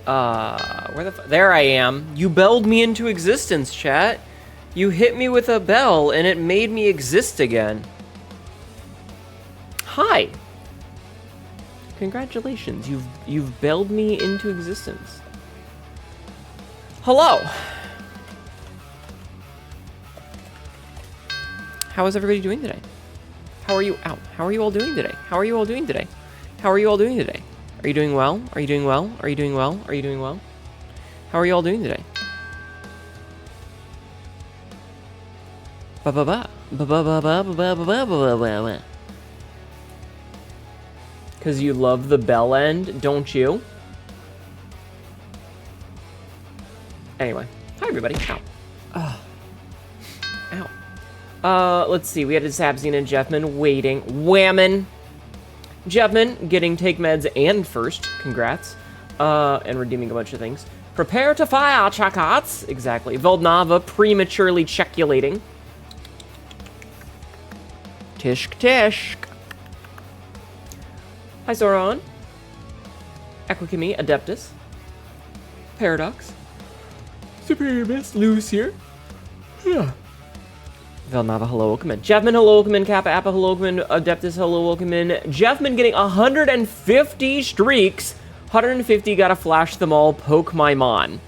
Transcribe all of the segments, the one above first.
Where the there I am. You belled me into existence, chat. You hit me with a bell and it made me exist again. Hi. Congratulations, you've belled me into existence. Hello. How is everybody doing today? How are you? Ow. How are you all doing today? How are you all doing today? How are you all doing today? Are you doing well? Are you doing well? Are you doing well? Are you doing well? How are you all doing today? Ba ba ba ba ba ba ba ba ba ba ba ba. Because you love the bell end, don't you? Anyway. Hi, everybody. Ow. Ow. Let's see. We had Sabzine and Jeffman waiting. Whammon. Jeffman getting take meds and first. Congrats. And redeeming a bunch of things. Prepare to fire, chakats. Exactly. Voldnava prematurely checulating. Tishk tishk. Hi, Zoran. Equikimi, Adeptus. Paradox. Superior Mist, Loose here. Yeah. Velnava, hello, welcome in. Jeffman, hello, welcome in. Kappa, Appa, hello, welcome in. Adeptus, hello, welcome in. Jeffman getting 150 streaks. 150, gotta flash them all. Poke my mon.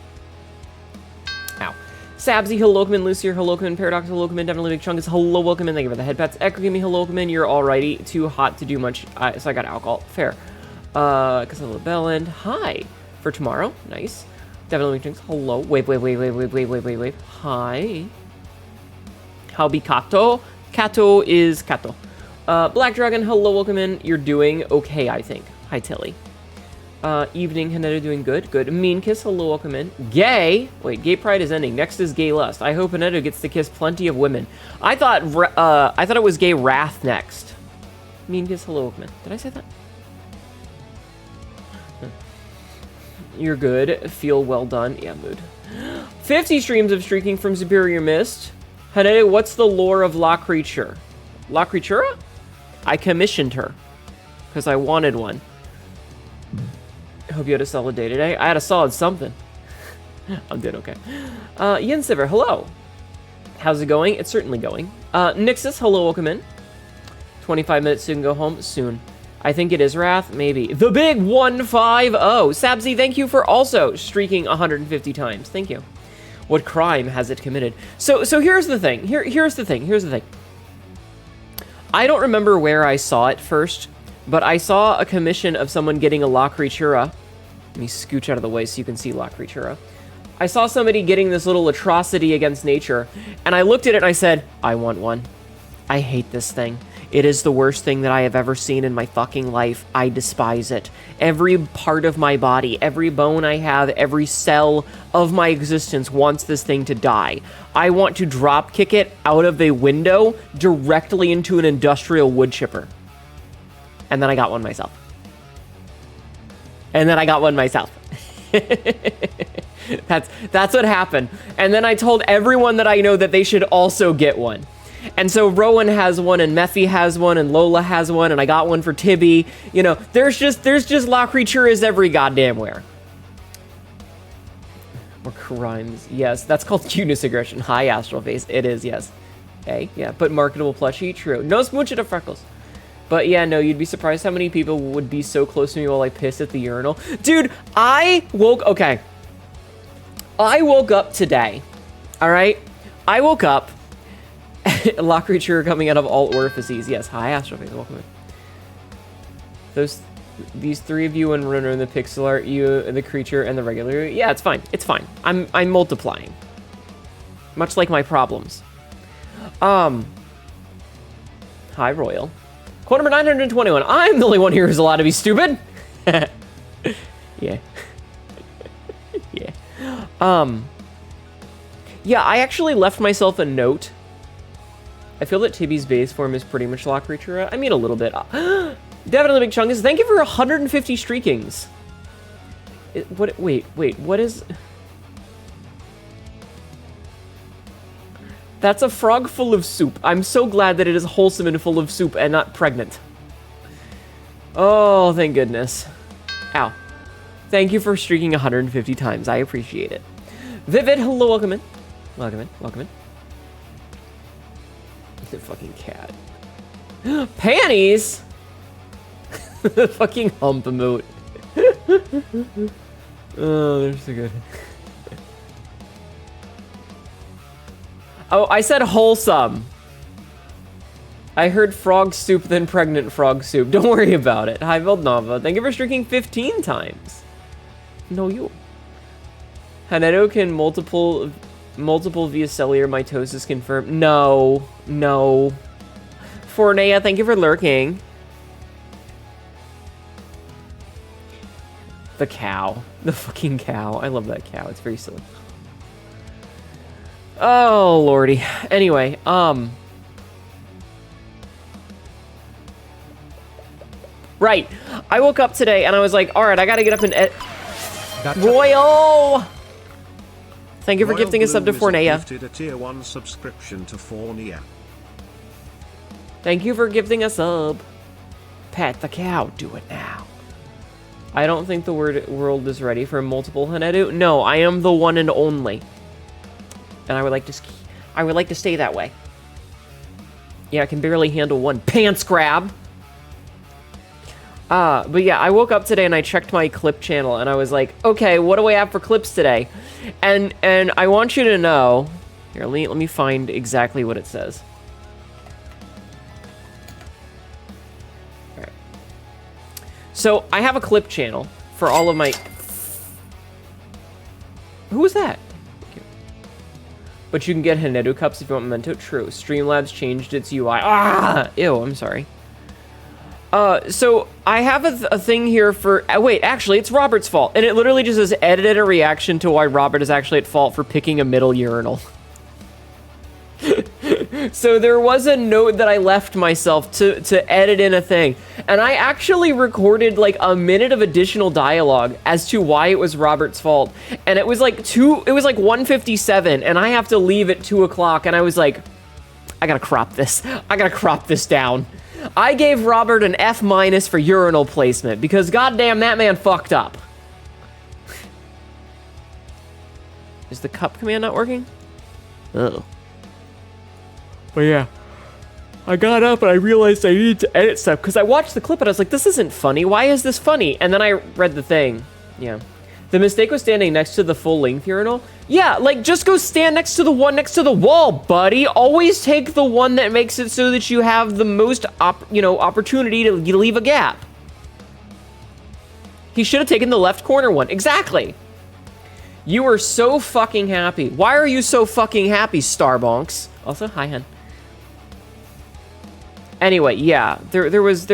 Ow. Sabzi, hello, welcome in. Lucier, hello, welcome in. Paradox, hello, welcome in. Definitely Big Chungus, hello, welcome in. Thank you for the head pats. Equikimi, hello, welcome in. You're alrighty. Too hot to do much, so I got alcohol. Fair. Because of the bell end. Hi. For tomorrow. Nice. Definitely Big Chungus, hello. Wave. Hi. How be Kato? Kato is Kato. Black Dragon, hello, welcome in. You're doing okay, I think. Hi, Tilly. Evening, Hnetu doing good. Good. Mean Kiss, hello, welcome in. Gay. Wait, Gay Pride is ending. Next is Gay Lust. I hope Hnetu gets to kiss plenty of women. I thought it was Gay Wrath next. Mean Kiss, hello, welcome in. Did I say that? You're good. Feel well done. Yeah, mood. 50 streams of streaking from Superior Mist. Hnetu, what's the lore of La Creature? La Creatura? I commissioned her. Because I wanted one. Hope you had a solid day today. I had a solid something. I'm doing okay. Yin Siver, hello. How's it going? It's certainly going. Nixus, hello, welcome in. 25 minutes so you can go home soon. I think it is Wrath, maybe. The big 150. Sabzi, thank you for also streaking 150 times. Thank you. What crime has it committed? So here's the thing. Here's the thing. I don't remember where I saw it first, but I saw a commission of someone getting a La Creatura. Let me scooch out of the way so you can see La Creatura. I saw somebody getting this little atrocity against nature, and I looked at it and I said, I want one. I hate this thing. It is the worst thing that I have ever seen in my fucking life. I despise it. Every part of my body, every bone I have, every cell of my existence wants this thing to die. I want to drop kick it out of a window directly into an industrial wood chipper. And then I got one myself. That's what happened. And then I told everyone that I know that they should also get one. And so Rowan has one, and Mephi has one, and Lola has one, and I got one for Tibby. You know, there's just La Creaturas every goddamn where. Or crimes. Yes, that's called cuteness aggression. Hi, Astral Face. It is, yes. Hey, yeah, but marketable plushie, true. No smooch it of freckles. But yeah, no, you'd be surprised how many people would be so close to me while I piss at the urinal. Dude, I woke up today, all right? I woke up, La Creature coming out of all orifices. Yes, hi, Astroface, welcome in. These three of you and Runner in the pixel art, you, the creature, and the regular. Yeah, it's fine. It's fine. I'm multiplying. Much like my problems. Hi, Royal. Quote number 921. I'm the only one here who's allowed to be stupid. Yeah. Yeah. Yeah, I actually left myself a note. I feel that Tibby's base form is pretty much La Creatura. I mean, a little bit. Definitely Big Chungus. Thank you for 150 streakings. Wait, what is... That's a frog full of soup. I'm so glad that it is wholesome and full of soup and not pregnant. Oh, thank goodness. Ow. Thank you for streaking 150 times. I appreciate it. Vivid, hello, welcome in. Welcome in, welcome in. The fucking cat. Panties? The fucking hump emote. Oh, they're so good. Oh, I said wholesome. I heard frog soup, then pregnant frog soup. Don't worry about it. Hi, Vildnava. Thank you for streaking 15 times. No, you. Hnetu can multiple via cellular mitosis confirmed. No. Fornea, thank you for lurking. The cow. The fucking cow. I love that cow. It's very silly. Oh, lordy. Anyway, right. I woke up today and I was like, all right, I gotta get up and Royal! Thank you for gifting a sub to Fornea. Gifted a tier 1 subscription to Fornea. Thank you for gifting a sub. Pet the cow. Do it now. I don't think the world is ready for multiple Hnetu. No, I am the one and only. And I would like to stay that way. Yeah, I can barely handle one pants grab. But yeah, I woke up today and I checked my clip channel and I was like, okay, what do I have for clips today? And I want you to know, here, let me find exactly what it says. All right. So I have a clip channel for all of my, who was that? But you can get Hnetu cups if you want Memento. True. Streamlabs changed its UI. Ah! Ew, I'm sorry. So I have a thing here for... wait, actually, it's Robert's fault. And it literally just says, edited a reaction to why Robert is actually at fault for picking a middle urinal. So there was a note that I left myself to edit in a thing. And I actually recorded like a minute of additional dialogue as to why it was Robert's fault. And it was like 1:57 and I have to leave at 2 o'clock. And I was like, I gotta crop this. I gotta crop this down. I gave Robert an F- for urinal placement because goddamn that man fucked up. Is the cup command not working? Oh. But yeah, I got up and I realized I needed to edit stuff because I watched the clip and I was like, this isn't funny. Why is this funny? And then I read the thing. Yeah. The mistake was standing next to the full-length urinal. Yeah, like, just go stand next to the one next to the wall, buddy. Always take the one that makes it so that you have the most, opportunity to leave a gap. He should have taken the left corner one. Exactly. You were so fucking happy. Why are you so fucking happy, Starbonks? Also, hi, hun. Anyway, yeah, there was...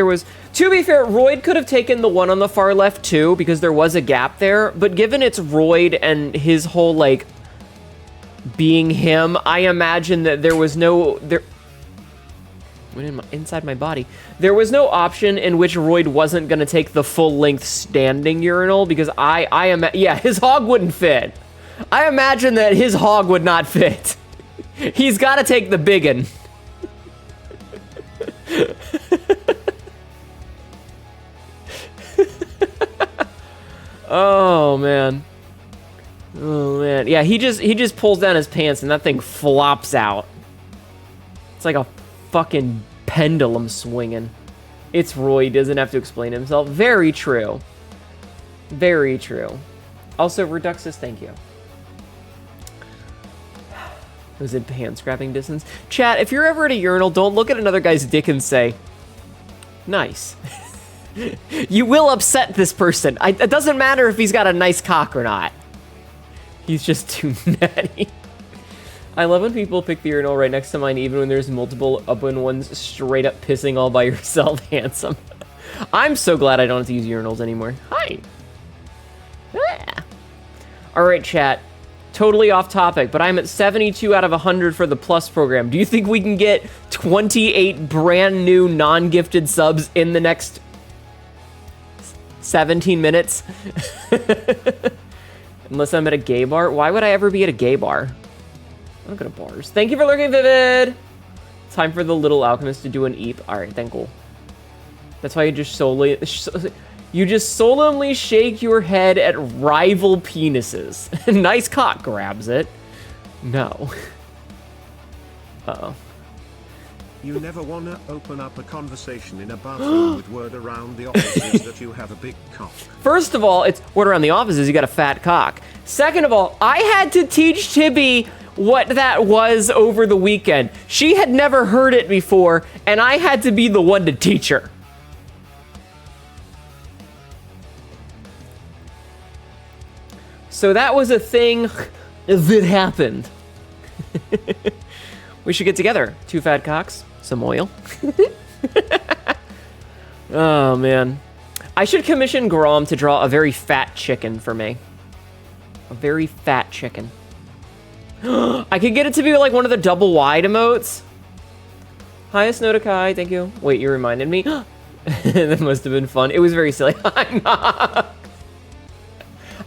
To be fair, Royd could have taken the one on the far left too, because there was a gap there, but given it's Royd and his whole, like, being him, I imagine that there was no... inside my body. There was no option in which Royd wasn't going to take the full-length standing urinal, because yeah, his hog wouldn't fit. I imagine that his hog would not fit. He's got to take the biggin. Oh man. Yeah, he just pulls down his pants and that thing flops out. It's like a fucking pendulum swinging. It's Roy, doesn't have to explain himself. Very true. Very true. Also, Reduxus, thank you. Was it pants grabbing distance? Chat, if you're ever at a urinal, don't look at another guy's dick and say, nice. You will upset this person. It doesn't matter if he's got a nice cock or not. He's just too natty. I love when people pick the urinal right next to mine, even when there's multiple open ones straight up pissing all by yourself. Handsome. I'm so glad I don't have to use urinals anymore. Hi. Ah. All right, chat. Totally off topic, but I'm at 72 out of 100 for the Plus program. Do you think we can get 28 brand new non-gifted subs in the next 17 minutes? Unless I'm at a gay bar. Why would I ever be at a gay bar? I don't go to bars. Thank you for lurking, Vivid. Time for the Little Alchemist to do an eep. All right, thank you. That's why you just solely... You just solemnly shake your head at rival penises. Nice cock grabs it. No. Uh-oh. You never wanna open up a conversation in a bathroom with word around the offices that you have a big cock. First of all, it's word around the offices you got a fat cock. Second of all, I had to teach Tibby what that was over the weekend. She had never heard it before, and I had to be the one to teach her. So that was a thing that happened. We should get together. 2 fat cocks, some oil. Oh, man. I should commission Grom to draw a very fat chicken for me. A very fat chicken. I could get it to be like one of the double wide emotes. Hi, Snodakai, thank you. Wait, you reminded me? That must have been fun. It was very silly.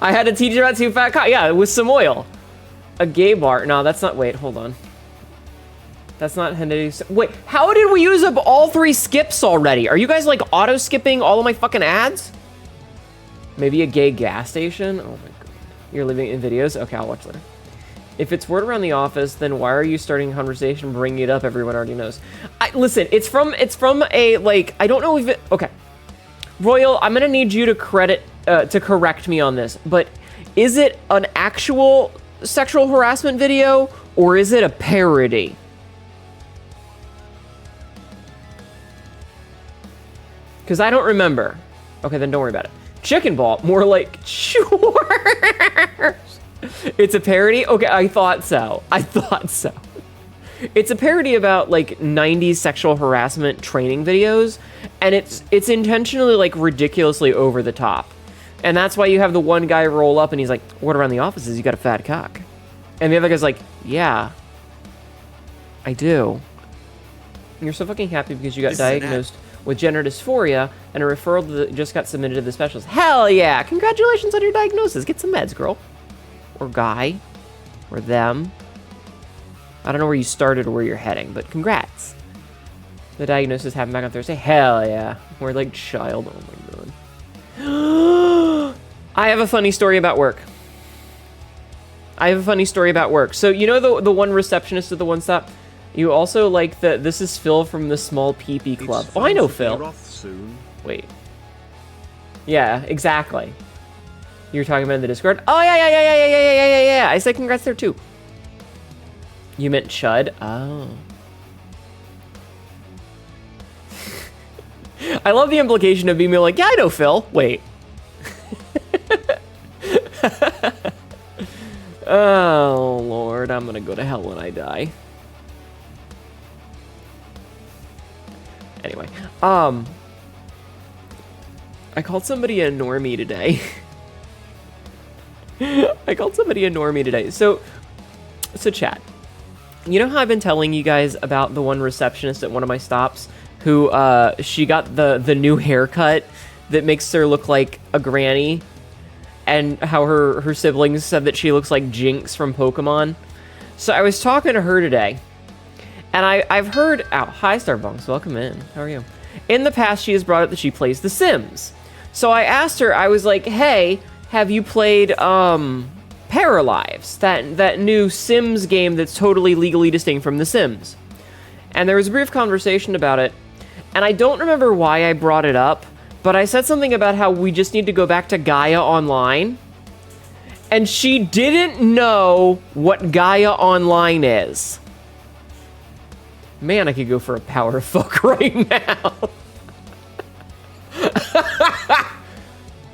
I had to teach you about 2 fat cocks. Yeah, with some oil. A gay bar. No, that's not. Wait, hold on. That's not Hnetu. Wait, how did we use up all 3 skips already? Are you guys like auto skipping all of my fucking ads? Maybe a gay gas station? Oh my god. You're living in videos? Okay, I'll watch later. If it's word around the office, then why are you starting a conversation, bringing it up? Everyone already knows. Listen, it's from a, like, I don't know if it, okay. Royal, I'm gonna need you to correct me on this, but is it an actual sexual harassment video, or is it a parody? Because I don't remember. Okay, then don't worry about it. Chicken ball, more like chores. It's a parody? Okay, I thought so. It's a parody about like 90s sexual harassment training videos, and it's intentionally like ridiculously over the top. And that's why you have the one guy roll up and he's like, what around the offices? You got a fat cock. And the other guy's like, yeah, I do. And you're so fucking happy because you got diagnosed with gender dysphoria, and a referral that just got submitted to the specialist. Hell yeah! Congratulations on your diagnosis. Get some meds, girl. Or guy. Or them. I don't know where you started or where you're heading, but congrats. The diagnosis happened back on Thursday. Hell yeah. We're like child. Oh my god. I have a funny story about work. So, you know the one receptionist at the One Stop? You also like this is Phil from the Small Peepee Club. Oh, I know Phil. Wait. Yeah, exactly. You were talking about in the Discord? Oh, yeah. I said congrats there too. You meant Chud? Oh. I love the implication of being like, yeah, I know Phil. Wait. Oh, Lord, I'm gonna go to hell when I die. Anyway, I called somebody a normie today. So chat. You know how I've been telling you guys about the one receptionist at one of my stops who, she got the new haircut that makes her look like a granny, and how her siblings said that she looks like Jinx from Pokemon? So I was talking to her today. And I've heard... Oh, hi, Starbunks. Welcome in. How are you? In the past, she has brought up that she plays The Sims. So I asked her, I was like, hey, have you played, Paralives? That new Sims game that's totally legally distinct from The Sims. And there was a brief conversation about it. And I don't remember why I brought it up, but I said something about how we just need to go back to Gaia Online. And she didn't know what Gaia Online is. Man, I could go for a power fuck right now.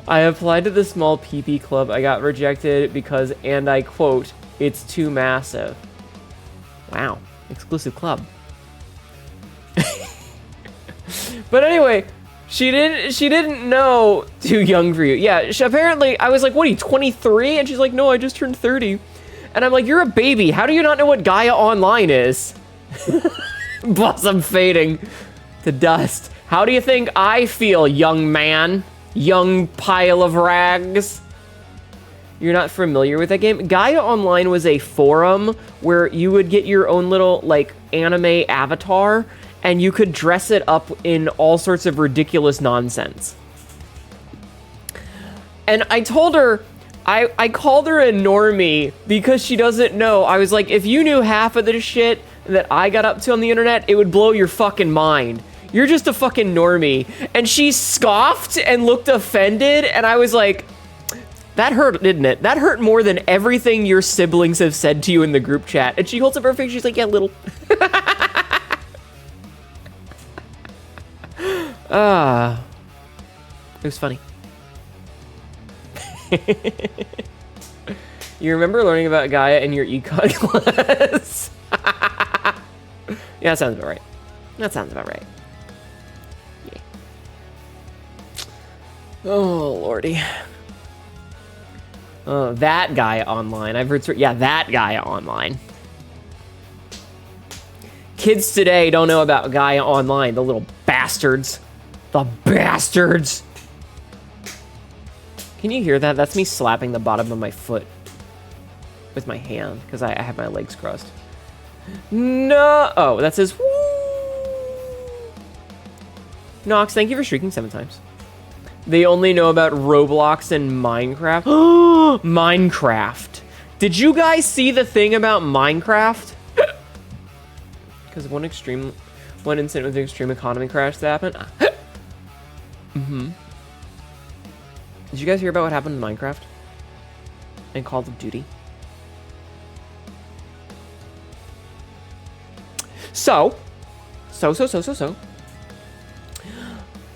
I applied to the Small Peepee Club. I got rejected because, and I quote, it's too massive. Wow, exclusive club. But anyway, she didn't know too young for you. Yeah, apparently, I was like, what are you, 23? And she's like, no, I just turned 30. And I'm like, you're a baby. How do you not know what Gaia Online is? Blossom fading to dust. How do you think I feel, young man? Young pile of rags? You're not familiar with that game? Gaia Online was a forum where you would get your own little, like, anime avatar, and you could dress it up in all sorts of ridiculous nonsense. And I told her, I called her a normie because she doesn't know. I was like, if you knew half of this shit that I got up to on the internet, it would blow your fucking mind. You're just a fucking normie. And she scoffed and looked offended, and I was like, that hurt, didn't it? That hurt more than everything your siblings have said to you in the group chat. And she holds up her face, she's like, yeah, little. It was funny. You remember learning about Gaia in your econ class? Yeah, that sounds about right. That sounds about right. Yeah. Oh, lordy. Oh, that guy online. I've heard... Yeah, that guy online. Kids today don't know about Gaia Online. The little bastards. The bastards. Can you hear that? That's me slapping the bottom of my foot with my hand because I have my legs crossed. No. Oh, that says woo. Nox, thank you for streaking 7 times. They only know about Roblox and Minecraft. Minecraft. Did you guys see the thing about Minecraft? Because one incident with the extreme economy crash that happened. Did you guys hear about what happened in Minecraft and Call of Duty? So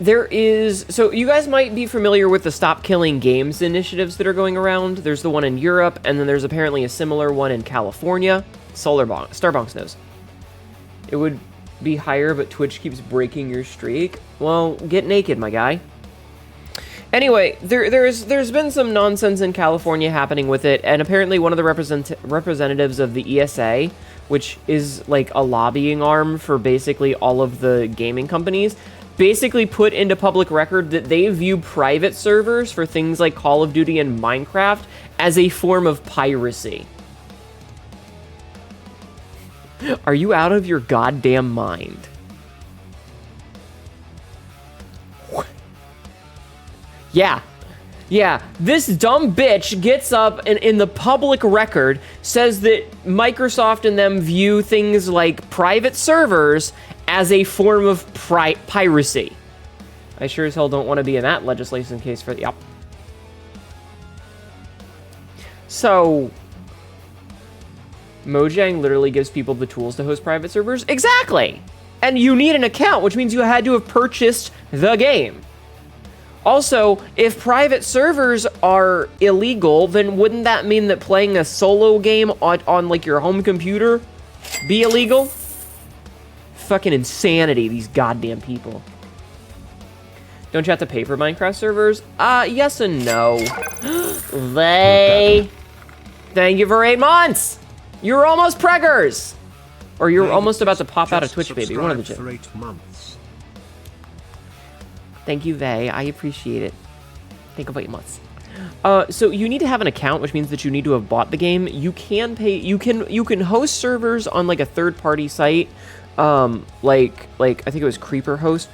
there is, so you guys might be familiar with the Stop Killing Games initiatives that are going around. There's the one in Europe, and then there's apparently a similar one in California. Starbonks knows. It would be higher, but Twitch keeps breaking your streak. Well, get naked, my guy. Anyway, there's been some nonsense in California happening with it, and apparently one of the representatives of the ESA, which is like a lobbying arm for basically all of the gaming companies, basically put into public record that they view private servers for things like Call of Duty and Minecraft as a form of piracy. Are you out of your goddamn mind? Yeah, this dumb bitch gets up and in the public record says that Microsoft and them view things like private servers as a form of piracy. I sure as hell don't want to be in that legislation case for the... Yep. So, Mojang literally gives people the tools to host private servers? Exactly! And you need an account, which means you had to have purchased the game. Also, if private servers are illegal, then wouldn't that mean that playing a solo game on like your home computer be illegal? Fucking insanity, these goddamn people. Don't you have to pay for Minecraft servers? Yes and no. Thank you for 8 months! You're almost preggers! Or you're almost about to pop out of Twitch, baby. One of the two. For 8 months. Thank you, Vay. I appreciate it. Think of 8 months. So you need to have an account, which means that you need to have bought the game. You can pay. You can host servers on like a third-party site, like I think it was Creeper Host.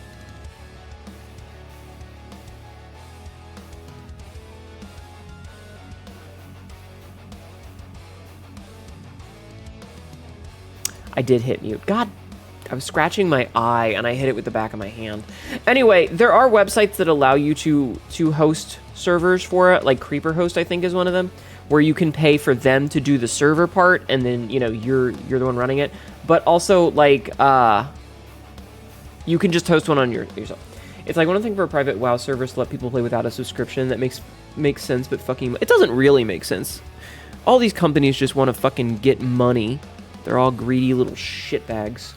I did hit mute. God, I was scratching my eye and I hit it with the back of my hand. Anyway, there are websites that allow you to host servers for it, like Creeper Host, I think is one of them, where you can pay for them to do the server part, and then you're the one running it. But also like you can just host one on yourself. It's like one thing for a private WoW servers to let people play without a subscription. That makes sense, but fucking it doesn't really make sense. All these companies just want to fucking get money. They're all greedy little shitbags.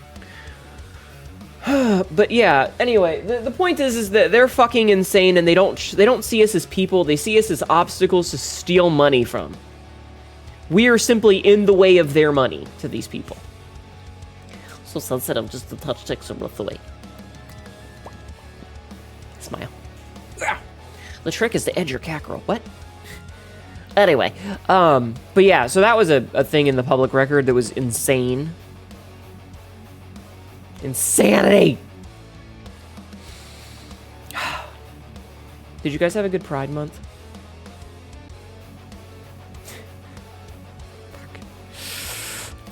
But yeah, anyway, the point is that they're fucking insane, and they don't see us as people. They see us as obstacles to steal money from. We are simply in the way of their money to these people. So sensitive, just the touch takes them away. Smile. The trick is to edge your cackerel. What? Anyway, but yeah, so that was a thing in the public record that was insane. Insanity! Did you guys have a good Pride Month?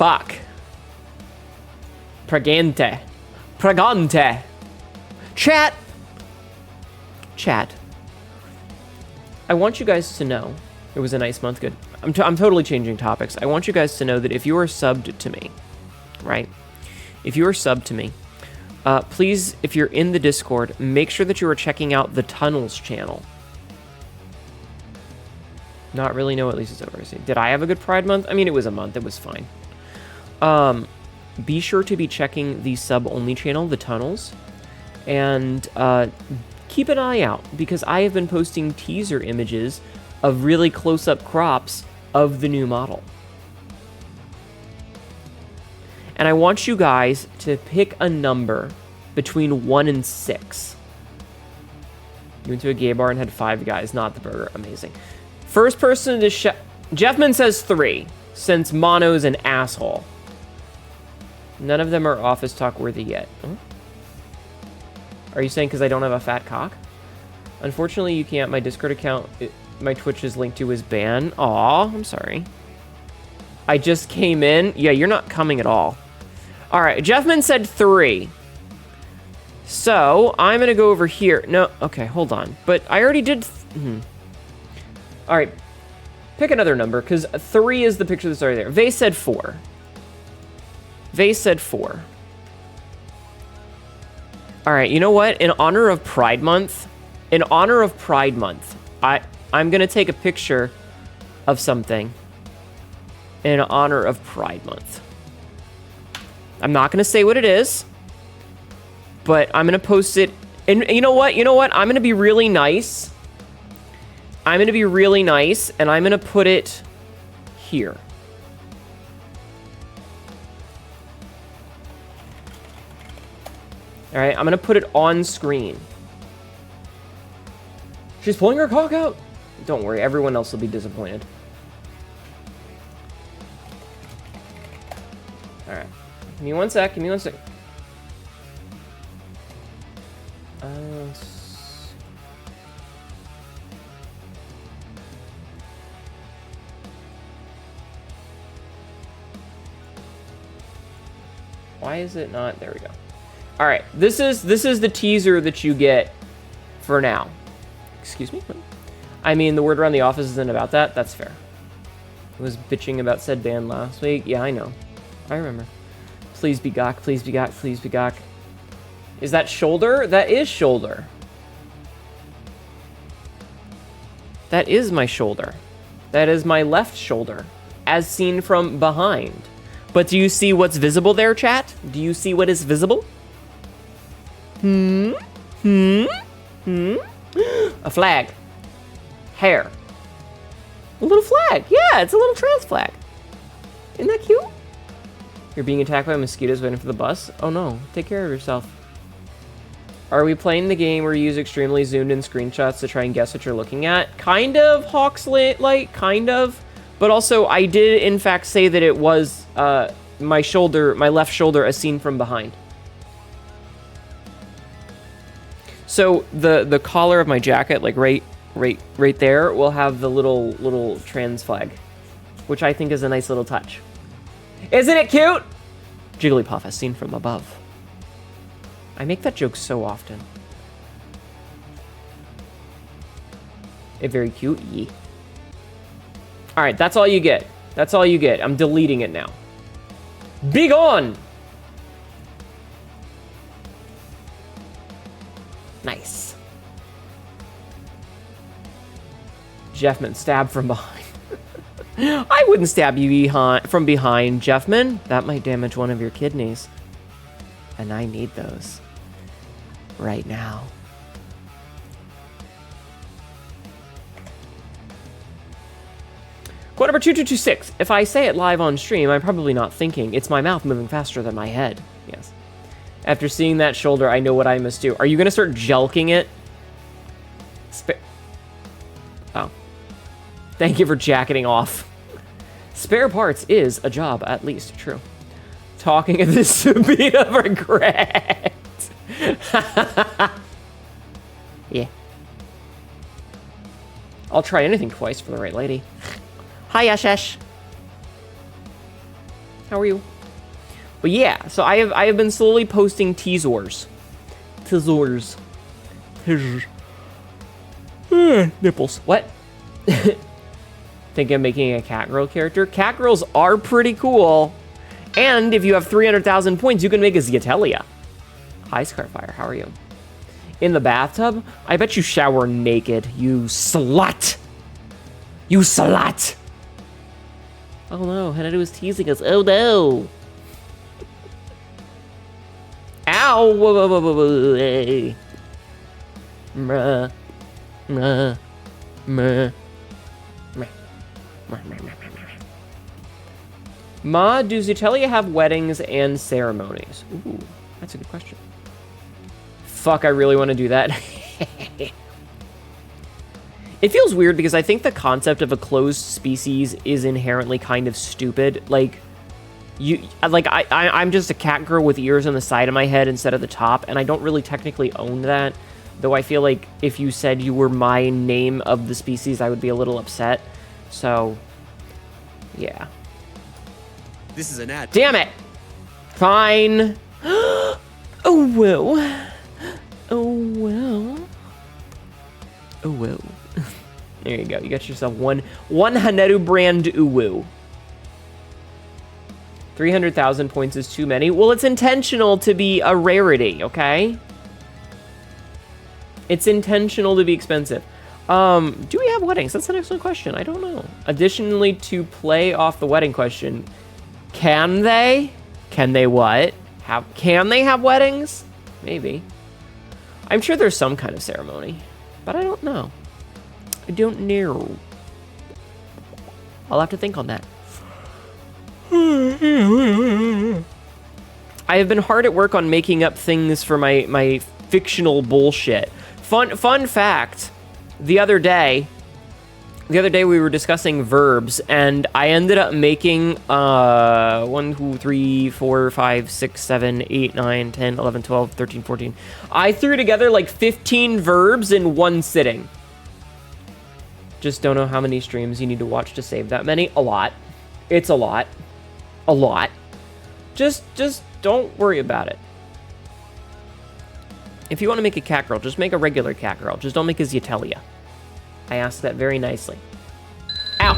fuck. Pregante. Pregante. Chat. Chat. I want you guys to know, it was a nice month, good. I'm totally changing topics. I want you guys to know that if you are subbed to me, right? If you are subbed to me, please, if you're in the Discord, make sure that you are checking out the Tunnels channel. Not really, no, at least it's over. Did I have a good Pride month? I mean, it was a month, it was fine. Be sure to be checking the sub-only channel, the Tunnels, and keep an eye out, because I have been posting teaser images of really close-up crops of the new model. And I want you guys to pick a number between 1 and 6. You went to a gay bar and had 5 guys, not the burger. Amazing. First person to Jeffman says 3, since Mono's an asshole. None of them are office talk worthy yet. Huh? Are you saying because I don't have a fat cock? Unfortunately, you can't. My Discord account, my Twitch is linked to his ban. Aw, I'm sorry. I just came in. Yeah, you're not coming at all. All right, Jeffman said 3. So, I'm going to go over here. No, okay, hold on. But I already did... All right, pick another number, because 3 is the picture that's already there. Vase said 4. Vase said 4. All right, you know what? In honor of Pride Month, I'm going to take a picture of something in honor of Pride Month. I'm not going to say what it is, but I'm going to post it. And you know what? I'm going to be really nice. And I'm going to put it here. All right, I'm going to put it on screen. She's pulling her cock out. Don't worry, everyone else will be disappointed. All right, give me one sec. Why is it not? There we go. All right, this is the teaser that you get for now. Excuse me? I mean, the word around the office isn't about that. That's fair. I was bitching about said band last week. Yeah, I know. I remember. Please be gawk, please be gawk, please be gawk. Is that shoulder? That is shoulder. That is my shoulder. That is my left shoulder, as seen from behind. But do you see what's visible there, chat? Do you see what is visible? A flag. Hair. A little flag. Yeah, it's a little trans flag. Isn't that cute? You're being attacked by mosquitoes waiting for the bus? Oh no, take care of yourself. Are we playing the game where you use extremely zoomed in screenshots to try and guess what you're looking at? Kind of, Hawkslit, like, kind of. But also, I did in fact say that it was my shoulder, my left shoulder, as seen from behind. So the collar of my jacket, like right there, will have the little trans flag, which I think is a nice little touch. Isn't it cute? Jigglypuff as seen from above. I make that joke so often. It very cute. Yeah. All right, that's all you get. That's all you get. I'm deleting it now. Be gone. Nice. Jeffman, stab from behind. I wouldn't stab you from behind, Jeffman. That might damage one of your kidneys. And I need those. Right now. Quote number 2226. If I say it live on stream, I'm probably not thinking. It's my mouth moving faster than my head. Yes. After seeing that shoulder, I know what I must do. Are you going to start jelking it? Oh. Thank you for jacketing off. Spare parts is a job, at least. True. Talking of this beat of regret. Yeah. I'll try anything twice for the right lady. Hi, Yashesh. How are you? But yeah, so I have been slowly posting teasers. Teasers. Nipples. What? Thinking of making a Catgirl character? Catgirls are pretty cool. And if you have 300,000 points, you can make a Zietelia. Hi, Scarfire. How are you? In the bathtub? I bet you shower naked, you slut. You slut. Oh no, Hnetu was teasing us. Oh no. Ow. Whoa, whoa, whoa, whoa, whoa. Hey. Meh. Meh. Meh. Ma, do Zietelia have weddings and ceremonies? Ooh, that's a good question. Fuck, I really want to do that. It feels weird because I think the concept of a closed species is inherently kind of stupid. Like, I'm just a cat girl with ears on the side of my head instead of the top, and I don't really technically own that. Though I feel like if you said you were my name of the species, I would be a little upset. So, yeah. This is an ad. Damn it! Fine. Oh, well. Oh, well. Oh, well. There you go. You got yourself one Hnetu brand uwu. 300,000 points is too many. Well, it's intentional to be a rarity, okay? It's intentional to be expensive. Do we have weddings? That's an excellent question. I don't know. Additionally, to play off the wedding question, can they? Can they what? Can they have weddings? Maybe. I'm sure there's some kind of ceremony, but I don't know. I don't know. I'll have to think on that. I have been hard at work on making up things for my fictional bullshit. Fun fact. The other day we were discussing verbs, and I ended up making 1, 2, 3, 4, 5, 6, 7, 8, 9, 10, 11, 12, 13, 14. I threw together like 15 verbs in one sitting. Just don't know how many streams you need to watch to save that many. A lot. It's a lot. A lot. Just don't worry about it. If you want to make a cat girl, just make a regular cat girl. Just don't make a Zietelia. I asked that very nicely. Ow!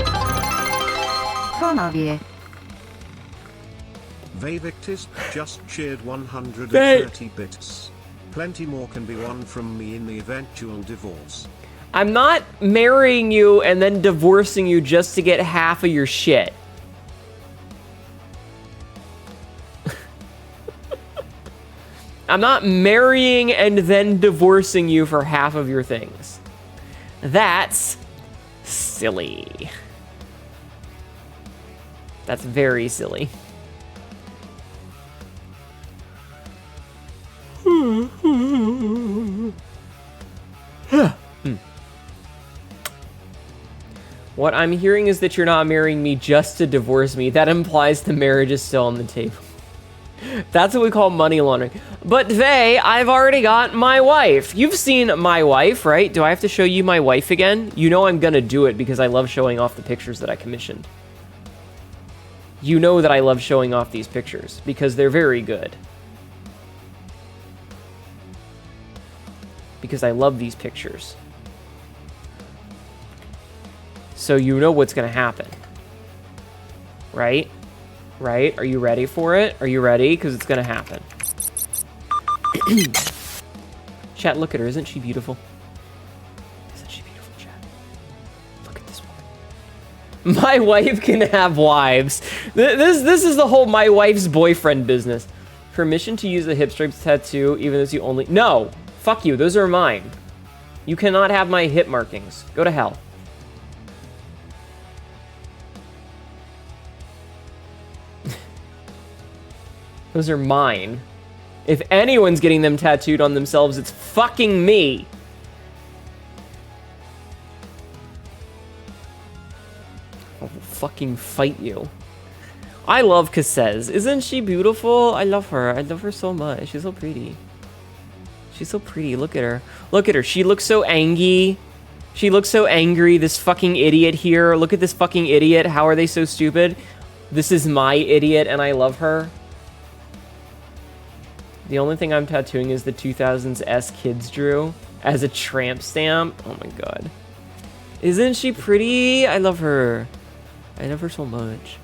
Vavictis just cheered 130 bits. Plenty more can be won from me in the eventual divorce. I'm not marrying you and then divorcing you just to get half of your shit. I'm not marrying and then divorcing you for half of your things. That's silly. That's very silly. What I'm hearing is that you're not marrying me just to divorce me. That implies the marriage is still on the table. That's what we call money laundering. But Vay, I've already got my wife. You've seen my wife, right? Do I have to show you my wife again? You know I'm gonna do it because I love showing off the pictures that I commissioned. You know that I love showing off these pictures because they're very good. Because I love these pictures. So you know what's gonna happen. Right? Right? Are you ready for it? Are you ready? Because it's gonna happen. Chat, look at her. Isn't she beautiful? Isn't she beautiful, chat? Look at this woman. My wife can have wives. This is the whole my wife's boyfriend business. Permission to use the hip stripes tattoo, even though you only... No! Fuck you. Those are mine. You cannot have my hip markings. Go to hell. Those are mine. If anyone's getting them tattooed on themselves, it's fucking me. I'll fucking fight you. I love Cassez. Isn't she beautiful? I love her. I love her so much. She's so pretty. She's so pretty. Look at her. Look at her. She looks so angry. She looks so angry. This fucking idiot here. Look at this fucking idiot. How are they so stupid? This is my idiot and I love her. The only thing I'm tattooing is the 2000s S kids drew as a tramp stamp. Oh my god. Isn't she pretty? I love her. I love her so much.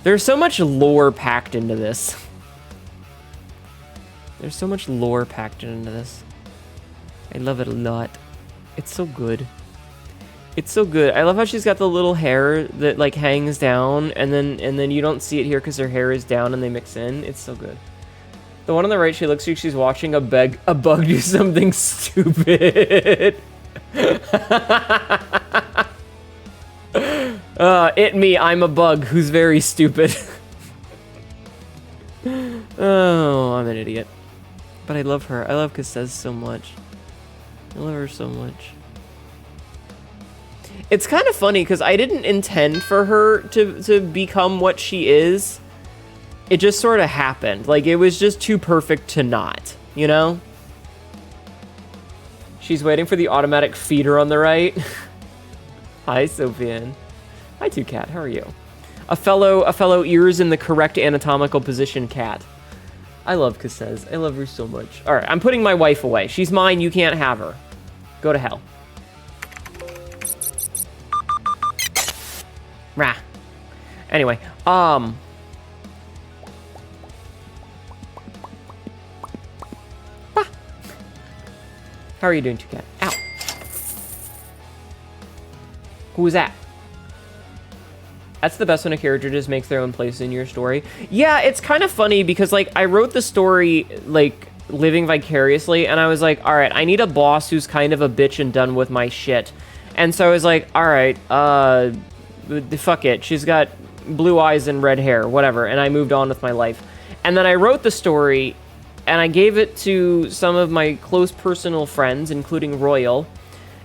There's so much lore packed into this. There's so much lore packed into this. I love it a lot. It's so good. It's so good. I love how she's got the little hair that like hangs down and then you don't see it here because her hair is down and they mix in. It's so good. The one on the right, she looks like she's watching a bug do something stupid. I'm a bug who's very stupid. Oh, I'm an idiot. But I love her. I love Cassez so much. I love her so much. It's kind of funny because I didn't intend for her to become what she is. It just sort of happened. Like, it was just too perfect to not, you know? She's waiting for the automatic feeder on the right. Hi, Sophian. Hi, 2Cat. How are you? A fellow ears in the correct anatomical position cat. I love Cassez. I love her so much. All right, I'm putting my wife away. She's mine. You can't have her. Go to hell. Rah. Anyway, How are you doing, 2Cat? Ow. Who was that? That's the best when a character just makes their own place in your story. Yeah, it's kind of funny because, like, I wrote the story, like, living vicariously, and I was like, all right, I need a boss who's kind of a bitch and done with my shit. And so I was like, all right, fuck it. She's got blue eyes and red hair, whatever. And I moved on with my life. And then I wrote the story, and I gave it to some of my close personal friends, including Royal.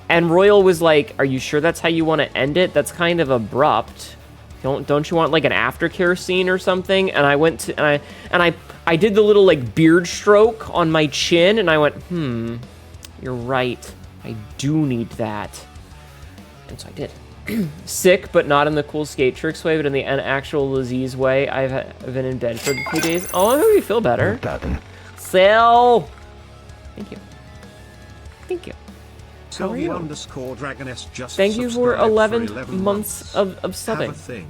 And Royal was like, are you sure that's how you want to end it? That's kind of abrupt. Don't you want like an aftercare scene or something? And I went to and I did the little like beard stroke on my chin, and I went, you're right. I do need that. And so I did. Sick, but not in the cool skate tricks way, but in the actual disease way. I've been in bed for a few days. Oh, I hope you feel better. Sell. Thank you. Thank you. Sylvie _ Dragoness just thank you for 11 11 months of subbing. Have a thing.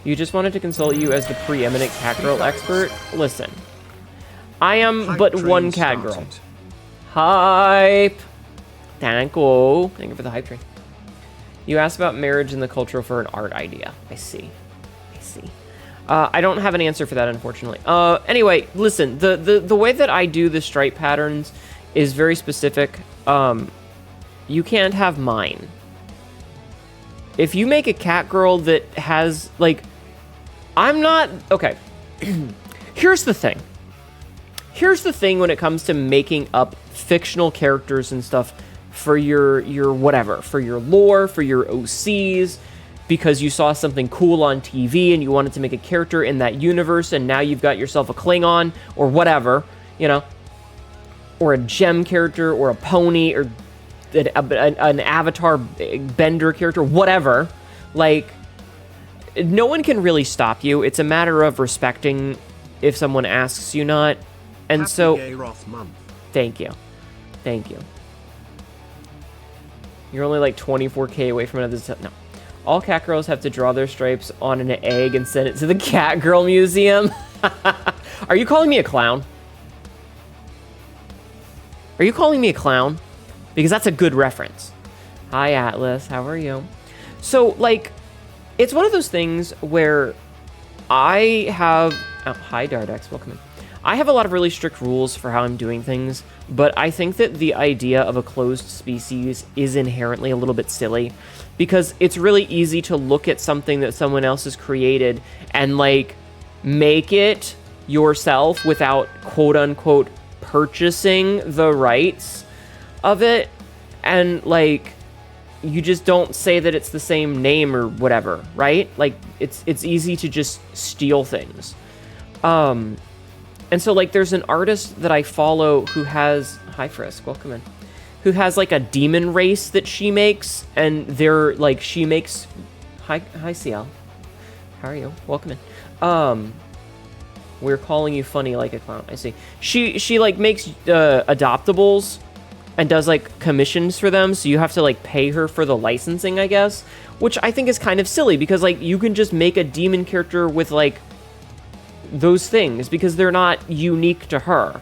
You just wanted to consult you as the preeminent cat girl expert? Listen, I am Hype but train one cat girl. started. Hype! Thank you. Thank you for the hype train. You asked about marriage and the culture for an art idea. I see. I see. I don't have an answer for that, unfortunately. Anyway, listen, the way that I do the stripe patterns is very specific. You can't have mine. If you make a cat girl that has, like, I'm not, okay. Here's the thing. Here's the thing when it comes to making up fictional characters and stuff for your whatever, for your lore, for your OCs, because you saw something cool on TV and you wanted to make a character in that universe, and now you've got yourself a Klingon or whatever, you know, or a gem character or a pony or an avatar bender character, whatever. Like, no one can really stop you. It's a matter of respecting if someone asks you not. And Happy so, Gay Roth month. thank you. Thank you. You're only like 24K away from another. No. All cat girls have to draw their stripes on an egg and send it to the Cat Girl Museum. Are you calling me a clown? Are you calling me a clown? Because that's a good reference. Hi, Atlas. How are you? So, like, it's one of those things where I have... Oh, hi, Dardex. Welcome in. I have a lot of really strict rules for how I'm doing things, but I think that the idea of a closed species is inherently a little bit silly, because it's really easy to look at something that someone else has created and, like, make it yourself without, quote-unquote, purchasing the rights of it, and, like, you just don't say that it's the same name or whatever, right? Like, it's easy to just steal things. And so, like, there's an artist that I follow who has... Hi, Frisk. Welcome in. Who has, like, a demon race that she makes, and they're, like, she makes... Hi, CL. How how are you? Welcome in. We're calling you funny like a clown. I see. She like makes adoptables and does like commissions for them, so you have to like pay her for the licensing, I guess, which I think is kind of silly because like you can just make a demon character with like those things because they're not unique to her.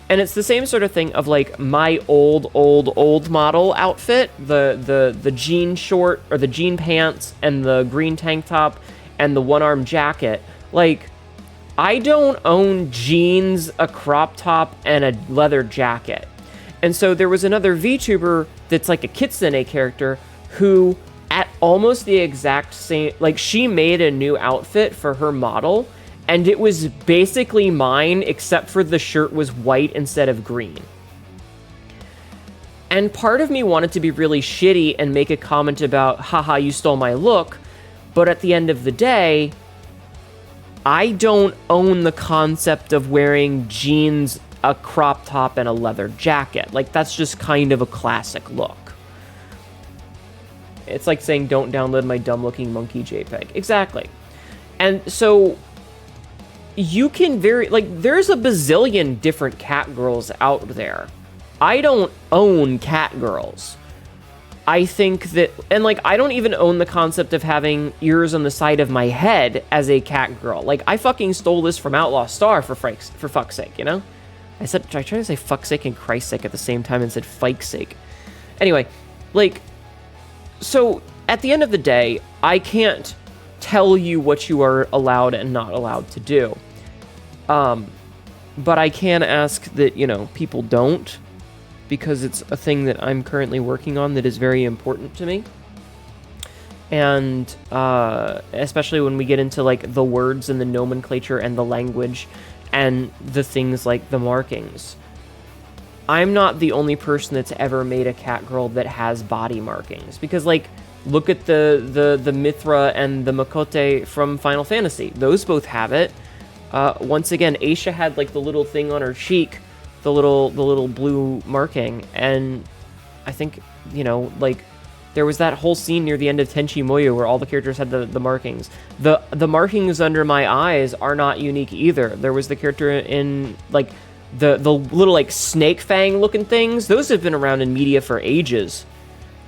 And it's the same sort of thing of like my old model outfit, the jean short or the jean pants and the green tank top and the one-arm jacket. Like, I don't own jeans, a crop top, and a leather jacket. And so there was another VTuber that's like a Kitsune character who at almost the exact same, like she made a new outfit for her model and it was basically mine except for the shirt was white instead of green. And part of me wanted to be really shitty and make a comment about, haha, you stole my look. But at the end of the day, I don't own the concept of wearing jeans, a crop top, and a leather jacket. Like, that's just kind of a classic look. It's like saying, don't download my dumb-looking monkey JPEG. Exactly. And so, you can there's a bazillion different cat girls out there. I don't own cat girls. I think that, and like, I don't even own the concept of having ears on the side of my head as a cat girl. Like, I fucking stole this from Outlaw Star for fuck's sake, you know? I tried to say fuck's sake and Christ's sake at the same time and said fike's sake. Anyway, like, so at the end of the day, I can't tell you what you are allowed and not allowed to do. But I can ask that, you know, people don't, because it's a thing that I'm currently working on that is very important to me. And especially when we get into like the words and the nomenclature and the language and the things like the markings. I'm not the only person that's ever made a cat girl that has body markings, because like, look at the Mithra and the Makote from Final Fantasy. Those both have it. Once again, Aisha had like the little thing on her cheek, the little blue marking, and I think, you know, like, there was that whole scene near the end of Tenchi Muyo where all the characters had the markings. The markings under my eyes are not unique either. There was the character in like the little like snake fang looking things. Those have been around in media for ages.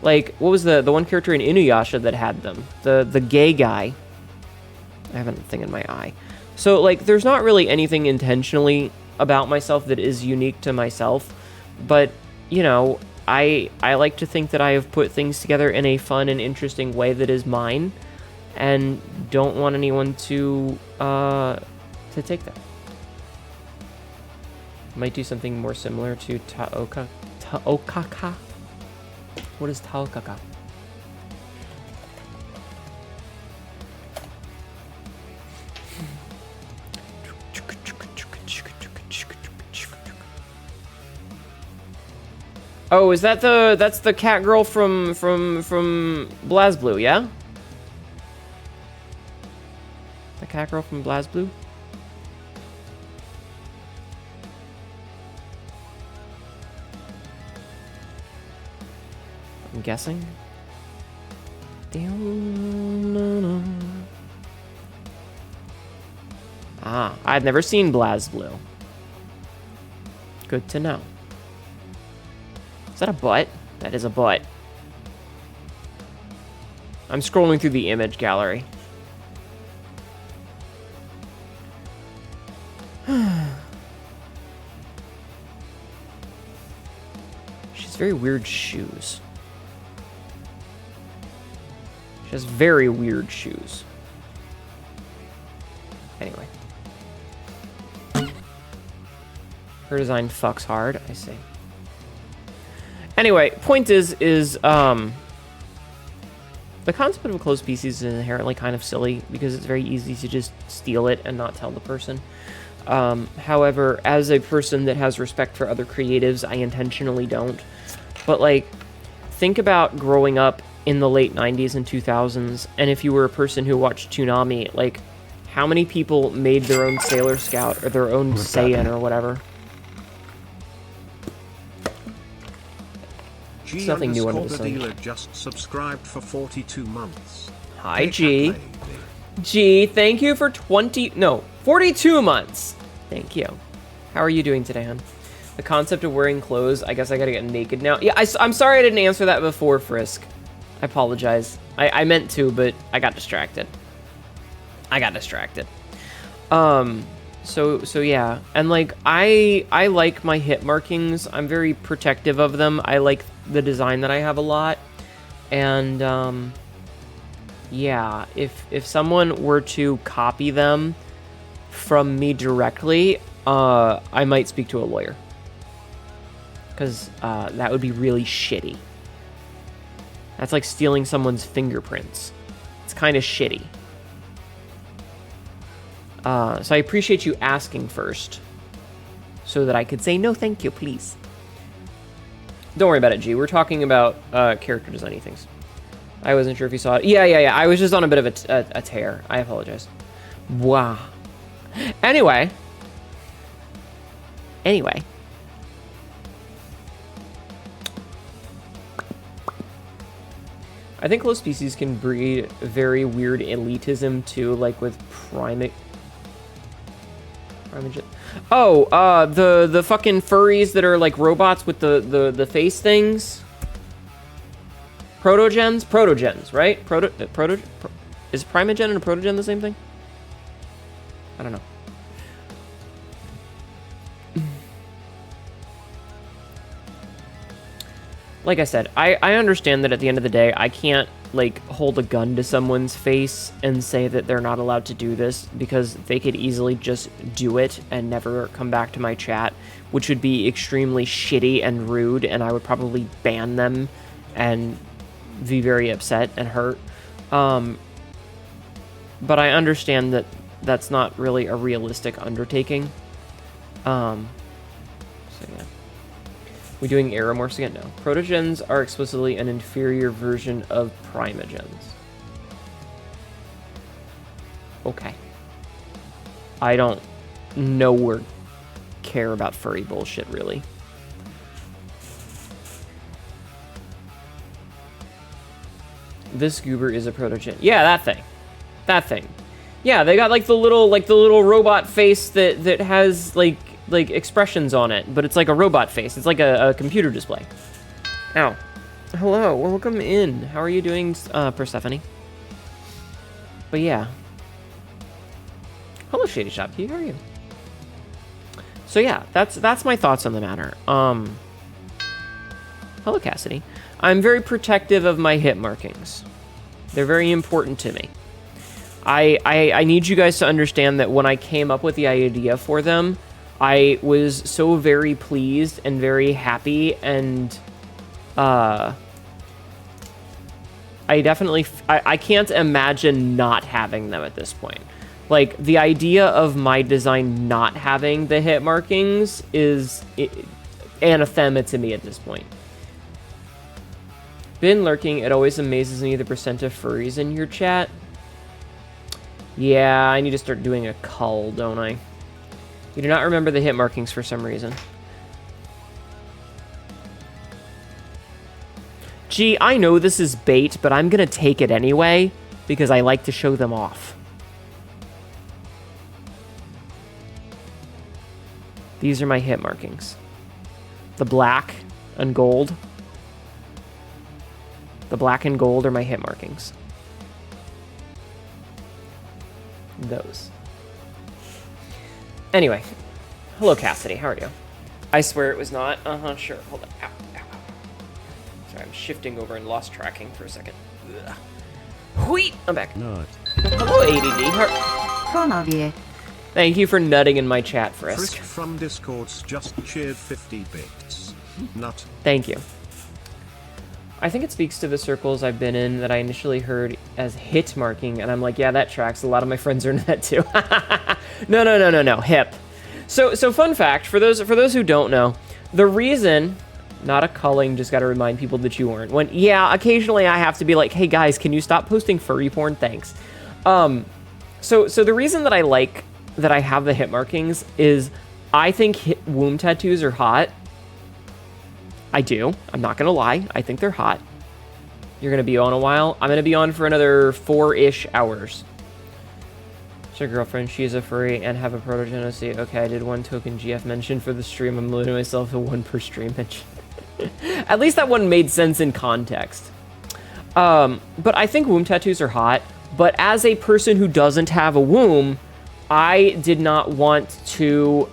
Like, what was the one character in Inuyasha that had them? The gay guy. I have a thing in my eye. So like, there's not really anything intentionally about myself that is unique to myself, but you know, I like to think that I have put things together in a fun and interesting way that is mine, and don't want anyone to take that. Might do something more similar to Taokaka. What is Taokaka? Oh, is that that's the cat girl from BlazBlue, yeah? The cat girl from BlazBlue? I'm guessing. Ah, I've never seen BlazBlue. Good to know. Is that a butt? That is a butt. I'm scrolling through the image gallery. She has very weird shoes. She has very weird shoes. Anyway. Her design fucks hard, I see. Anyway, point is the concept of a closed PC is inherently kind of silly because it's very easy to just steal it and not tell the person. However, as a person that has respect for other creatives, I intentionally don't. But like, think about growing up in the late 90s and 2000s, and if you were a person who watched Toonami, like, how many people made their own Sailor Scout or their own Saiyan or whatever? It's nothing new under the sun. Dealer just subscribed for 42 months. Hi, G. Gee, thank you for 42 months. Thank you. How are you doing today, hon? The concept of wearing clothes, I guess I gotta get naked now. Yeah, I'm sorry I didn't answer that before, Frisk. I apologize. I meant to, but I got distracted. So yeah, and like I like my hit markings. I'm very protective of them. I like the design that I have a lot, and yeah, if someone were to copy them from me directly, I might speak to a lawyer, because that would be really shitty. That's like stealing someone's fingerprints. It's kind of shitty. So I appreciate you asking first, so that I could say, no, thank you, please. Don't worry about it, G. We're talking about character designy things. I wasn't sure if you saw it. Yeah. I was just on a bit of a tear. I apologize. Wow. Anyway. I think close species can breed very weird elitism too, like with primate. Oh, the fucking furries that are like robots with the face things. Protogens, right? Is primogen and a protogen the same thing? I don't know. Like I said, I understand that at the end of the day, I can't, like, hold a gun to someone's face and say that they're not allowed to do this, because they could easily just do it and never come back to my chat, which would be extremely shitty and rude, and I would probably ban them and be very upset and hurt. But I understand that that's not really a realistic undertaking. So yeah. We doing aeromorphs again? No. Protogens are explicitly an inferior version of primogens. Okay. I don't know or care about furry bullshit, really. This goober is a protogen. Yeah, that thing. That thing. Yeah, they got like the little robot face that has like expressions on it, but it's like a robot face. It's like a computer display. Ow. Hello, welcome in. How are you doing, Persephone? But yeah. Hello, Shady Shopkeep. How are you? So yeah, that's my thoughts on the matter. Hello, Cassidy. I'm very protective of my hit markings. They're very important to me. I need you guys to understand that when I came up with the idea for them, I was so very pleased and very happy, and I can't imagine not having them at this point. Like, the idea of my design not having the hit markings is anathema to me at this point. Been lurking, it always amazes me the percent of furries in your chat. Yeah, I need to start doing a cull, don't I? You do not remember the hit markings for some reason. Gee, I know this is bait, but I'm gonna take it anyway, because I like to show them off. These are my hit markings. The black and gold. The black and gold are my hit markings. Those. Anyway, hello Cassidy, how are you? I swear it was not. Sure. Hold on. Ow, ow, ow. Sorry, I'm shifting over and lost tracking for a second. Ugh. Wheat! I'm back. Nut. Hello, ADD. Thank you for nutting in my chat, Frisk. Frisk from Discord's just cheered 50 bits. Nut. Thank you. I think it speaks to the circles I've been in that I initially heard as hit marking, and I'm like, yeah, that tracks. A lot of my friends are into that too. No. Hip. So fun fact, for those who don't know, the reason, not a culling, just got to remind people that you weren't. Yeah, occasionally I have to be like, hey guys, can you stop posting furry porn? Thanks. So the reason that I have the hit markings is I think womb tattoos are hot. I do. I'm not going to lie. I think they're hot. You're going to be on a while. I'm going to be on for another 4-ish hours. She's a girlfriend. She's a furry and have a protogenesis. Okay, I did one token GF mention for the stream. I'm limiting myself to one per stream mention. At least that one made sense in context. But I think womb tattoos are hot. But as a person who doesn't have a womb, I did not want to,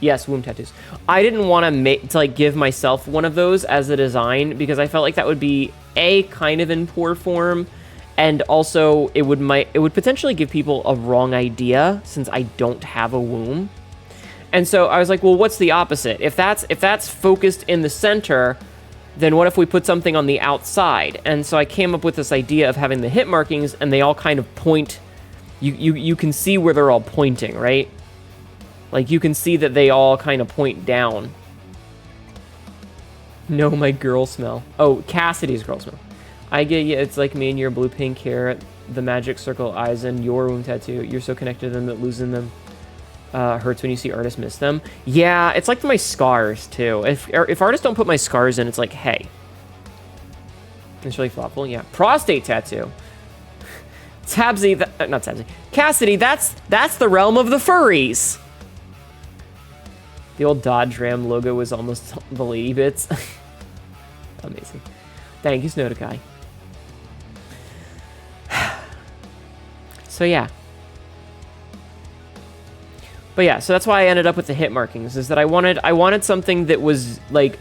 yes, womb tattoos. I didn't want to like give myself one of those as a design because I felt like that would be kind of in poor form, and also it would potentially give people a wrong idea since I don't have a womb. And so I was like, well, what's the opposite? If that's focused in the center, then what if we put something on the outside? And so I came up with this idea of having the hit markings, and they all kind of point. You can see where they're all pointing, right? Like, you can see that they all kind of point down. No, my girl smell. Oh, Cassidy's girl smell. I get you. It's like me and your blue pink hair, the magic circle eyes, and your womb tattoo. You're so connected to them that losing them hurts when you see artists miss them. Yeah, it's like my scars, too. If artists don't put my scars in, it's like, hey. It's really thoughtful. Yeah. Prostate tattoo. Tabsy, not Tabsy. Cassidy, that's the realm of the furries. The old Dodge Ram logo was almost the lady bits. Amazing. Thank you, Snowdakai. So yeah. But yeah, so that's why I ended up with the hit markings, is that I wanted something that was like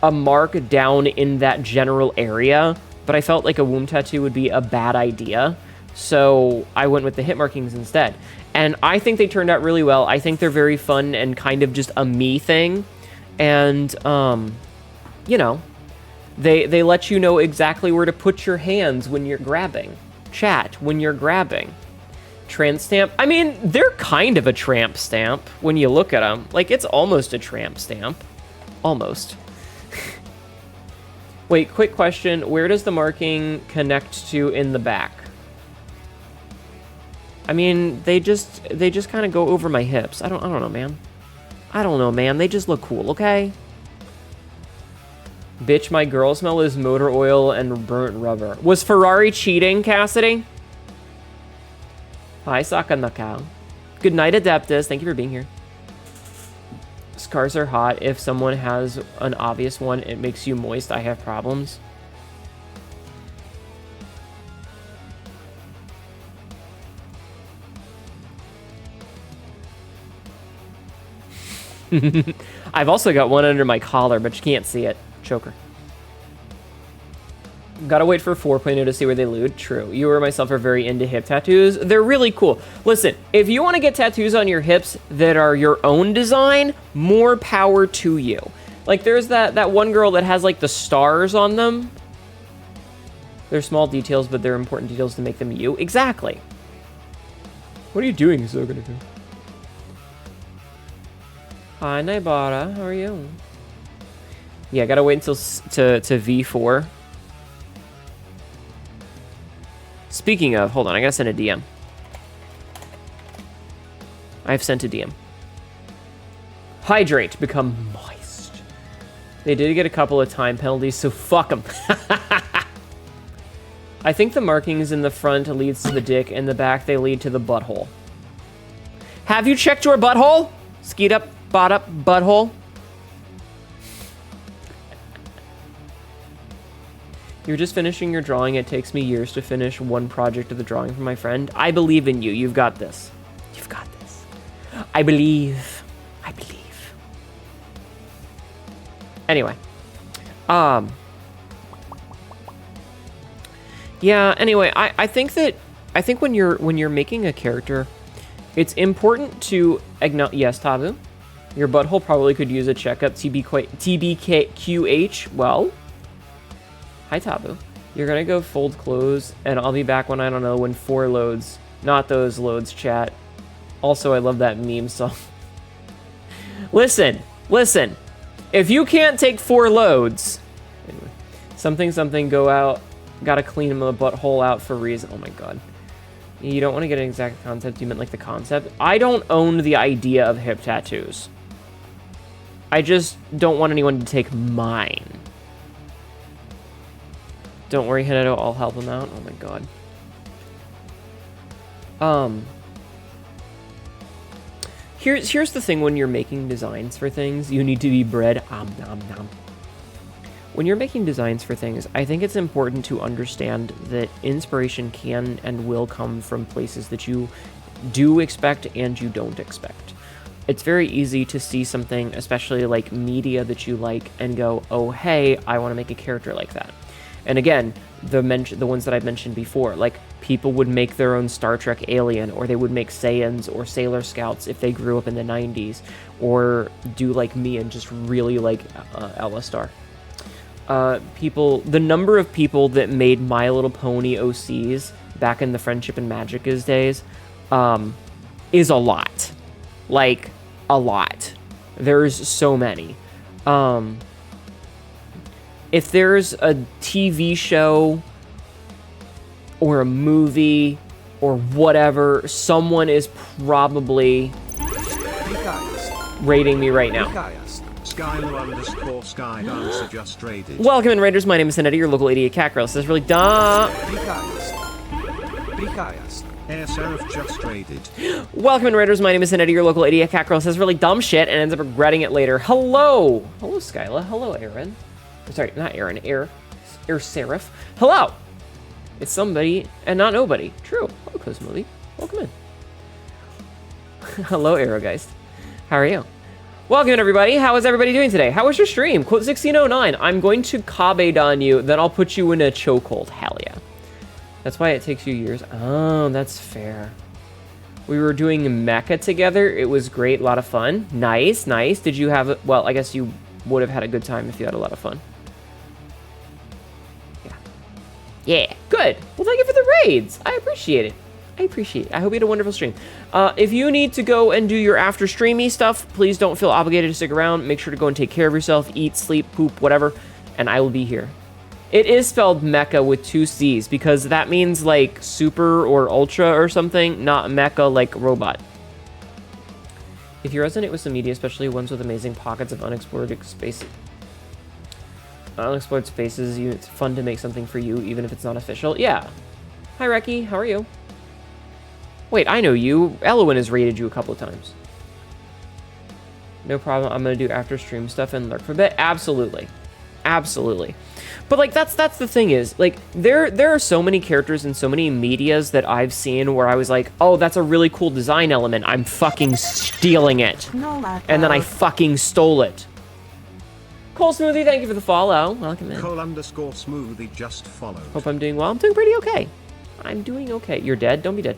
a mark down in that general area, but I felt like a womb tattoo would be a bad idea. So I went with the hit markings instead. And I think they turned out really well. I think they're very fun and kind of just a me thing. And, you know, they let you know exactly where to put your hands when you're grabbing. Chat, when you're grabbing. Tramp stamp. I mean, they're kind of a tramp stamp when you look at them. Like, it's almost a tramp stamp. Almost. Wait, quick question. Where does the marking connect to in the back? I mean, they just kind of go over my hips. I don't know, man. I don't know, man. They just look cool, okay? Bitch, my girl smell is motor oil and burnt rubber. Was Ferrari cheating, Cassidy? Hi, Sakanaka. Good night, Adeptus. Thank you for being here. Scars are hot. If someone has an obvious one, it makes you moist. I have problems. I've also got one under my collar, but you can't see it. Choker. Gotta wait for 4.0 to see where they loot. True. You or myself are very into hip tattoos. They're really cool. Listen, if you want to get tattoos on your hips that are your own design, more power to you. Like, there's that one girl that has, like, the stars on them. They're small details, but they're important details to make them you. Exactly. What are you doing, Zoganaku? Hi, Naibara. How are you? Yeah, gotta wait until to V4. Speaking of, hold on, I gotta send a DM. I've sent a DM. Hydrate, become moist. They did get a couple of time penalties, so fuck them. I think the markings in the front leads to the dick, and the back they lead to the butthole. Have you checked your butthole? Skeet up, bot up, butthole. You're just finishing your drawing. It takes me years to finish one project of the drawing from my friend. I believe in you. You've got this. You've got this. I believe. I believe. Anyway. Yeah, anyway, I think when you're making a character, it's important to acknowledge, yes, Tabu. Your butthole probably could use a checkup. TBQH. Well, hi, Tabu. You're gonna go fold clothes, and I'll be back when, I don't know, when 4 loads. Not those loads, chat. Also, I love that meme song. Listen. If you can't take 4 loads, anyway, something, go out. Gotta clean the butthole out for a reason. Oh my god. You don't want to get an exact concept. You meant like the concept. I don't own the idea of hip tattoos. I just don't want anyone to take mine. Don't worry, Hnetu, I'll help him out. Oh my god. Here's the thing: when you're making designs for things, you need to be bred. When you're making designs for things, I think it's important to understand that inspiration can and will come from places that you do expect and you don't expect. It's very easy to see something, especially like media that you like, and go, oh, hey, I want to make a character like that. And again, the ones that I've mentioned before, like people would make their own Star Trek alien, or they would make Saiyans or Sailor Scouts if they grew up in the 90s, or do like me and just really like Ella Star. The number of people that made My Little Pony OCs back in the Friendship and Magic days is a lot. Like, a lot. There's so many. If there's a TV show or a movie or whatever, someone is probably rating me right now. Skylo_Skydancer just raided. Welcome in, Raiders. My name is Hnetu, your local idiot cat girl. Says really dumb. Air Seraph just raided. Welcome in, Raiders. My name is Hnetu, your local idiot cat girl. Says really dumb shit and ends up regretting it later. Hello. Hello, Skyla. Hello, Aaron. Sorry, not Aaron. Air Seraph. Hello. It's somebody and not nobody. True. Hello, Cosmovie. Welcome in. Hello, Aerogeist. How are you? Welcome in, everybody. How is everybody doing today? How was your stream? Quote 1609. I'm going to Kabe on you, then I'll put you in a chokehold. Hell yeah. That's why it takes you years. Oh, that's fair. We were doing Mecha together. It was great. A lot of fun. Nice, nice. Did you have... Well, I guess you would have had a good time if you had a lot of fun. Yeah. Yeah. Good. Well, thank you for the raids. I appreciate it. I hope you had a wonderful stream. If you need to go and do your after streamy stuff, please don't feel obligated to stick around. Make sure to go and take care of yourself. Eat, sleep, poop, whatever. And I will be here. It is spelled mecha with 2 C's because that means like super or ultra or something, not mecha like robot. If you resonate with some media, especially ones with amazing pockets of unexplored spaces, it's fun to make something for you, even if it's not official. Yeah. Hi, Reki. How are you? Wait, I know you. Elowen has raided you a couple of times. No problem. I'm going to do after stream stuff and lurk for a bit. Absolutely. Absolutely. But like that's the thing is, like there are so many characters and so many medias that I've seen where I was like, oh, that's a really cool design element. I'm fucking stealing it. And then I fucking stole it. Cole Smoothie, thank you for the follow. Welcome in. Cole_Smoothie just followed. Hope I'm doing well. I'm doing pretty okay. I'm doing okay. You're dead? Don't be dead.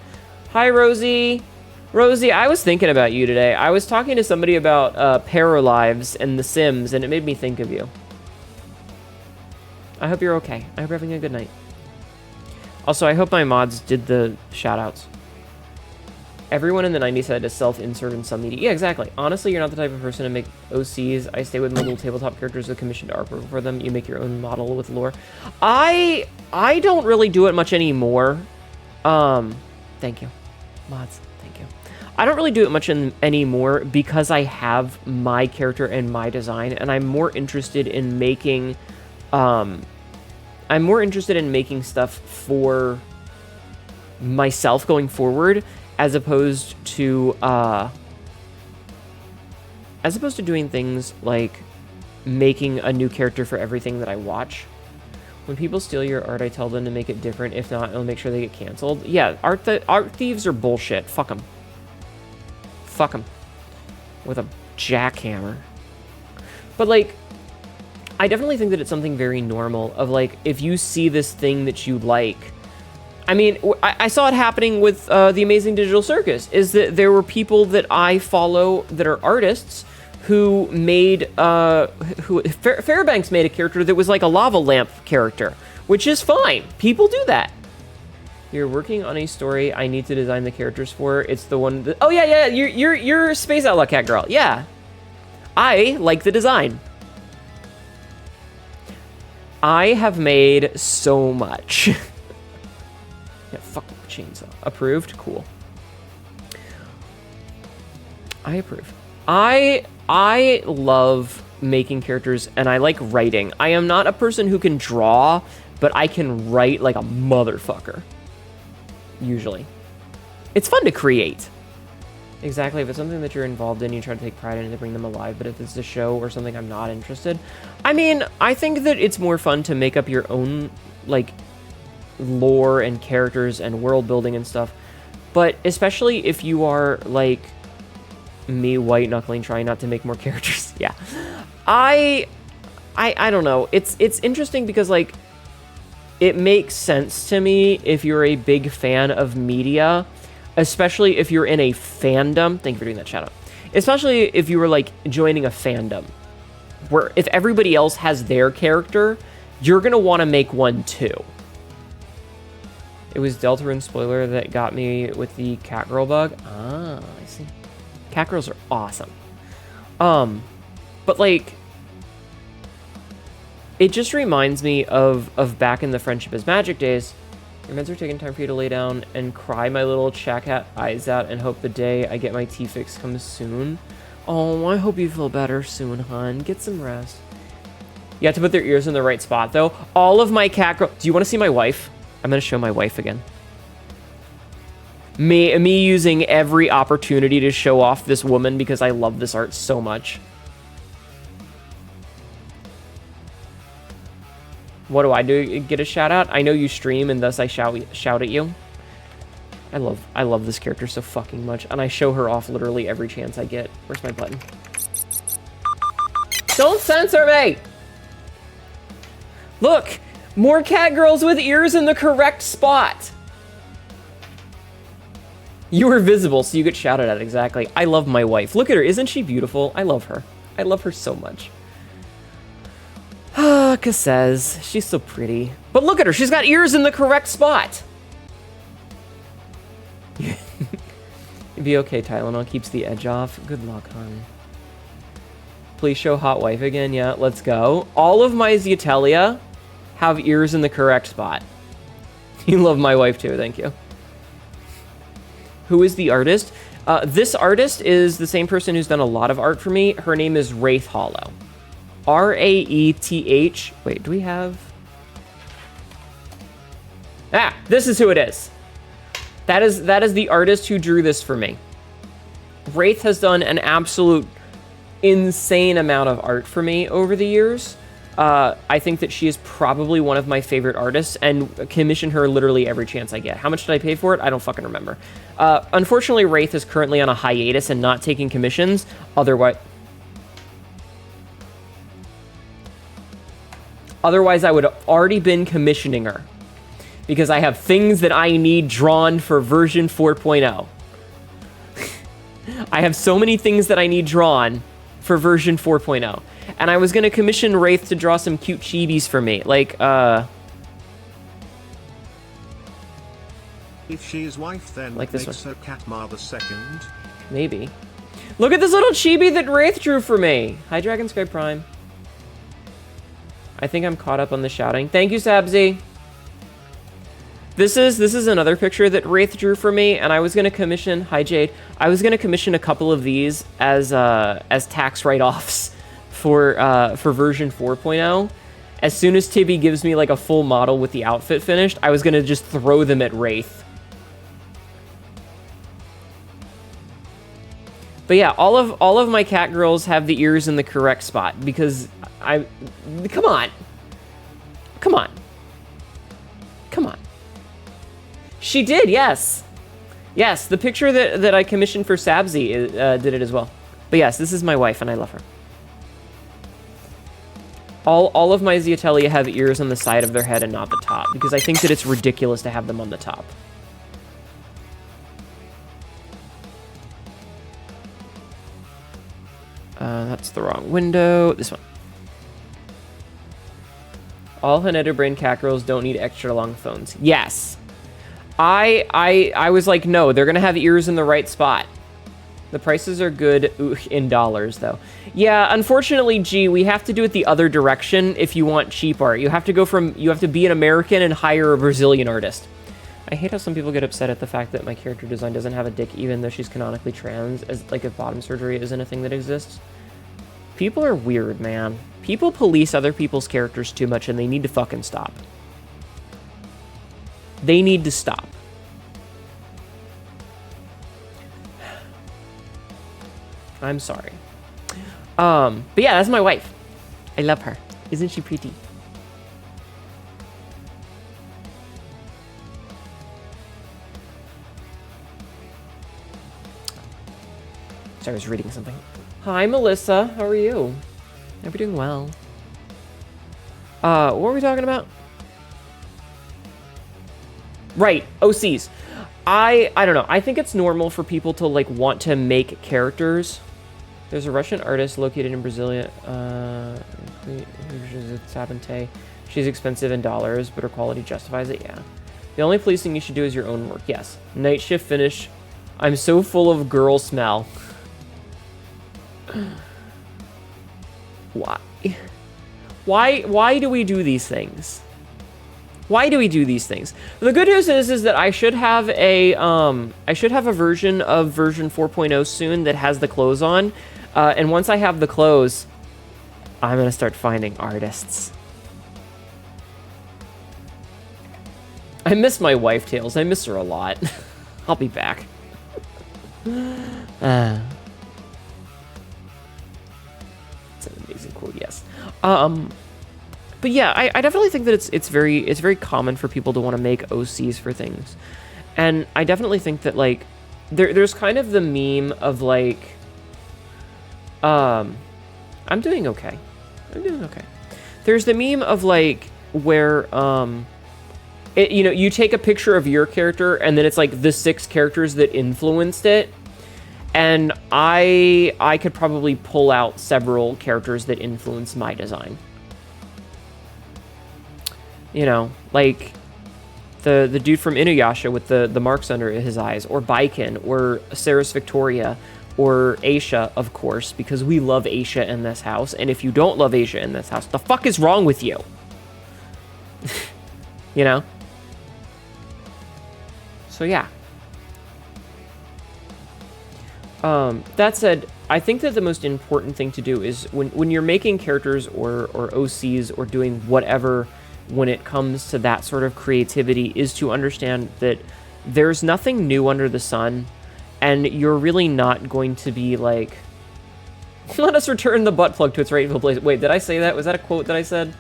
Hi, Rosie. Rosie, I was thinking about you today. I was talking to somebody about Paralives and The Sims, and it made me think of you. I hope you're okay. I hope you're having a good night. Also, I hope my mods did the shoutouts. Everyone in the 90s had to self-insert in some media. Yeah, exactly. Honestly, you're not the type of person to make OCs. I stay with little tabletop characters with commissioned artwork for them. You make your own model with lore. I don't really do it much anymore. Thank you. Mods, thank you. I don't really do it much anymore because I have my character and my design, and I'm more interested in making... I'm more interested in making stuff for myself going forward, as opposed to doing things like making a new character for everything that I watch. When people steal your art, I tell them to make it different. If not, I'll make sure they get canceled. Yeah, art thieves are bullshit. Fuck them. Fuck them. With a jackhammer. But like, I definitely think that it's something very normal of like, if you see this thing that you like, I mean, I saw it happening with the Amazing Digital Circus, is that there were people that I follow that are artists who made, Fairbanks made a character that was like a lava lamp character, which is fine. People do that. You're working on a story I need to design the characters for. It's the one that, oh yeah, you're Space Outlaw Cat Girl. Yeah. I like the design. I have made so much. Yeah, fuck the chainsaw. Approved? Cool. I approve. I love making characters, and I like writing. I am not a person who can draw, but I can write like a motherfucker. Usually. it's fun to create. Exactly. If it's something that you're involved in, you try to take pride in it to bring them alive. But if it's a show or something I'm not interested, I mean, I think that it's more fun to make up your own, like, lore and characters and world building and stuff. But especially if you are, like, me, white knuckling, trying not to make more characters. Yeah. I don't know. It's interesting because, like, it makes sense to me if you're a big fan of media, especially if you're in a fandom. Thank you for doing that, shout out. Especially if you were, like, joining a fandom, where if everybody else has their character, you're going to want to make one too. It was Deltarune spoiler that got me with the Catgirl bug. Ah, I see. Catgirls are awesome. But, like, it just reminds me of back in the Friendship is Magic days. Your meds are taking time for you to lay down and cry my little chat cat eyes out and hope the day I get my tea fix comes soon. Oh, I hope you feel better soon, hun. Get some rest. You have to put their ears in the right spot, though. All of my cat girl... Do you want to see my wife? I'm going to show my wife again. Me using every opportunity to show off this woman because I love this art so much. What do I do? Get a shout out? I know you stream and thus I shout at you. I love this character so fucking much, and I show her off literally every chance I get. Where's my button? Don't censor me! Look! More cat girls with ears in the correct spot! You were visible, so you get shouted at, exactly. I love my wife. Look at her, isn't she beautiful? I love her. I love her so much. Ah, Cassez. She's so pretty. But look at her, she's got ears in the correct spot! You'd be okay, Tylenol keeps the edge off. Good luck, hon. Please show hot wife again. Yeah, let's go. All of my Zeatelia have ears in the correct spot. You love my wife too, thank you. Who is the artist? This artist is the same person who's done a lot of art for me. Her name is Wraith Hollow. R-A-E-T-H. Wait, do we have... Ah, this is who it is. That is the artist who drew this for me. Wraith has done an absolute insane amount of art for me over the years. I think that she is probably one of my favorite artists and commission her literally every chance I get. How much did I pay for it? I don't fucking remember. Unfortunately, Wraith is currently on a hiatus and not taking commissions. Otherwise, I would have already been commissioning her. Because I have things that I need drawn for version 4.0. I have so many things that I need drawn for version 4.0. And I was going to commission Wraith to draw some cute chibis for me. Like, If she is wife, then like this makes one. her Katma the second. Maybe. Look at this little chibi that Wraith drew for me. Hi, Dragon Sky Prime. I think I'm caught up on the shouting. Thank you, Sabzi. This is another picture that Wraith drew for me, and I was gonna commission. Hi, Jade. I was gonna commission a couple of these as tax write-offs for version 4.0. As soon as Tibby gives me like a full model with the outfit finished, I was gonna just throw them at Wraith. But yeah, all of my cat girls have the ears in the correct spot because come on. She did, yes. Yes, the picture that I commissioned for Sabzi did it as well. But yes, this is my wife, and I love her. All of my Zeatelia have ears on the side of their head and not the top, because I think that it's ridiculous to have them on the top. That's the wrong window. This one. All Hnetu brain cat girls don't need extra long phones. Yes. I was like, no, they're gonna have ears in the right spot. The prices are good in dollars, though. Yeah, unfortunately, G, we have to do it the other direction if you want cheap art. You have to be an American and hire a Brazilian artist. I hate how some people get upset at the fact that my character design doesn't have a dick, even though she's canonically trans, as like if bottom surgery isn't a thing that exists. People are weird, man. People police other people's characters too much, and they need to fucking stop. They need to stop. I'm sorry. But yeah, that's my wife. I love her. Isn't she pretty? Sorry, I was reading something. Hi, Melissa. How are you? I hope you're doing well. What were we talking about? Right, OCs. I don't know. I think it's normal for people to like want to make characters. There's a Russian artist located in Brasilia. Sabante. She's expensive in dollars, but her quality justifies it. Yeah. The only policing you should do is your own work. Yes. Night shift finish. I'm so full of girl smell. Why? Why do we do these things? Why do we do these things? The good news is that I should have a version of version 4.0 soon that has the clothes on, and once I have the clothes, I'm gonna start finding artists. I miss my wife, Tails. I miss her a lot. I'll be back. It's an amazing quote, yes. But yeah, I definitely think that it's very common for people to want to make OCs for things. And I definitely think that like there's kind of the meme of like I'm doing okay. I'm doing okay. There's the meme of like where you take a picture of your character and then it's like the 6 characters that influenced it. And I could probably pull out several characters that influenced my design. You know, like the dude from Inuyasha with the marks under his eyes, or Baiken, or Ceres Victoria, or Aisha, of course, because we love Aisha in this house. And if you don't love Aisha in this house, the fuck is wrong with you? You know? So yeah. That said, I think that the most important thing to do is when you're making characters or OCs or doing whatever when it comes to that sort of creativity is to understand that there's nothing new under the sun, and you're really not going to be like, let us return the butt plug to its rightful place. Wait, did I say that? Was that a quote that I said?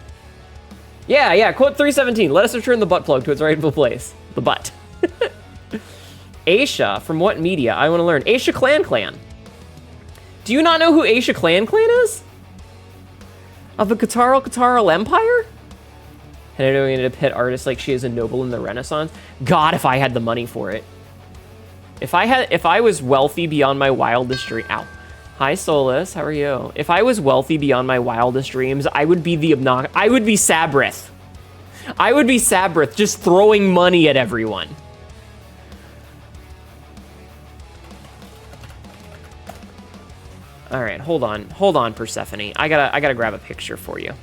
Yeah, quote 317. Let us return the butt plug to its rightful place. The butt. Aisha, from what media? I want to learn. Aisha Clan. Do you not know who Aisha Clan is? Of the Kataral Empire? And I know we ended up hit artists like she is a noble in the Renaissance. God, if I had the money for it. If I was wealthy beyond my wildest dreams. Ow. Hi, Solus. How are you? If I was wealthy beyond my wildest dreams, I would be I would be Sabrith. I would be Sabrith, just throwing money at everyone. All right, hold on, Persephone. I gotta grab a picture for you.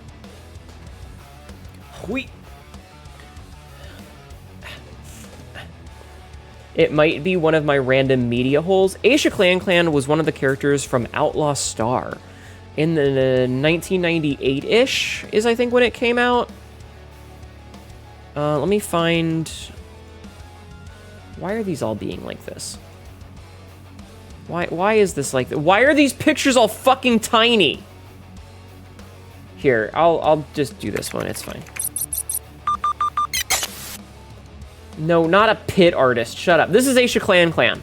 Wheat. It might be one of my random media holes. Aisha Clan was one of the characters from Outlaw Star in the 1998-ish is I think when it came out. Let me find. Why are these all being like this? Why is this like that? Why are these pictures all fucking tiny? Here, I'll just do this one. It's fine. No, not a pit artist. Shut up. This is Aisha Clan.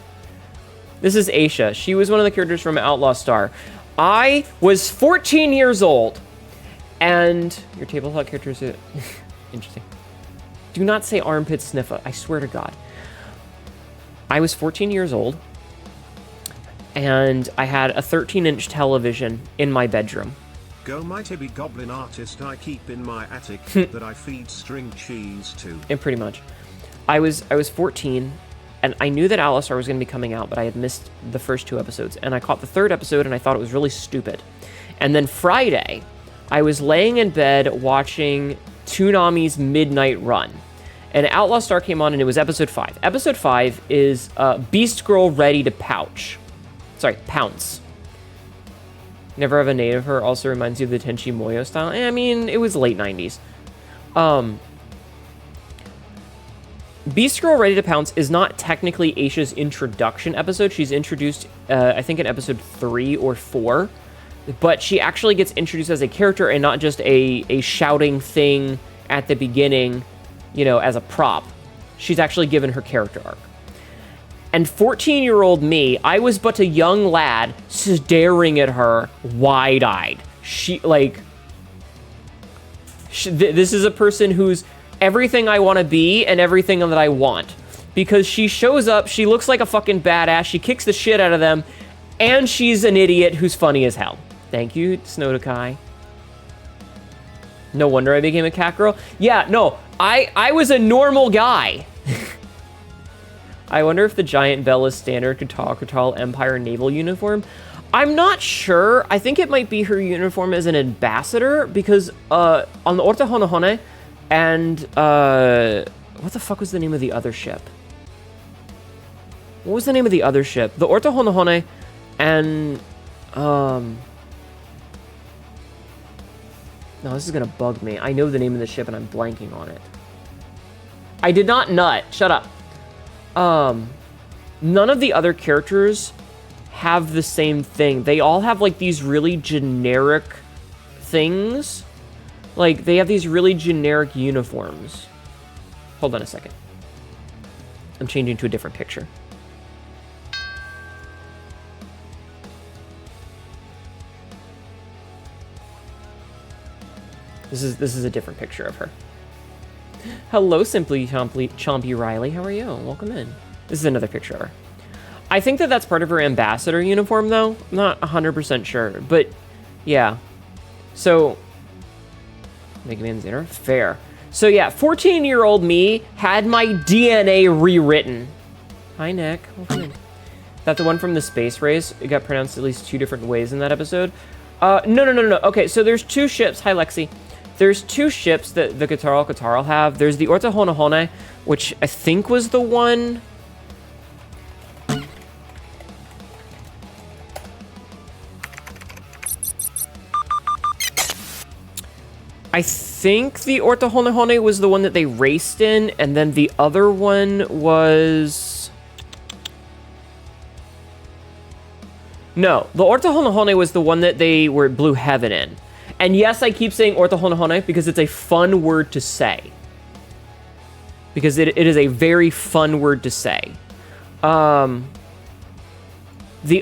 This is Aisha. She was one of the characters from Outlaw Star. I was 14 years old, and your tabletop characters are interesting. Do not say armpit sniffer. I swear to God. I was 14 years old, and I had a 13-inch television in my bedroom. Go mighty be goblin artist I keep in my attic that I feed string cheese to. And pretty much. I was 14, and I knew that Alistar was going to be coming out, but I had missed the first 2 episodes, and I caught the 3rd episode, and I thought it was really stupid. And then Friday, I was laying in bed watching Toonami's Midnight Run, and Outlaw Star came on, and it was episode 5. Episode 5 is Beast Girl Ready to Pounce. Never have a name of her also reminds you of the Tenchi Muyo style. I mean, it was late 90s. Beast Girl Ready to Pounce is not technically Aisha's introduction episode. She's introduced, I think, in episode 3 or 4. But she actually gets introduced as a character and not just a shouting thing at the beginning, you know, as a prop. She's actually given her character arc. And 14-year-old me, I was but a young lad staring at her wide-eyed. This is a person who's everything I want to be and everything that I want. Because she shows up, she looks like a fucking badass, she kicks the shit out of them, and she's an idiot who's funny as hell. Thank you, Snowdakai. No wonder I became a cat girl. Yeah, no, I was a normal guy. I wonder if the giant bell is standard Qatar Empire naval uniform. I'm not sure. I think it might be her uniform as an ambassador, because on the Orta Honahone and what the fuck was the name of the other ship? What was the name of the other ship? The Orta Honahone and no, this is gonna bug me. I know the name of the ship and I'm blanking on it. I did not nut. Shut up. None of the other characters have the same thing. They all have like these really generic things. Like they have these really generic uniforms. Hold on a second. I'm changing to a different picture. This is a different picture of her. Hello, Simply Chompy Riley. How are you? Welcome in. This is another picture of her. I think that that's part of her ambassador uniform, though. I'm not 100% sure, but yeah. So, Mega Man Xehanort? Fair. So yeah, 14-year-old me had my DNA rewritten. Hi, Nick. Welcome in. That the one from the space race? It got pronounced at least 2 different ways in that episode. No. Okay, so there's 2 ships. Hi, Lexi. There's 2 ships that the Qatar have. There's the Orta Honahone, which I think was the one... I think the Orta Honahone was the one that they raced in, and then the other one was... No, the Orta Honahone was the one that they were Blue Heaven in. And yes, I keep saying Orta Honahone because it's a fun word to say. Because it is a very fun word to say. The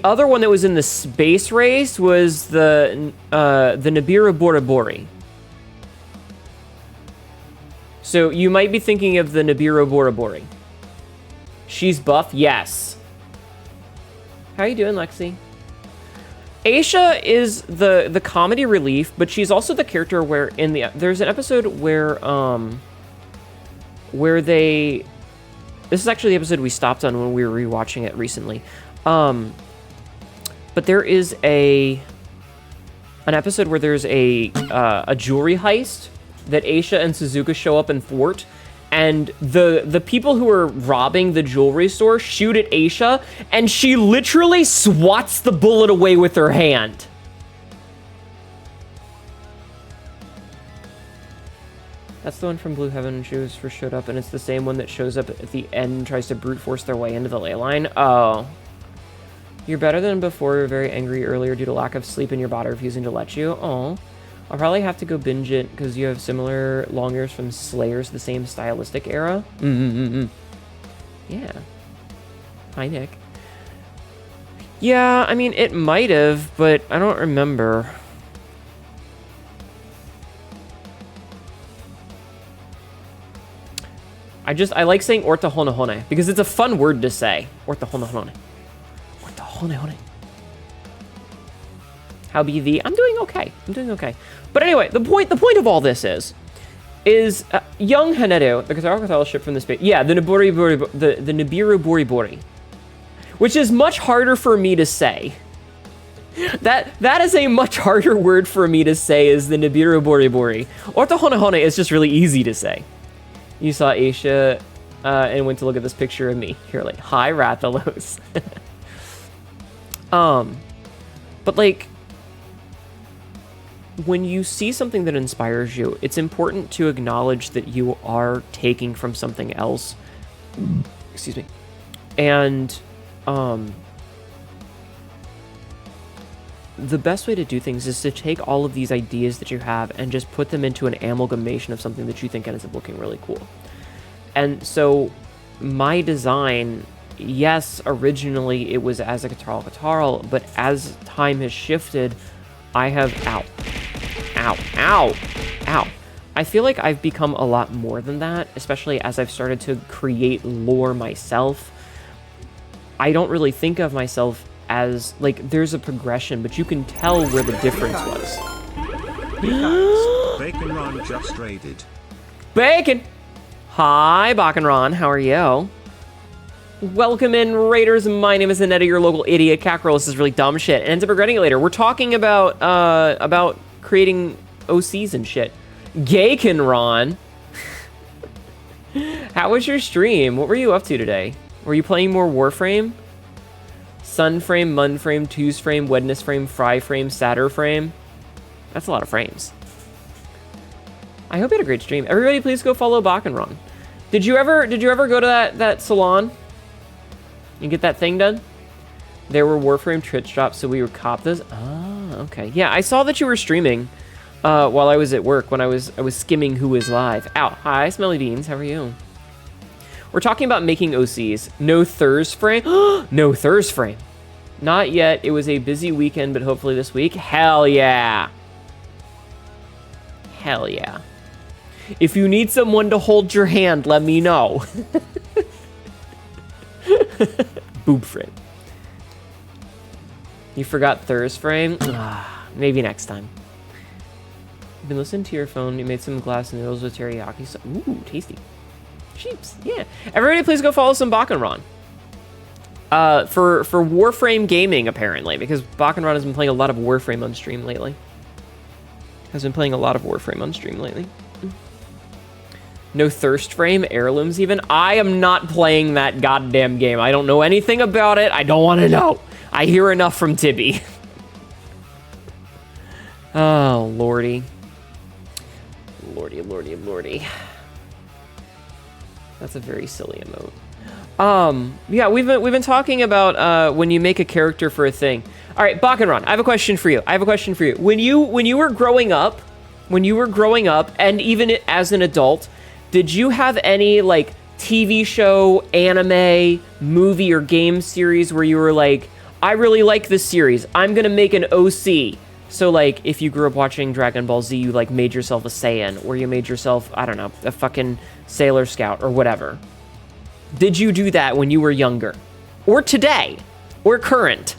other one that was in the space race was the Nibiru Boribori. So you might be thinking of the Nibiru Boribori. She's buff? Yes. How are you doing, Lexi? Aisha is the comedy relief, but she's also the character where there's an episode where they... This is actually the episode we stopped on when we were rewatching it recently. But there is an episode where there's a jewelry heist that Aisha and Suzuka show up and thwart, and the people who are robbing the jewelry store shoot at Aisha, and she literally swats the bullet away with her hand. That's the one from Blue Heaven. She was first showed up, and it's the same one that shows up at the end and tries to brute force their way into the ley line. Oh. You're better than before. You're very angry earlier due to lack of sleep and your body refusing to let you. Oh. I'll probably have to go binge it because you have similar long ears from Slayers, the same stylistic era. Yeah. Hi, Nick. Yeah, I mean, it might have, but I don't remember. I like saying Orta Honahone because it's a fun word to say. Orta Honahone. Orta Honahone. How be thee? I'm doing okay. But anyway, the point of all this is young Hnetu, the Qatar ship from the space. Yeah, the Nibiru Boribori, which is much harder for me to say. That is a much harder word for me to say is the Nibiru Boribori. Orta Honahone is just really easy to say. You saw Aisha and went to look at this picture of me. Here, like, hi, Rathalos. But like, when you see something that inspires you, it's important to acknowledge that you are taking from something else Excuse me. And the best way to do things is to take all of these ideas that you have and just put them into an amalgamation of something that you think ends up looking really cool. And so my design, yes, originally it was as a guitar, but as time has shifted, I have, ow. I feel like I've become a lot more than that, especially as I've started to create lore myself. I don't really think of myself as, like, there's a progression, but you can tell where the difference was. Bacon Ron just raided. Bacon! Hi, Bakenron, how are you? Welcome in, Raiders. My name is Hnetu, your local idiot. Cackerel, this is really dumb shit. And ends up regretting it later. We're talking about creating OCs and shit. Gaykenron! How was your stream? What were you up to today? Were you playing more Warframe? Sun frame, Mun frame, Twos frame, Wedness frame, Fry frame, Satyr frame. That's a lot of frames. I hope you had a great stream. Everybody, please go follow Bakenron. Did you ever go to that salon and get that thing done? There were Warframe Twitch drops, so we would cop those. Ah, okay. Yeah, I saw that you were streaming while I was at work when I was skimming who was live. Ow. Hi, Smelly Beans. How are you? We're talking about making OCs. No Thurs frame? No Thurs frame. Not yet. It was a busy weekend, but hopefully this week. Hell yeah. Hell yeah. If you need someone to hold your hand, let me know. Boob frame. You forgot Thurs frame? Maybe next time. You've been listening to your phone. You made some glass noodles with teriyaki sauce. Ooh, tasty. Sheeps, yeah. Everybody please go follow some Bakenron. For Warframe gaming, apparently, because Bakenron has been playing a lot of Warframe on stream lately. No Thirst frame, heirlooms even. I am not playing that goddamn game. I don't know anything about it. I don't want to know. I hear enough from Tibby. Oh, lordy. Lordy. That's a very silly emote. Yeah, we've been talking about when you make a character for a thing. All right, Bakenron, I have a question for you. When you were growing up, and even as an adult, did you have any like TV show, anime, movie, or game series where you were like, I really like this series, I'm gonna make an OC? So, like, if you grew up watching Dragon Ball Z, you, like, made yourself a Saiyan, or you made yourself, I don't know, a fucking Sailor Scout, or whatever. Did you do that when you were younger? Or today? Or current?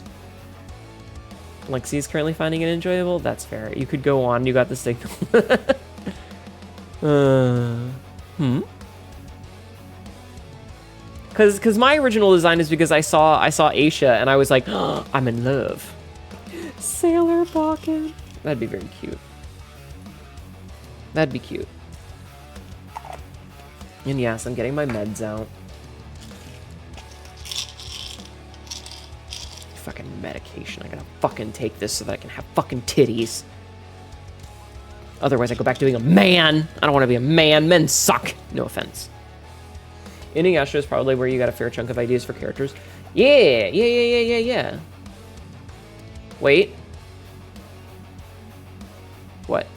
Lexi's currently finding it enjoyable? That's fair. You could go on, you got the signal. Because my original design is because I saw Aisha, and I was like, oh, I'm in love. Sailor Baken. That'd be very cute. That'd be cute. And yes, I'm getting my meds out. Fucking medication. I gotta fucking take this so that I can have fucking titties. Otherwise, I go back to being a man. I don't want to be a man. Men suck. No offense. Inuyasha is probably where you got a fair chunk of ideas for characters. Yeah. Wait. What?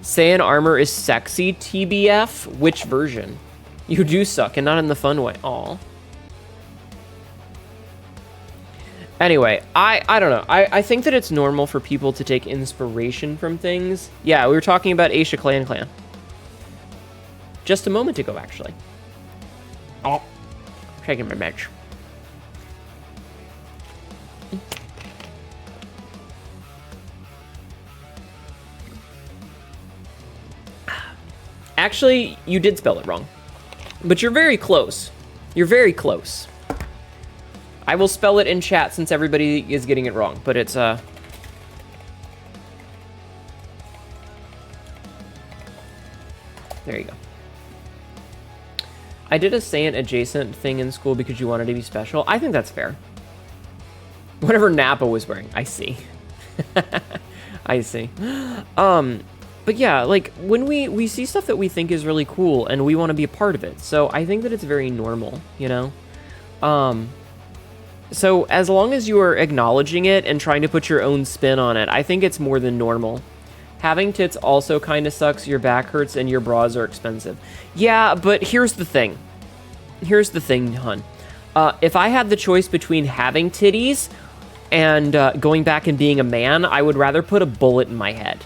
Saiyan armor is sexy, TBF? Which version? You do suck, and not in the fun way. Aw. Anyway, I don't know. I think that it's normal for people to take inspiration from things. Yeah, we were talking about Aisha Clan. Just a moment ago, actually. Oh. Shaking my match. Actually, you did spell it wrong. But you're very close. You're very close. I will spell it in chat since everybody is getting it wrong, but it's, There you go. I did a Saiyan adjacent thing in school because you wanted to be special. I think that's fair. Whatever Nappa was wearing. I see. I see. But yeah, like, when we see stuff that we think is really cool and we want to be a part of it. So I think that it's very normal, you know? So as long as you are acknowledging it and trying to put your own spin on it, I think it's more than normal. Having tits also kind of sucks. Your back hurts and your bras are expensive. Yeah, but here's the thing. Here's the thing, hun. If I had the choice between having titties and going back and being a man, I would rather put a bullet in my head.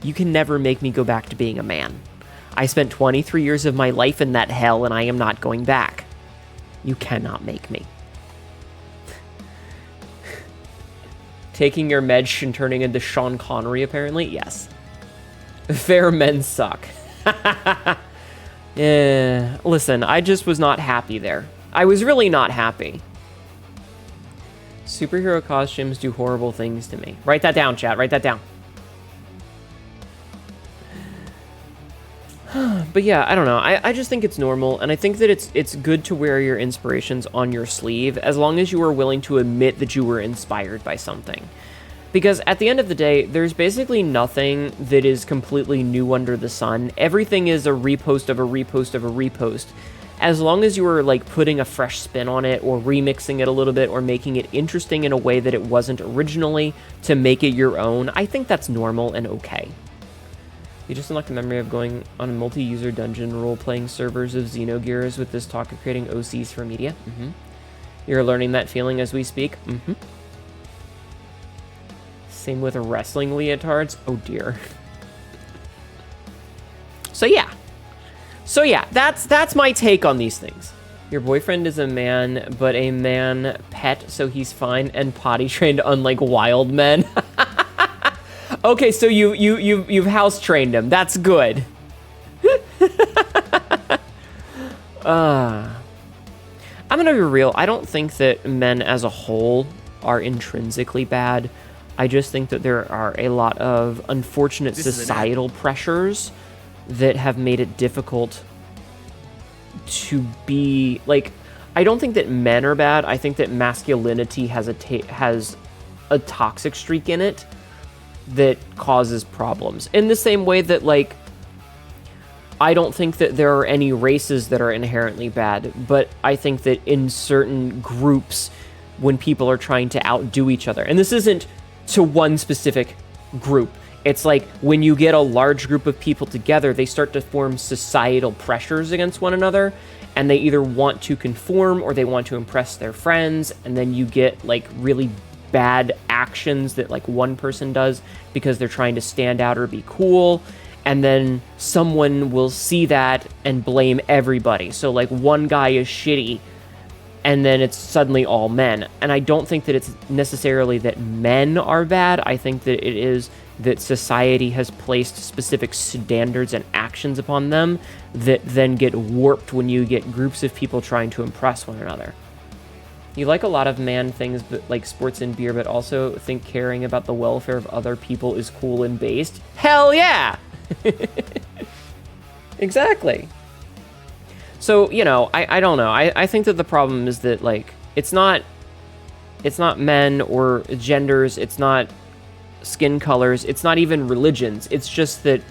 You can never make me go back to being a man. I spent 23 years of my life in that hell, and I am not going back. You cannot make me. Taking your meds and turning into Sean Connery, apparently? Yes. Fair men suck. Yeah, listen, I just was not happy there. I was really not happy. Superhero costumes do horrible things to me. Write that down, chat. Write that down. But yeah, I don't know. I just think it's normal, and I think that it's good to wear your inspirations on your sleeve as long as you are willing to admit that you were inspired by something. Because at the end of the day, there's basically nothing that is completely new under the sun. Everything is a repost of a repost of a repost. As long as you are like putting a fresh spin on it or remixing it a little bit or making it interesting in a way that it wasn't originally to make it your own, I think that's normal and okay. You just unlocked the memory of going on a multi-user dungeon role-playing servers of Xenogears with this talk of creating OCs for media. You're learning that feeling as we speak. Same with wrestling leotards. Oh dear. So yeah, that's my take on these things. Your boyfriend is a man, but a man pet, so he's fine and potty trained, unlike wild men. Okay, so you've house trained him. That's good. I'm gonna be real. I don't think that men as a whole are intrinsically bad. I just think that there are a lot of unfortunate societal pressures that have made it difficult to be like. I don't think that men are bad. I think that masculinity has a toxic streak in it that causes problems. In the same way that, like, I don't think that there are any races that are inherently bad, but I think that in certain groups, when people are trying to outdo each other, and this isn't to one specific group, it's like when you get a large group of people together, they start to form societal pressures against one another, and they either want to conform or they want to impress their friends, and then you get, like, really bad actions that like one person does because they're trying to stand out or be cool, and then someone will see that and blame everybody. So like one guy is shitty and then it's suddenly all men. And I don't think that it's necessarily that men are bad. I think that it is that society has placed specific standards and actions upon them that then get warped when you get groups of people trying to impress one another. You like a lot of man things, but like sports and beer, but also think caring about the welfare of other people is cool and based. Hell yeah! Exactly. So, you know, I don't know. I think that the problem is that, like, it's not men or genders, it's not skin colors, it's not even religions. It's just that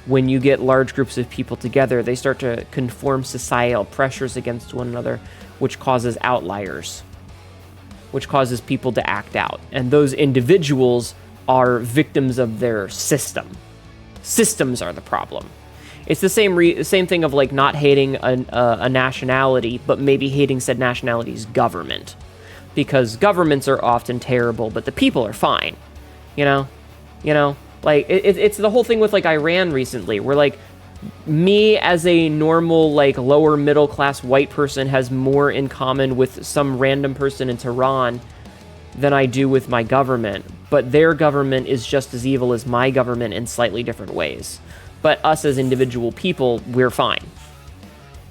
when you get large groups of people together, they start to conform societal pressures against one another, which causes outliers, which causes people to act out. And those individuals are victims of their system. Systems are the problem. It's the same thing of like not hating a nationality, but maybe hating said nationality's government. Because governments are often terrible, but the people are fine. You know? Like, it's the whole thing with like Iran recently, where like, me as a normal, like, lower middle class white person has more in common with some random person in Tehran than I do with my government. But their government is just as evil as my government in slightly different ways. But us as individual people, we're fine.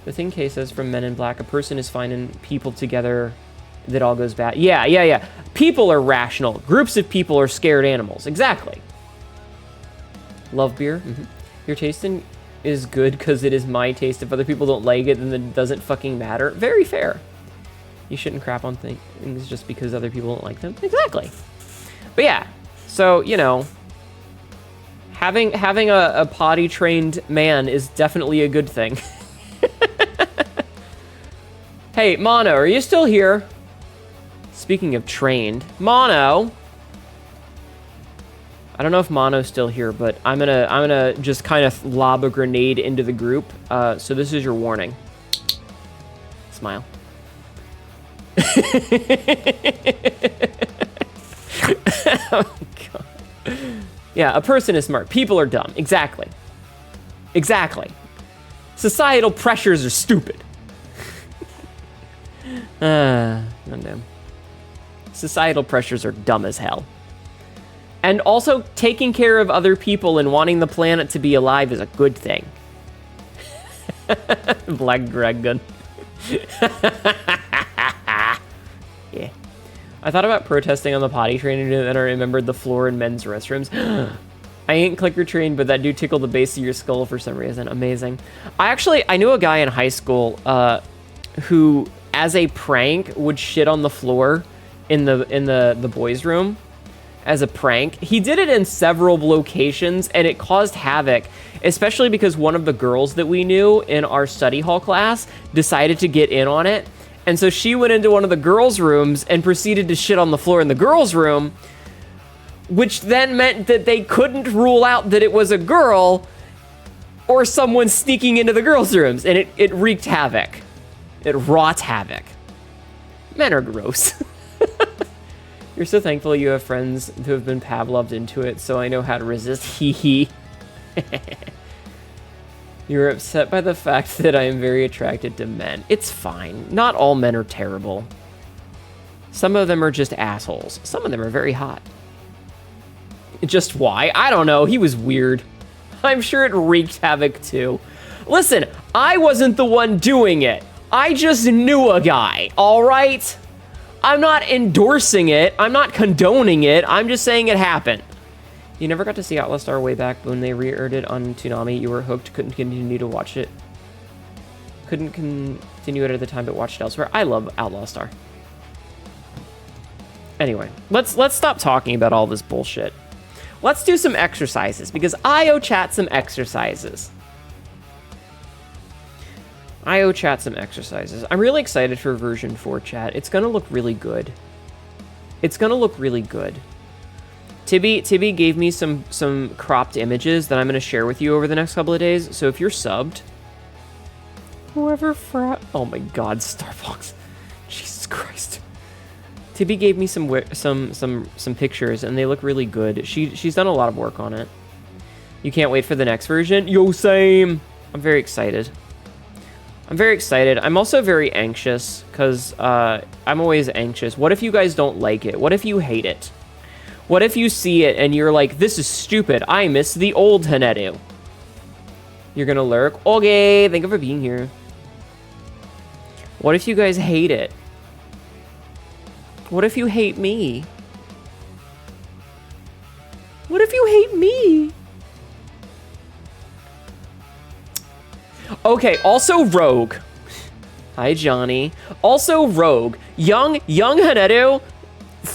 The thing Kay says from Men in Black, a person is fine and people together, that all goes bad. Yeah. People are rational. Groups of people are scared animals. Exactly. Love beer. Your taste is good because it is my taste. If other people don't like it, then it doesn't fucking matter. Very fair. You shouldn't crap on things just because other people don't like them. Exactly. But yeah, so, you know, Having a potty trained man is definitely a good thing. Hey, Mono, are you still here? Speaking of trained, Mono. I don't know if Mono's still here, but I'm gonna just kind of lob a grenade into the group. So this is your warning. Smile. Oh, God. Yeah, a person is smart. People are dumb. Exactly. Exactly. Societal pressures are stupid. Oh, damn. Societal pressures are dumb as hell. And also, taking care of other people and wanting the planet to be alive is a good thing. Black Dragon. Yeah. I thought about protesting on the potty train, and then I remembered the floor in men's restrooms. I ain't clicker trained, but that do tickle the base of your skull for some reason. Amazing. I knew a guy in high school who, as a prank, would shit on the floor in the boys' room. As a prank. He did it in several locations, and it caused havoc, especially because one of the girls that we knew in our study hall class decided to get in on it. And so she went into one of the girls' rooms and proceeded to shit on the floor in the girls' room, which then meant that they couldn't rule out that it was a girl or someone sneaking into the girls' rooms, and it wreaked havoc. It wrought havoc. Men are gross. You're so thankful you have friends who have been Pavloved into it, so I know how to resist. Hee hee. You're upset by the fact that I am very attracted to men. It's fine. Not all men are terrible. Some of them are just assholes. Some of them are very hot. Just why? I don't know. He was weird. I'm sure it wreaked havoc too. Listen, I wasn't the one doing it. I just knew a guy, all right? I'm not endorsing it. I'm not condoning it. I'm just saying it happened. You never got to see Outlaw Star way back when they re-aired it on Toonami. You were hooked, couldn't continue to watch it. Couldn't continue it at the time, but watched it elsewhere. I love Outlaw Star. Anyway, let's stop talking about all this bullshit. Let's do some exercises, because I owe chat some exercises. I'm really excited for version 4, chat. It's gonna look really good. Tibby gave me some cropped images that I'm gonna share with you over the next couple of days. So if you're subbed, oh my God, Starbucks, Jesus Christ. Tibby gave me some pictures, and they look really good. She's done a lot of work on it. You can't wait for the next version? Yo, same. I'm very excited. I'm also very anxious, because I'm always anxious. What if you guys don't like it? What if you hate it? What if you see it and you're like, this is stupid. I miss the old Hnetu. You're gonna lurk. Okay, thank you for being here. What if you guys hate it? What if you hate me? What if you hate me? Okay, also Rogue. Hi, Johnny. Also Rogue. Young Hnetu.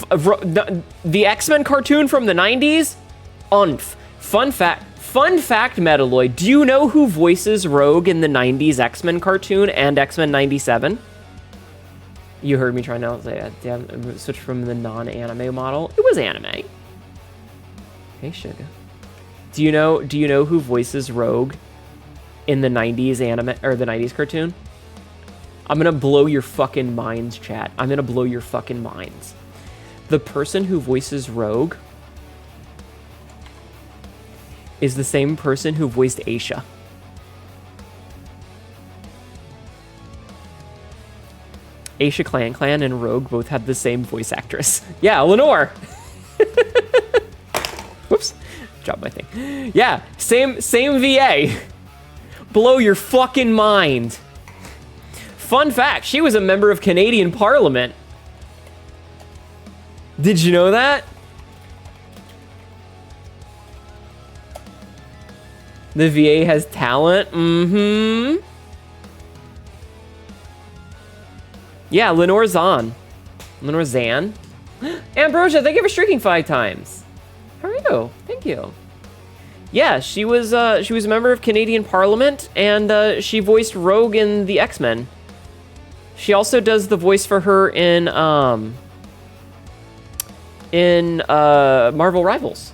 The X-Men cartoon from the 90s? Fun fact, Metaloid. Do you know who voices Rogue in the 90s X-Men cartoon and X-Men 97? You heard me trying to say that. Damn, switch from the non-anime model. It was anime. Hey, sugar. Do you know who voices Rogue in the 90s anime, or the 90s cartoon? I'm gonna blow your fucking minds, chat. I'm gonna blow your fucking minds. The person who voices Rogue is the same person who voiced Aisha. Aisha Clan and Rogue both have the same voice actress. Yeah, Lenore. Whoops, dropped my thing. Yeah, same VA. Blow your fucking mind. Fun fact, she was a member of Canadian Parliament. Did you know that? The VA has talent? Mm-hmm. Yeah, Lenore Zan. Lenore Zan. Ambrosia, thank you for streaking 5 times. How are you? Thank you. Yeah, she was a member of Canadian Parliament, and she voiced Rogue in the X-Men. She also does the voice for her in Marvel Rivals.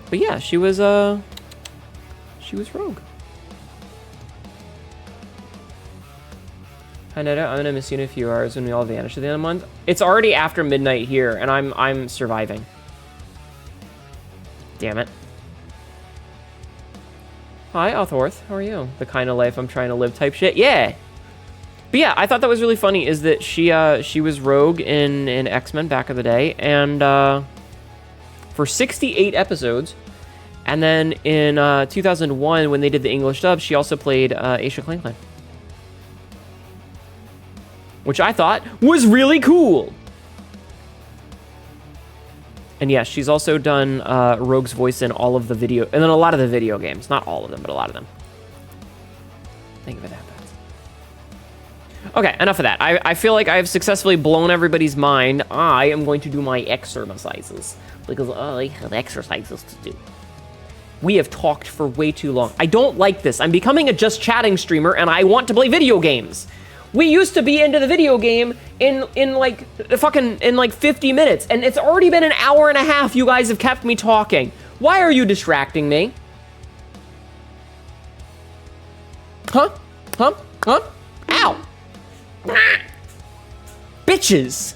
But yeah, she was Rogue. Hi Hnetu, I'm gonna miss you in a few hours when we all vanish at the end of the month. It's already after midnight here, and I'm surviving. Damn it. Hi, Othworth. How are you? The kind of life I'm trying to live type shit. Yeah. But yeah, I thought that was really funny. Is that she was Rogue in X-Men back in the day, and for 68 episodes, and then in 2001 when they did the English dub, she also played Aisha Clan, which I thought was really cool. And yes, she's also done Rogue's voice in all of the video, and then a lot of the video games. Not all of them, but a lot of them. Think of it that bad. Okay, enough of that. I feel like I've successfully blown everybody's mind. I am going to do my exercises, because I have exercises to do. We have talked for way too long. I don't like this. I'm becoming a just chatting streamer, and I want to play video games. We used to be into the video game in like 50 minutes, and it's already been an hour and a half. You guys have kept me talking. Why are you distracting me? Huh? Huh? Huh? Ow! Bitches!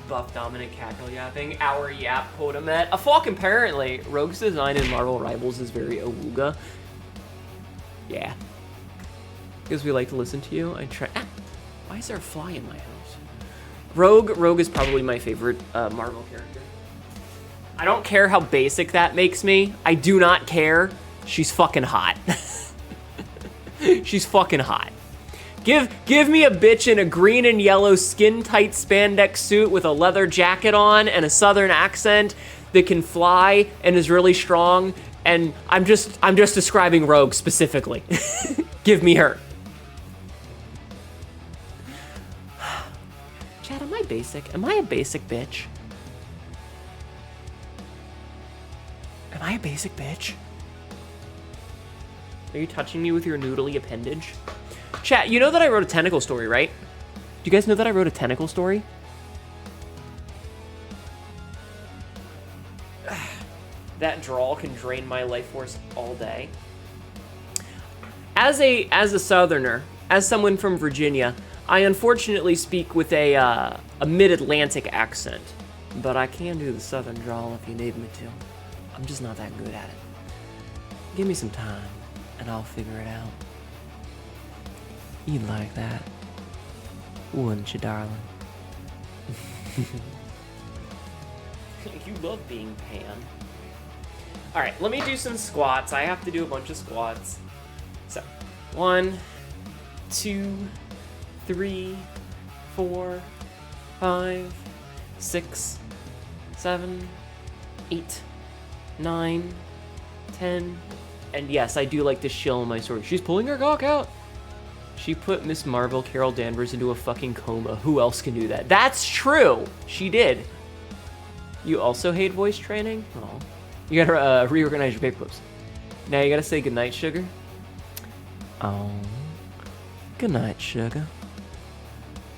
Buff dominant cackle yapping. Our yap quota met. A fuck apparently. Rogue's design in Marvel Rivals is very awooga. Yeah. Because we like to listen to you. I try. Ah, why is there a fly in my house? Rogue is probably my favorite Marvel character. I don't care how basic that makes me. I do not care. She's fucking hot. She's fucking hot. Give me a bitch in a green and yellow skin-tight spandex suit with a leather jacket on and a southern accent that can fly and is really strong. And I'm just describing Rogue specifically. Give me her. Chad, am I basic? Am I a basic bitch? Am I a basic bitch? Are you touching me with your noodly appendage? Chat, you know that I wrote a tentacle story, right? Do you guys know that I wrote a tentacle story? That drawl can drain my life force all day. As a southerner, as someone from Virginia, I unfortunately speak with a mid-Atlantic accent, but I can do the southern drawl if you need me to. I'm just not that good at it. Give me some time, and I'll figure it out. You'd like that, wouldn't you, darling? You love being Pan. All right, let me do some squats. I have to do a bunch of squats. So, 1, 2, 3, 4, 5, 6, 7, 8, 9, 10. And yes, I do like to shill my sword. She's pulling her cock out. She put Miss Marvel, Carol Danvers, into a fucking coma. Who else can do that? That's true. She did. You also hate voice training? Oh. You gotta reorganize your paper clips. Now you gotta say goodnight, sugar. Oh. Goodnight, sugar.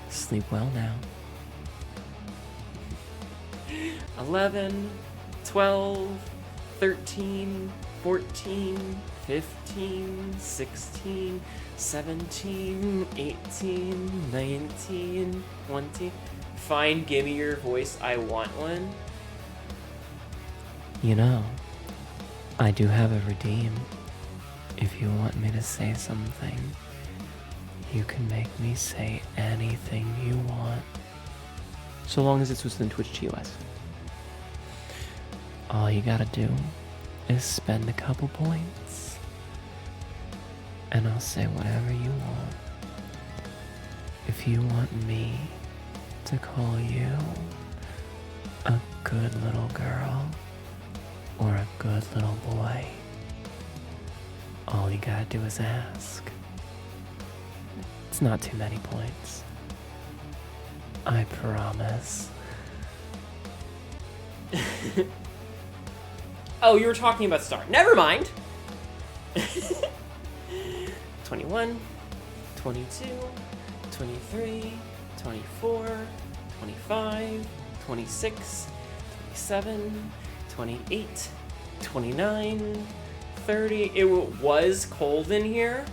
Sleep well now. 11, 12, 13, 14, 15, 16, 17, 18, 19, 20. Fine, give me your voice. I want one. You know, I do have a redeem. If you want me to say something, you can make me say anything you want. So long as it's within Twitch TOS. All you gotta do is spend a couple points, and I'll say whatever you want. If you want me to call you a good little girl or a good little boy, all you gotta do is ask. It's not too many points. I promise. Oh, you were talking about Star. Never mind. 21, 22, 23, 24, 25, 26, 27, 28, 29, 30. It was cold in here.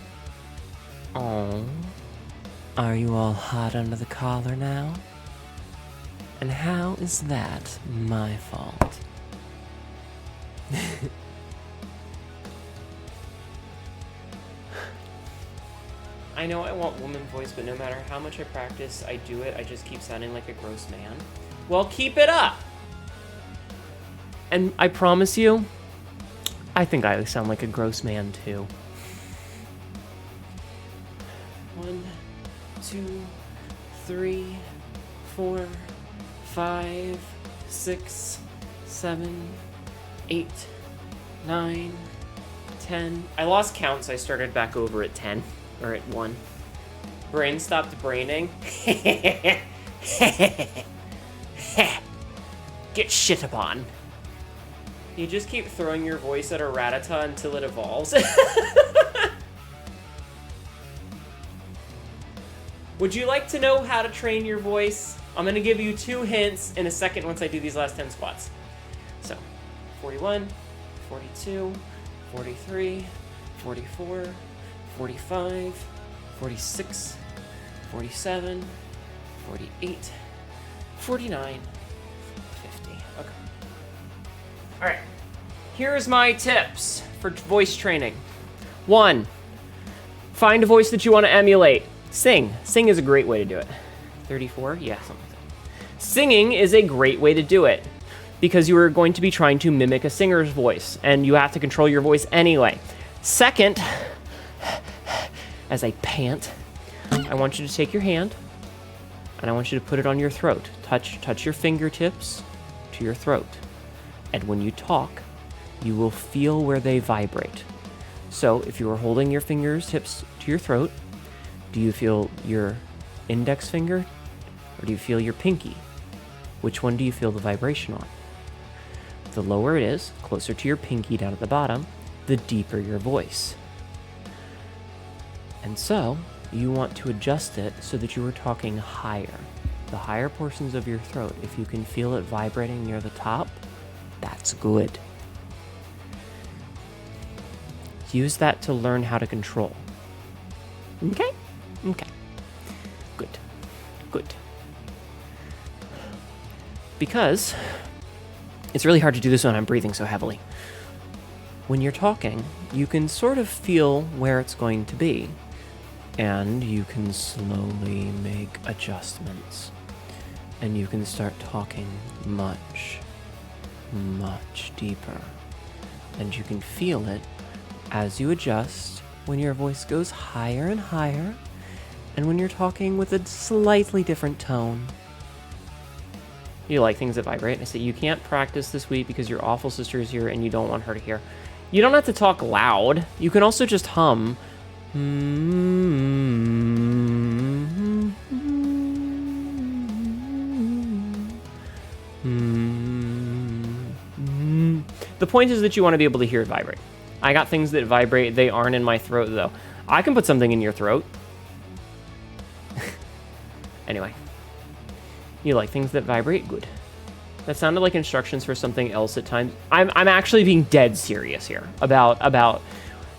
Oh. Are you all hot under the collar now? And how is that my fault? I know I want woman voice, but no matter how much I practice, I do it, I just keep sounding like a gross man. Well, keep it up! And I promise you, I think I sound like a gross man too. 1, 2, 3, 4, 5, 6, 7, 8, 9, 10. I lost count, so I started back over at 10. Or at 1. Brain stopped braining. Get shit upon. You just keep throwing your voice at a Rattata until it evolves. Would you like to know how to train your voice? I'm going to give you 2 hints in a second once I do these last 10 squats. So, 41, 42, 43, 44, 45, 46, 47, 48, 49, 50. Okay. All right. Here's my tips for voice training. 1, find a voice that you want to emulate. Sing. Sing is a great way to do it. 34? Yeah, something like that. Singing is a great way to do it because you are going to be trying to mimic a singer's voice, and you have to control your voice anyway. Second, as I pant, I want you to take your hand and I want you to put it on your throat. Touch your fingertips to your throat. And when you talk, you will feel where they vibrate. So if you are holding your fingertips to your throat, do you feel your index finger or do you feel your pinky? Which one do you feel the vibration on? The lower it is, closer to your pinky down at the bottom, the deeper your voice. And so, you want to adjust it so that you are talking higher. The higher portions of your throat, if you can feel it vibrating near the top, that's good. Use that to learn how to control. Okay? Okay. Good. Good. Because it's really hard to do this when I'm breathing so heavily. When you're talking, you can sort of feel where it's going to be. And you can slowly make adjustments. And you can start talking much, much deeper. And you can feel it as you adjust when your voice goes higher and higher, and when you're talking with a slightly different tone. You like things that vibrate? I say you can't practice this week because your awful sister is here and you don't want her to hear. You don't have to talk loud. You can also just hum. The point is that you want to be able to hear it vibrate. I got things that vibrate. They aren't in my throat, though. I can put something in your throat. Anyway. You like things that vibrate? Good. That sounded like instructions for something else at times. I'm actually being dead serious here about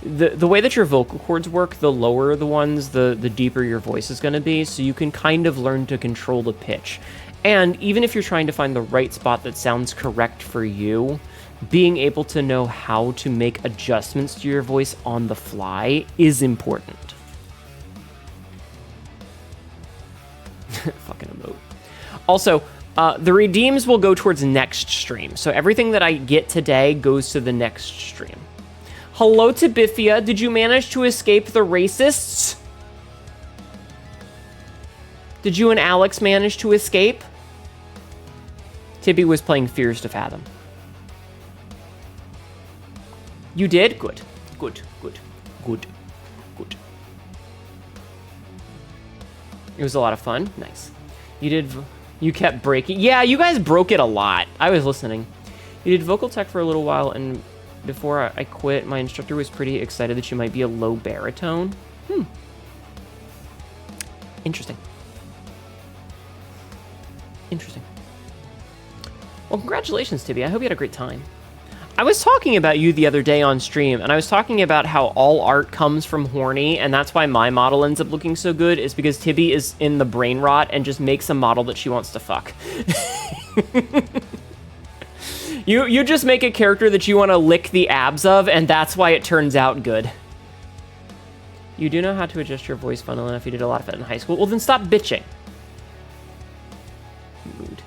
the way that your vocal cords work. The lower the ones, the deeper your voice is going to be, so you can kind of learn to control the pitch. And even if you're trying to find the right spot that sounds correct for you, being able to know how to make adjustments to your voice on the fly is important. Fucking emote. Also, the redeems will go towards next stream. So everything that I get today goes to the next stream. Hello to Biffia. Did you manage to escape the racists? Did you and Alex manage to escape? Tibby was playing Fears to Fathom. You did? Good. Good, good, good, good. It was a lot of fun. Nice. You kept breaking. Yeah, you guys broke it a lot. I was listening. You did vocal tech for a little while, and before I quit, my instructor was pretty excited that you might be a low baritone. Interesting. Interesting. Well, congratulations, Tibby. I hope you had a great time. I was talking about you the other day on stream, and I was talking about how all art comes from horny, and that's why my model ends up looking so good, is because Tibby is in the brain rot and just makes a model that she wants to fuck. You just make a character that you want to lick the abs of, and that's why it turns out good. You do know how to adjust your voice funnel enough. You did a lot of it in high school. Well, then stop bitching. Mood.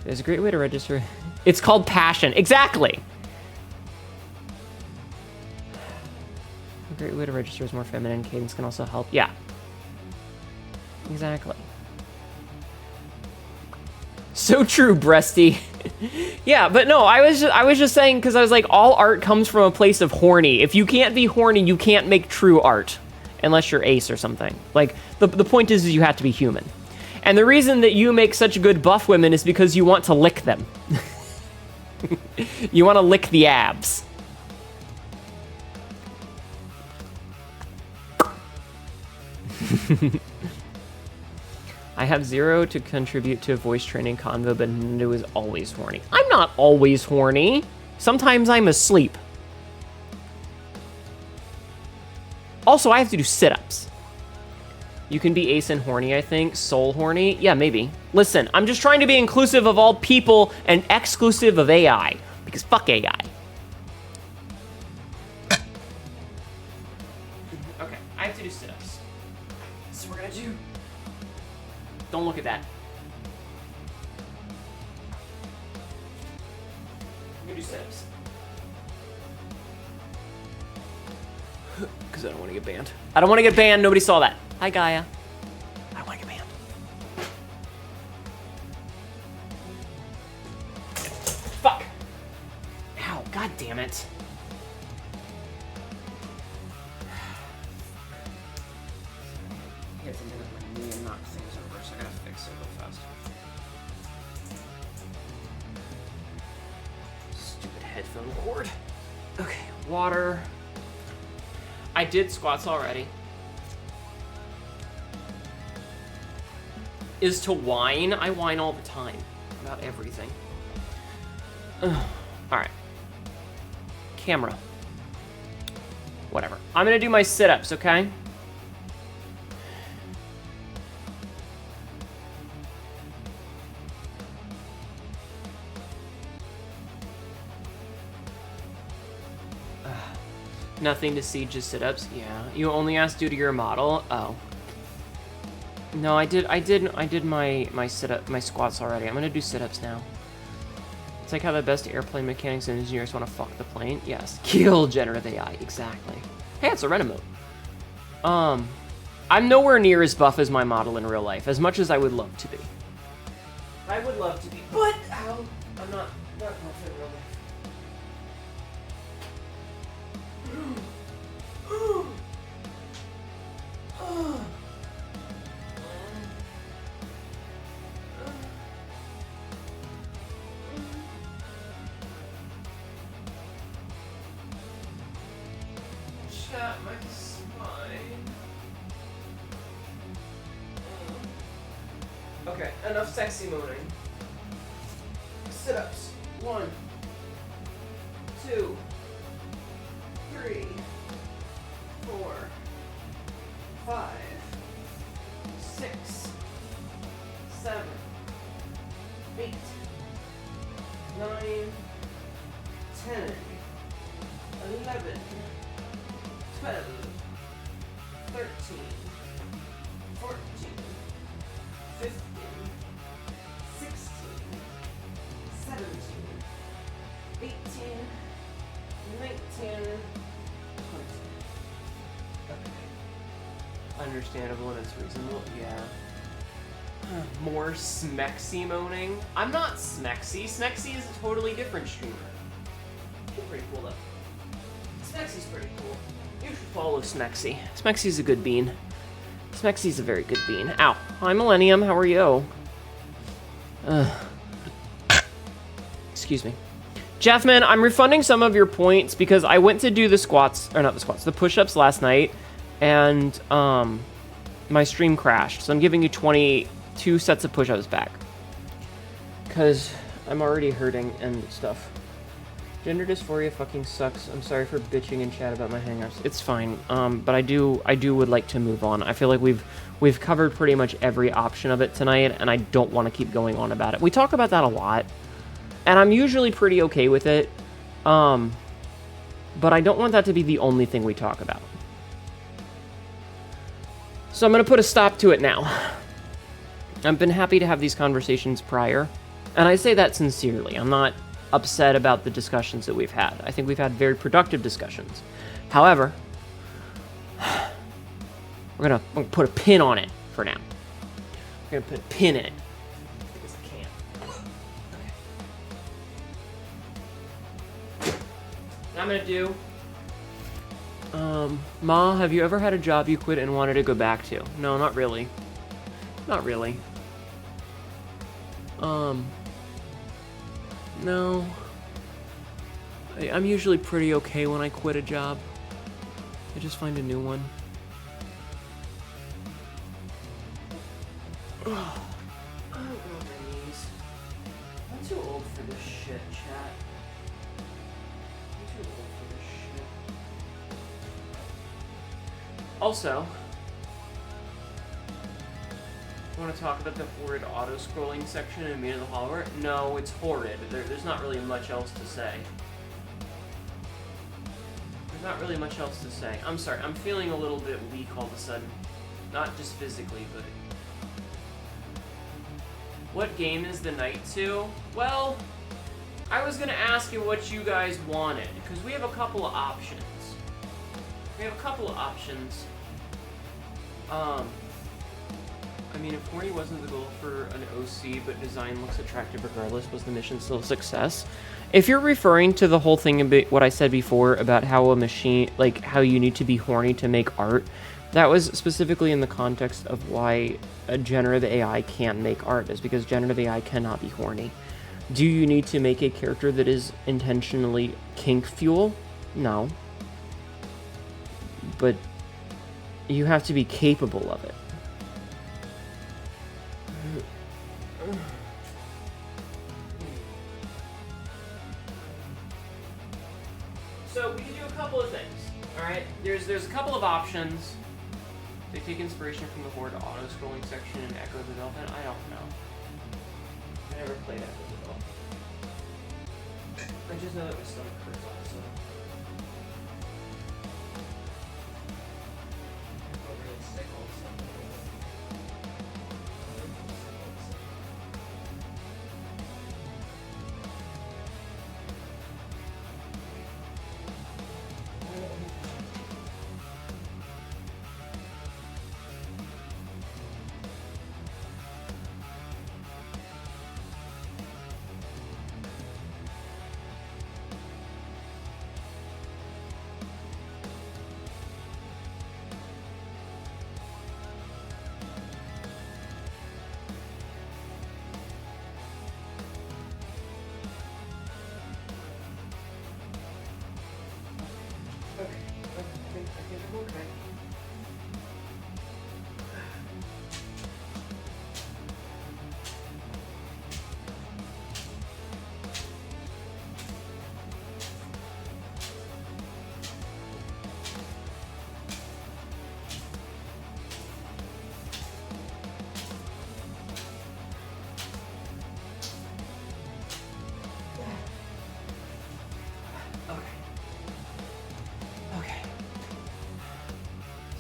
There's a great way to register. It's called passion. Exactly. A great way to register is more feminine. Cadence can also help. Yeah. Exactly. So true, breasty. Yeah, but no, I was just saying, because I was like, all art comes from a place of horny. If you can't be horny, you can't make true art. Unless you're Ace or something. Like, the point is you have to be human. And the reason that you make such good buff women is because you want to lick them. You want to lick the abs. I have 0 to contribute to a voice training convo, but Hnetu is always horny. I'm not always horny. Sometimes I'm asleep. Also, I have to do sit-ups. You can be ace and horny, I think. Soul horny? Yeah, maybe. Listen, I'm just trying to be inclusive of all people and exclusive of AI. Because fuck AI. Okay, I have to do sit-ups. So we're gonna do... Don't look at that. I'm gonna do sit-ups. Because I don't want to get banned. I don't want to get banned. Nobody saw that. Hi, Gaia. I don't want to get banned. Fuck. Ow, god damn it. Hit something with my knee and knock things over, so I gotta fix it real fast. Stupid headphone cord. Okay, water. I did squats already. Is to whine? I whine all the time. About everything. Alright. Camera. Whatever. I'm gonna do my sit-ups, okay? Nothing to see, just sit-ups. Yeah. You only asked due to your model? Oh. No, I did my sit-up, my squats already. I'm gonna do sit-ups now. It's like how the best airplane mechanics and engineers want to fuck the plane. Yes. Kill generative AI. Exactly. Hey, it's a Renamote. I'm nowhere near as buff as my model in real life, as much as I would love to be. I would love to be, but ow, I'm not buff in real life. Chat my spine. Okay, enough sexy moaning. Sit-ups. 1, 2, 3, 4, 5, 6, 7, 8, 9, 10, 11, 12, 13, 14, 15, 16, 17, 18, 19, 20. Okay. Understandable and it's reasonable, yeah. More Smexy moaning. I'm not Smexy. Smexy is a totally different streamer. She's pretty cool though. Smexy's pretty cool. You should follow Smexy. Smexy's a good bean. Smexy's a very good bean. Ow. Hi, Millennium. How are you? Excuse me. Jeffman, I'm refunding some of your points because I went to do the squats, or not the squats, the push-ups last night, and my stream crashed. So I'm giving you 22 sets of push-ups back. Because I'm already hurting and stuff. Gender dysphoria fucking sucks. I'm sorry for bitching in chat about my hang-ups. It's fine. But I do would like to move on. I feel like we've covered pretty much every option of it tonight, and I don't want to keep going on about it. We talk about that a lot, and I'm usually pretty okay with it. But I don't want that to be the only thing we talk about. So I'm going to put a stop to it now. I've been happy to have these conversations prior, and I say that sincerely. I'm not upset about the discussions that we've had. I think we've had very productive discussions. However, we're gonna put a pin on it for now. We're gonna put a pin in it. Because I can. Okay. What I'm gonna do. Ma, have you ever had a job you quit and wanted to go back to? No, not really. Not really. No. I'm usually pretty okay when I quit a job. I just find a new one. Oh, God, my knees. I'm too old for this shit, chat. I'm too old for this shit. Also, want to talk about the horrid auto-scrolling section in Me and the Hollower? No, it's horrid. There's not really much else to say. There's not really much else to say. I'm sorry, I'm feeling a little bit weak all of a sudden. Not just physically, but... What game is the Hnetu? Well, I was going to ask you what you guys wanted, because we have a couple of options. I mean, if horny wasn't the goal for an OC, but design looks attractive regardless, was the mission still a success? If you're referring to the whole thing about what I said before about how a machine, like how you need to be horny to make art, that was specifically in the context of why a generative AI can't make art, is because generative AI cannot be horny. Do you need to make a character that is intentionally kink fuel? No. But you have to be capable of it. So we can do a couple of things, all right? There's a couple of options. They take inspiration from the Horde auto-scrolling section in Echo Development. I don't know. I never played Echo Development. I just know that my stomach hurts also. I feel really sick all of a sudden.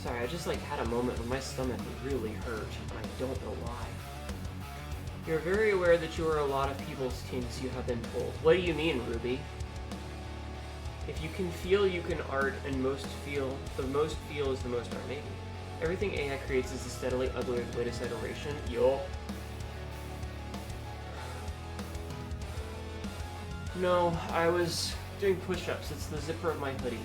Sorry, I just had a moment when my stomach really hurt, and I don't know why. You're very aware that you are a lot of people's kinks, you have been told. What do you mean, Ruby? If you can feel, you can art, and the most feel is the most art, maybe. Everything AI creates is a steadily uglier latest iteration. Yo. No, I was doing push-ups. It's the zipper of my hoodie.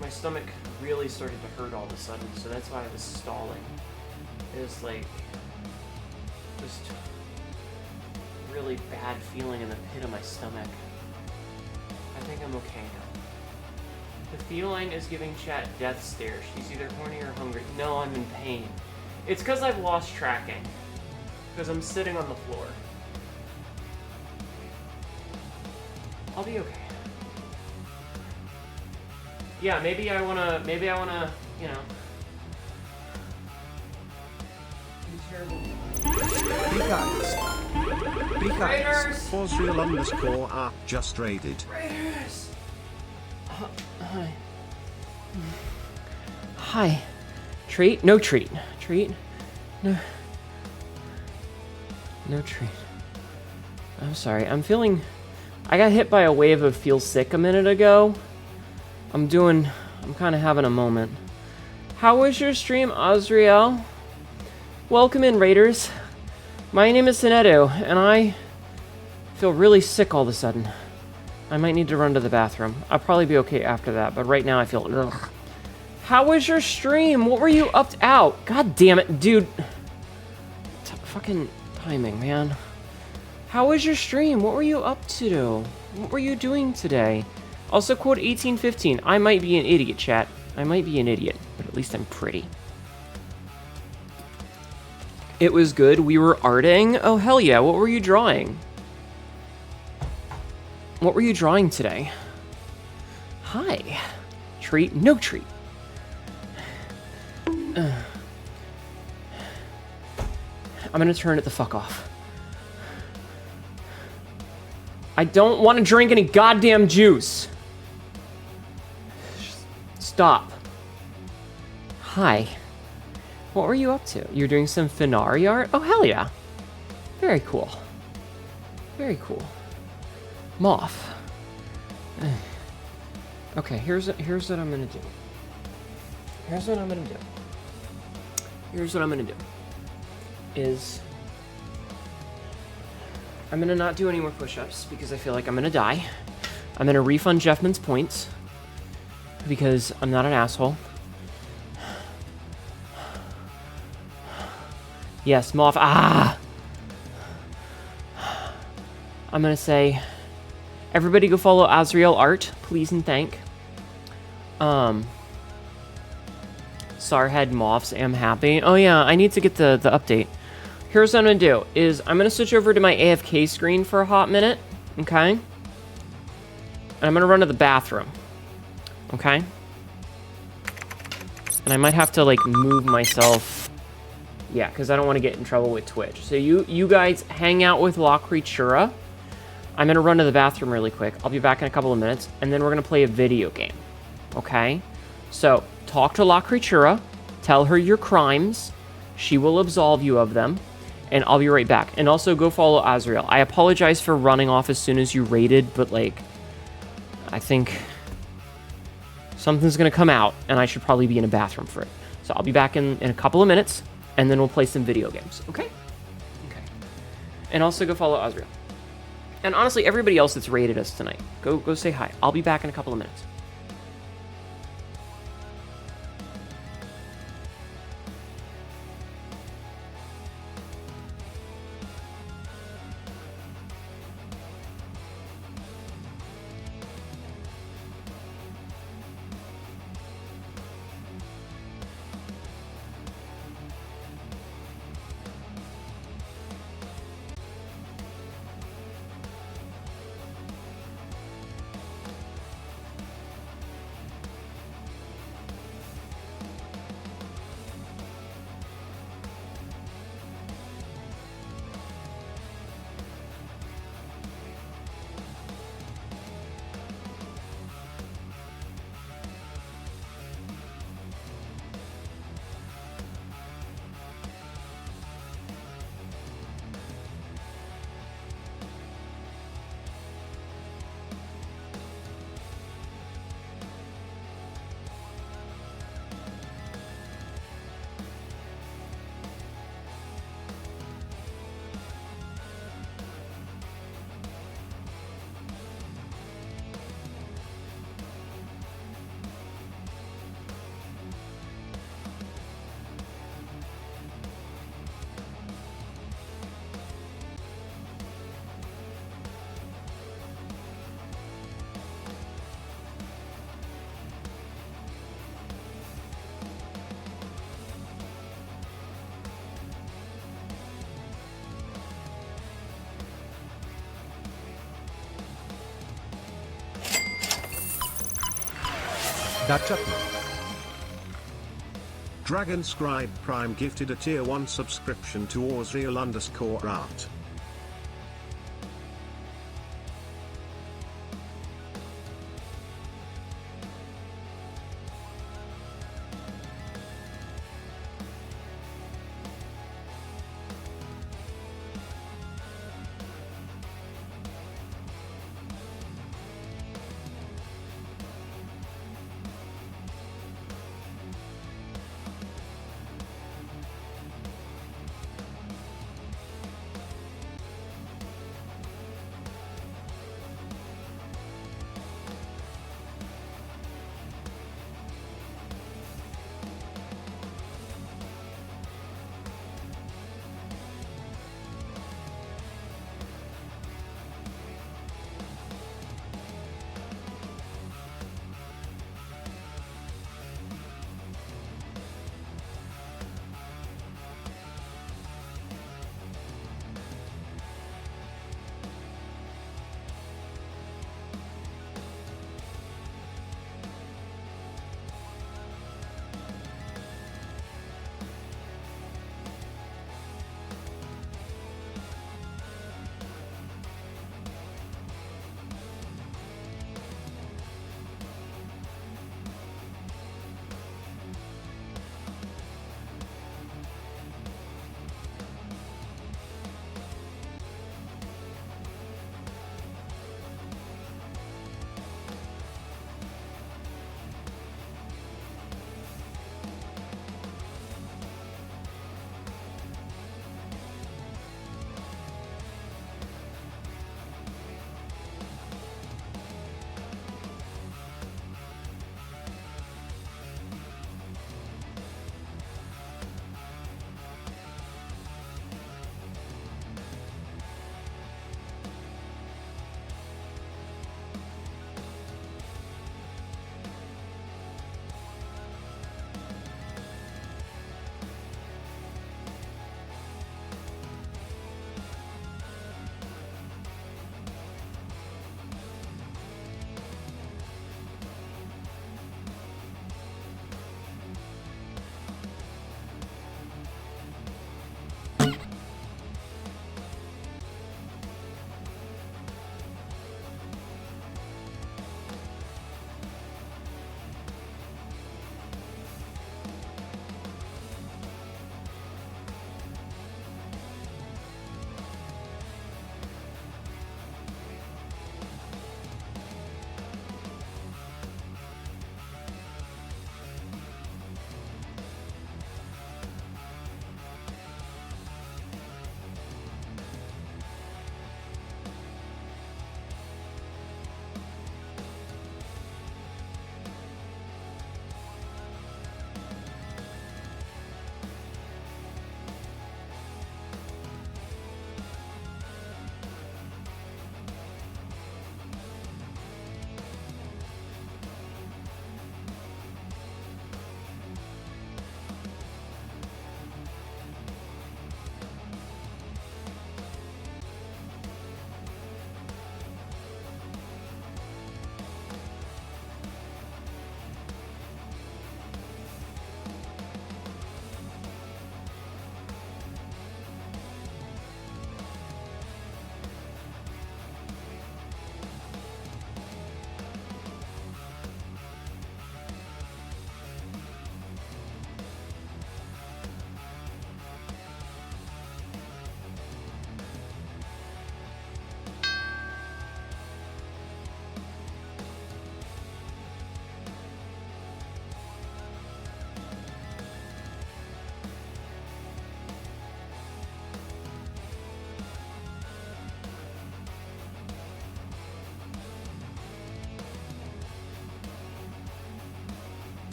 My stomach really started to hurt all of a sudden, so that's why I was stalling. It was like just really bad feeling in the pit of my stomach. I think I'm okay now. The feline is giving chat death stare. She's either horny or hungry. No, I'm in pain. It's because I've lost tracking. Because I'm sitting on the floor. I'll be okay. Yeah, maybe I wanna, you know. Be kind. Raiders! Osreal_art just raided. Raiders! Hi. Hi. Treat? No treat. Treat? No. No treat. I'm sorry. I'm feeling... I got hit by a wave of feel sick a minute ago. I'm kind of having a moment. How was your stream, Osriel? Welcome in, Raiders. My name is Hnetu, and I feel really sick all of a sudden. I might need to run to the bathroom. I'll probably be okay after that, but right now I feel ugh. How was your stream? What were you up to? Ow. God damn it, dude. Fucking timing, man. How was your stream? What were you up to? What were you doing today? Also, quote 1815. I might be an idiot, chat. I might be an idiot, but at least I'm pretty. It was good. We were arting. Oh, hell yeah. What were you drawing? What were you drawing today? Hi. Treat? No treat. I'm gonna turn it the fuck off. I don't want to drink any goddamn juice. Stop. Hi. What were you up to? You're doing some Finari art? Oh, hell yeah. Very cool. Very cool. Moth. Okay, here's what I'm gonna do. Here's what I'm gonna do. Here's what I'm gonna do. Is I'm gonna not do any more push-ups because I feel like I'm gonna die. I'm gonna refund Jeffman's points because I'm not an asshole. Yes, Moth. Ah! I'm gonna say, everybody go follow Azriel Art, please and thank. Sarhead Moths am happy. Oh yeah, I need to get the update. Here's what I'm gonna do, is I'm gonna switch over to my AFK screen for a hot minute, okay? And I'm gonna run to the bathroom, okay? And I might have to, like, move myself. Yeah, because I don't want to get in trouble with Twitch. So you guys hang out with La Creatura. I'm going to run to the bathroom really quick. I'll be back in a couple of minutes, and then we're going to play a video game, okay? So, talk to La Creatura, tell her your crimes, she will absolve you of them, and I'll be right back. And also, go follow Azriel. I apologize for running off as soon as you raided, but, like, I think something's going to come out, and I should probably be in a bathroom for it. So, I'll be back in a couple of minutes, and then we'll play some video games, okay? Okay. And also, go follow Azriel. And honestly, everybody else that's raided us tonight, go say hi. I'll be back in a couple of minutes. Catch up. Dragon Scribe Prime gifted a tier 1 subscription to Orsreal_art.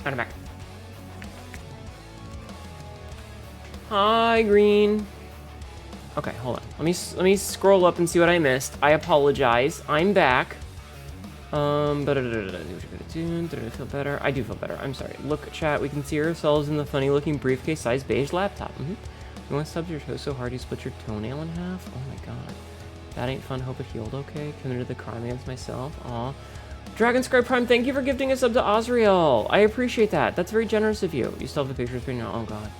And I'm back. Hi, Green. Okay, hold on. Let me scroll up and see what I missed. I apologize. I'm back. But did I feel better? I do feel better. I'm sorry. Look, chat. We can see ourselves in the funny-looking briefcase-sized beige laptop. You want to stub your toe so hard you split your toenail in half? Oh my god. That ain't fun. Hope it healed okay. Committed the crime against myself. Aw. Dragon Sky Prime, thank you for gifting a sub to Osriel. I appreciate that. That's very generous of you. You still have the pictures, but oh god.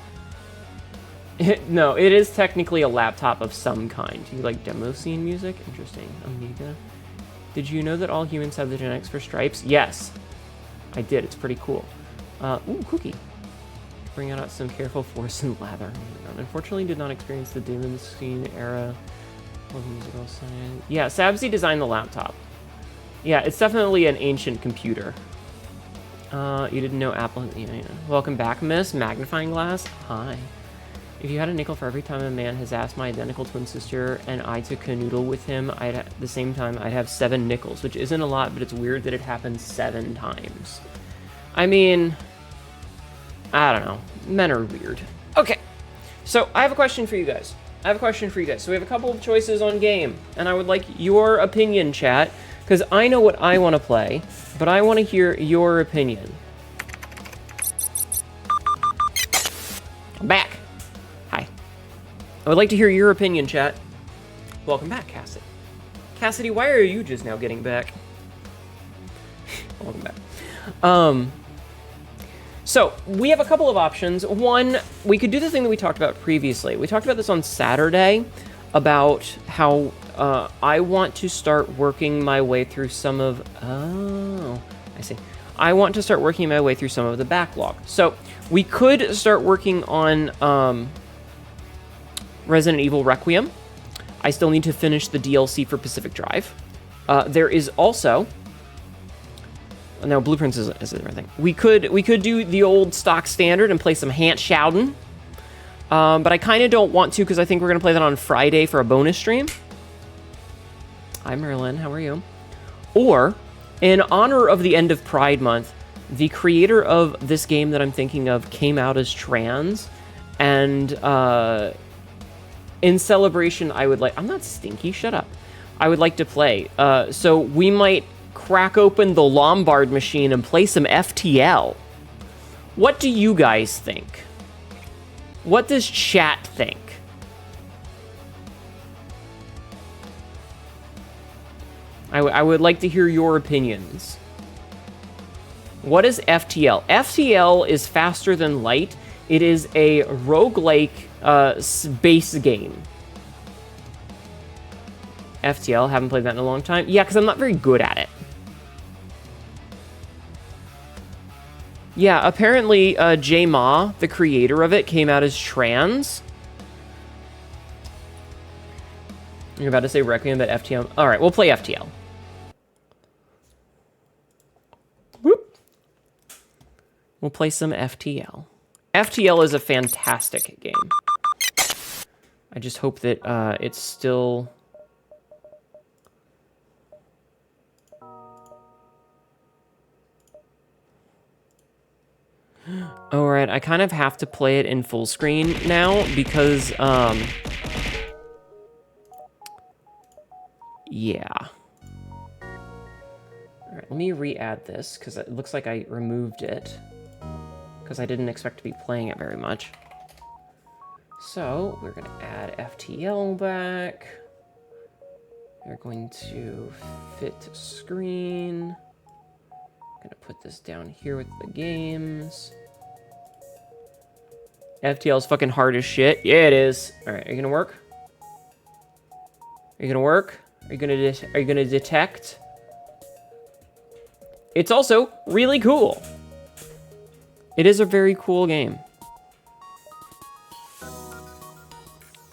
No, it is technically a laptop of some kind. You like demo scene music? Interesting. Amiga. Did you know that all humans have the genetics for stripes? Yes. I did. It's pretty cool. Ooh, cookie. Bring out some careful force and lather. Unfortunately, did not experience the demo scene era of musical science. Yeah, Sabzi designed the laptop. Yeah, it's definitely an ancient computer. You didn't know Apple... Yeah. Welcome back, miss. Magnifying glass. Hi. If you had a nickel for every time a man has asked my identical twin sister and I to canoodle with him, at the same time, I'd have 7 nickels, which isn't a lot, but it's weird that it happens 7 times. I mean, I don't know. Men are weird. Okay, so I have a question for you guys. So we have a couple of choices on game, and I would like your opinion, chat, because I know what I want to play, but I want to hear your opinion. I'm back. Hi. I would like to hear your opinion, chat. Welcome back, Cassidy. Cassidy, why are you just now getting back? Welcome back. So, we have a couple of options. One, we could do the thing that we talked about previously. We talked about this on Saturday, about how I want to start working my way through some of... Oh, I see. I want to start working my way through some of the backlog. So, we could start working on Resident Evil Requiem. I still need to finish the DLC for Pacific Drive. There is also... No, Blueprints isn't everything. We could do the old stock standard and play some Hant Showden. But I kind of don't want to because I think we're going to play that on Friday for a bonus stream. Hi, Merlin. How are you? Or, in honor of the end of Pride Month, the creator of this game that I'm thinking of came out as trans. And in celebration, I would like... I'm not stinky. Shut up. I would like to play. So we might crack open the Lombard machine and play some FTL. What do you guys think? What does chat think? I would like to hear your opinions. What is FTL? FTL is Faster Than Light. It is a roguelike space game. FTL, haven't played that in a long time. Yeah, because I'm not very good at it. Yeah, apparently J Ma, the creator of it, came out as trans. You're about to say Requiem, but FTL. All right, we'll play FTL. Whoop. We'll play some FTL. FTL is a fantastic game. I just hope that it's still... Alright, I kind of have to play it in full screen now because, yeah. Alright, let me re-add this because it looks like I removed it because I didn't expect to be playing it very much. So, we're going to add FTL back. We're going to fit screen. Gonna put this down here with the games. FTL is fucking hard as shit. Yeah, it is. All right, are you gonna work? Are you gonna work? Are you gonna detect? It's also really cool. It is a very cool game,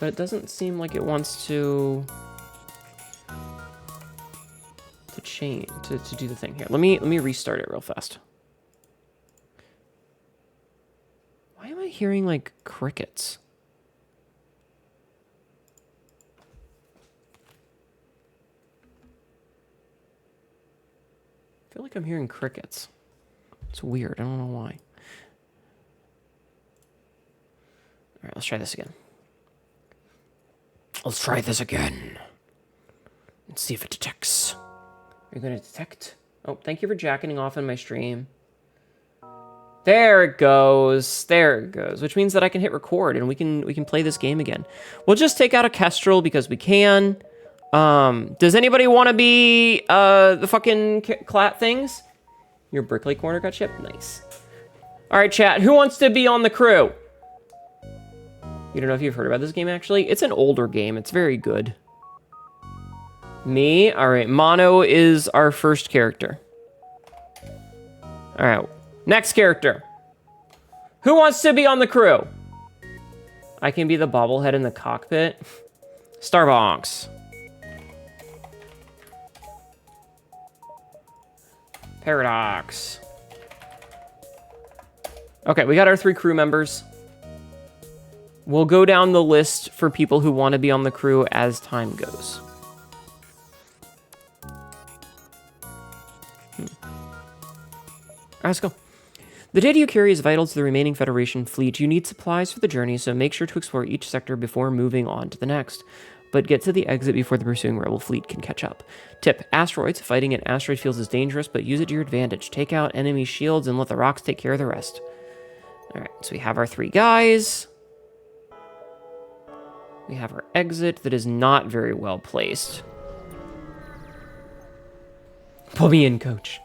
but it doesn't seem like it wants to change to do the thing here. Let me restart it real fast. Why am I hearing like crickets? I feel like I'm hearing crickets. It's weird. I don't know why. All right, let's try this again. Let's try this again. Let's see if it detects. Are you going to detect? Oh, thank you for jacking off on my stream. There it goes. There it goes. Which means that I can hit record and we can play this game again. We'll just take out a Kestrel because we can. Does anybody want to be the fucking clat things? Your Brickley corner got shipped? Nice. All right, chat. Who wants to be on the crew? You don't know if you've heard about this game, actually? It's an older game. It's very good. Me? All right. Mono is our first character. All right. Next character. Who wants to be on the crew? I can be the bobblehead in the cockpit. Starbucks. Paradox. Okay, we got our 3 crew members. We'll go down the list for people who want to be on the crew as time goes. All right, let's go. The data you carry is vital to the remaining Federation fleet. You need supplies for the journey, so make sure to explore each sector before moving on to the next. But get to the exit before the pursuing rebel fleet can catch up. Tip, asteroids. Fighting in asteroid fields is dangerous, but use it to your advantage. Take out enemy shields and let the rocks take care of the rest. All right, so we have our 3 guys. We have our exit that is not very well placed. Pull me in, coach.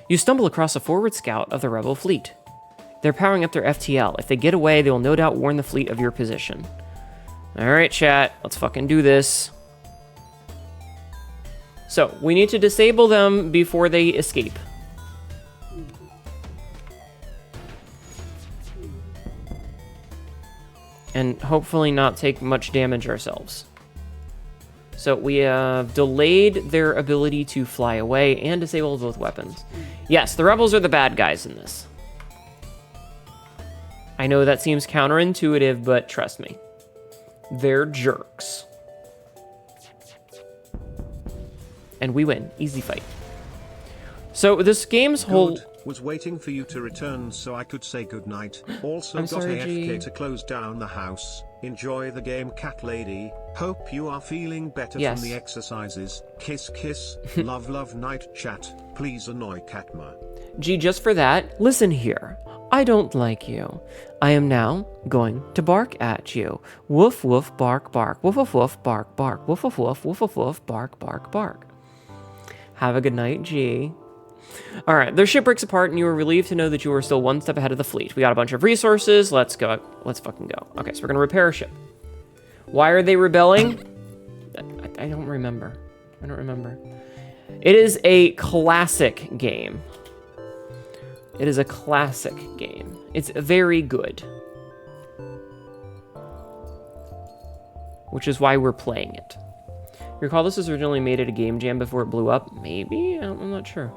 You stumble across a forward scout of the rebel fleet. They're powering up their FTL. If they get away, they will no doubt warn the fleet of your position. All right, chat. Let's fucking do this. So, we need to disable them before they escape. And hopefully not take much damage ourselves. So we have delayed their ability to fly away and disabled both weapons. Yes, the rebels are the bad guys in this. I know that seems counterintuitive, but trust me. They're jerks. And we win. Easy fight. So this game's whole... Was waiting for you to return so I could say goodnight. Also I'm got sorry, AFK G. to close down the house. Enjoy the game, cat lady. Hope you are feeling better Yes. from the exercises. Kiss kiss. Love love night chat. Please annoy Katma. Gee, just for that, listen here. I don't like you. I am now going to bark at you. Woof woof bark bark. Woof woof woof bark bark. Woof woof woof woof woof woof bark bark bark. Have a good night, G. All right, their ship breaks apart, and you are relieved to know that you are still one step ahead of the fleet. We got a bunch of resources. Let's go. Let's fucking go. Okay, so we're gonna repair a ship. Why are they rebelling? I don't remember. I don't remember. It is a classic game. It is a classic game. It's very good. Which is why we're playing it. You recall this was originally made at a game jam before it blew up? Maybe? I'm not sure.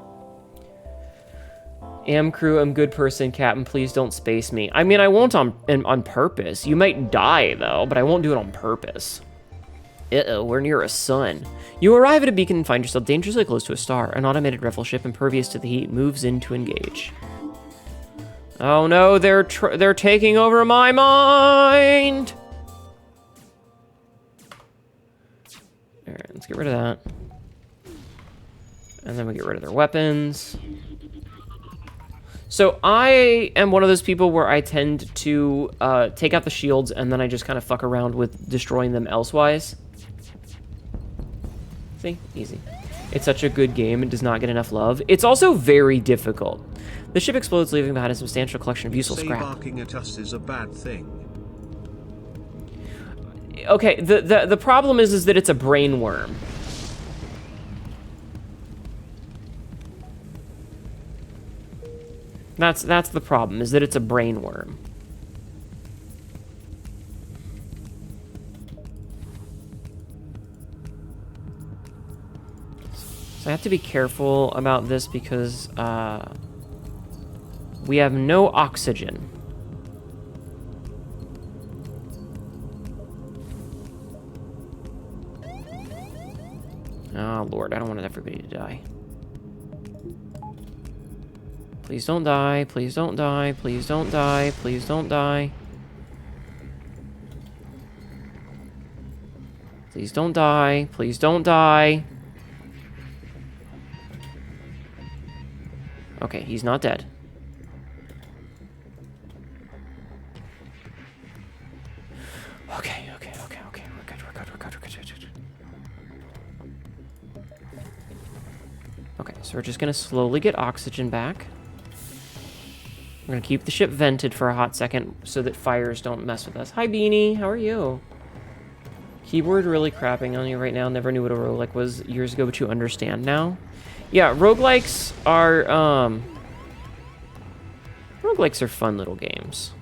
Am crew, I'm good person, Captain. Please don't space me. I mean, I won't on purpose. You might die, though, but I won't do it on purpose. Uh-oh, we're near a sun. You arrive at a beacon and find yourself dangerously close to a star. An automated rebel ship, impervious to the heat, moves in to engage. Oh no, they're taking over my mind! Alright, let's get rid of that. And then we get rid of their weapons. So I am one of those people where I tend to take out the shields and then I just kind of fuck around with destroying them elsewise. See? Easy. It's such a good game. It does not get enough love. It's also very difficult. The ship explodes, leaving behind a substantial collection of useful scrap. Barking at us is a bad thing. Okay, the problem is that it's a brain worm. That's the problem, is that it's a brain worm. So I have to be careful about this because we have no oxygen. Oh, Lord, I don't want everybody to die. Please don't die, please don't die, please don't die, please don't die. Please don't die. Please don't die. Okay, he's not dead. Okay. Okay, so we're just gonna slowly get oxygen back. We're gonna keep the ship vented for a hot second so that fires don't mess with us. Hi, Beanie. How are you? Keyboard really crapping on you right now. Never knew what a roguelike was years ago, but you understand now. Yeah, roguelikes are fun little games.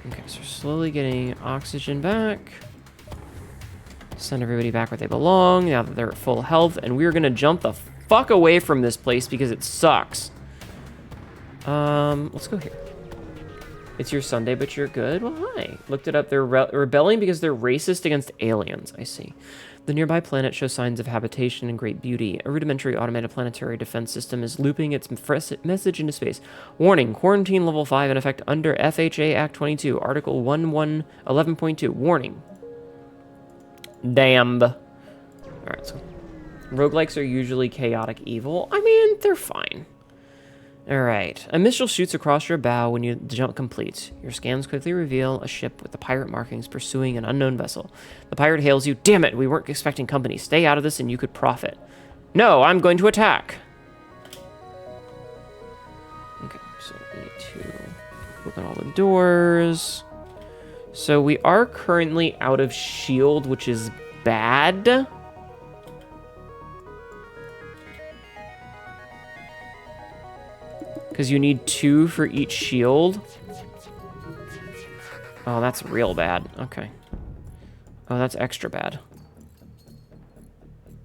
Okay, so we're slowly getting oxygen back. Send everybody back where they belong now that they're at full health, and we're gonna jump the fuck away from this place because it sucks. Let's go here. It's your Sunday, but you're good? Well, hi. Looked it up. They're rebelling because they're racist against aliens. I see. The nearby planet shows signs of habitation and great beauty. A rudimentary automated planetary defense system is looping its message into space. Warning, quarantine level 5 in effect under FHA Act 22, Article 11.2. Warning. Damned. Alright, so roguelikes are usually chaotic evil. I mean, they're fine. Alright. A missile shoots across your bow when the jump completes. Your scans quickly reveal a ship with the pirate markings pursuing an unknown vessel. The pirate hails you. Damn it, we weren't expecting company. Stay out of this and you could profit. No, I'm going to attack. Okay, so we need to open all the doors. So we are currently out of shield, which is bad. Because you need 2 for each shield. Oh, that's real bad. Okay. Oh, that's extra bad.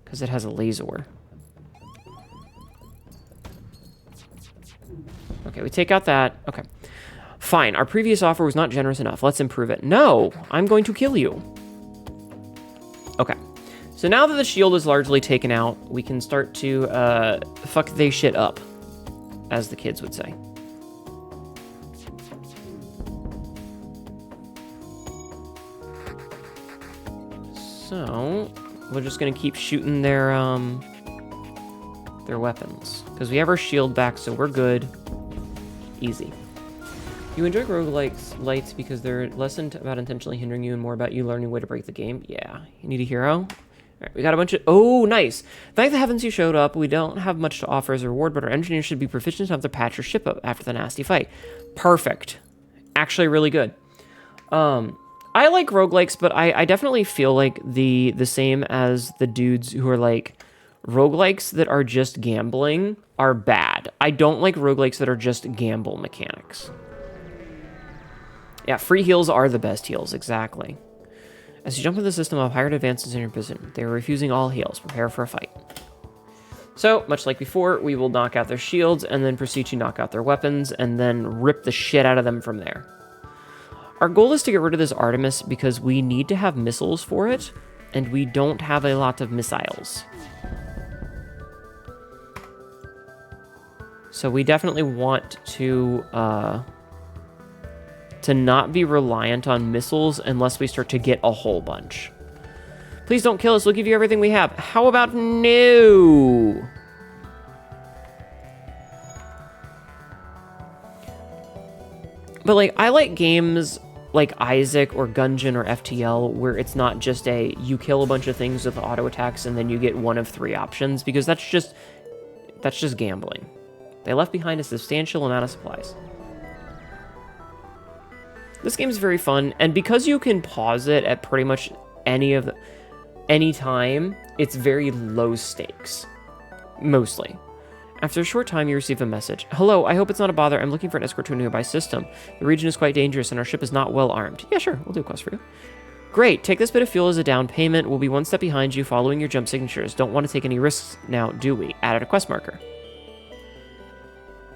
Because it has a laser. Okay, we take out that. Okay. Fine, our previous offer was not generous enough. Let's improve it. No, I'm going to kill you. Okay. So now that the shield is largely taken out, we can start to fuck they shit up, as the kids would say. So, we're just gonna keep shooting their weapons. Because we have our shield back, so we're good. Easy. You enjoy roguelikes lights because they're less about intentionally hindering you and more about you learning a way to break the game. Yeah. You need a hero? All right, we got a bunch of... Oh, nice. Thank the heavens you showed up. We don't have much to offer as a reward, but our engineers should be proficient enough to patch your ship up after the nasty fight. Perfect. Actually, really good. I like roguelikes, but I definitely feel like the same as the dudes who are like, roguelikes that are just gambling are bad. I don't like roguelikes that are just gamble mechanics. Yeah, free heals are the best heals, exactly. As you jump into the system of pirate advances in your position, they are refusing all heals. Prepare for a fight. So, much like before, we will knock out their shields and then proceed to knock out their weapons and then rip the shit out of them from there. Our goal is to get rid of this Artemis because we need to have missiles for it, and we don't have a lot of missiles. So we definitely want to not be reliant on missiles unless we start to get a whole bunch. Please don't kill us. We'll give you everything we have. How about no? But, like, I like games like Isaac or Gungeon or FTL where it's not just you kill a bunch of things with auto attacks and then you get one of 3 options, because that's just gambling. They left behind a substantial amount of supplies. This game is very fun, and because you can pause it at pretty much any time, it's very low stakes. Mostly. After a short time, you receive a message. Hello, I hope it's not a bother. I'm looking for an escort to a nearby system. The region is quite dangerous, and our ship is not well armed. Yeah, sure. We'll do a quest for you. Great. Take this bit of fuel as a down payment. We'll be one step behind you following your jump signatures. Don't want to take any risks now, do we? Added a quest marker.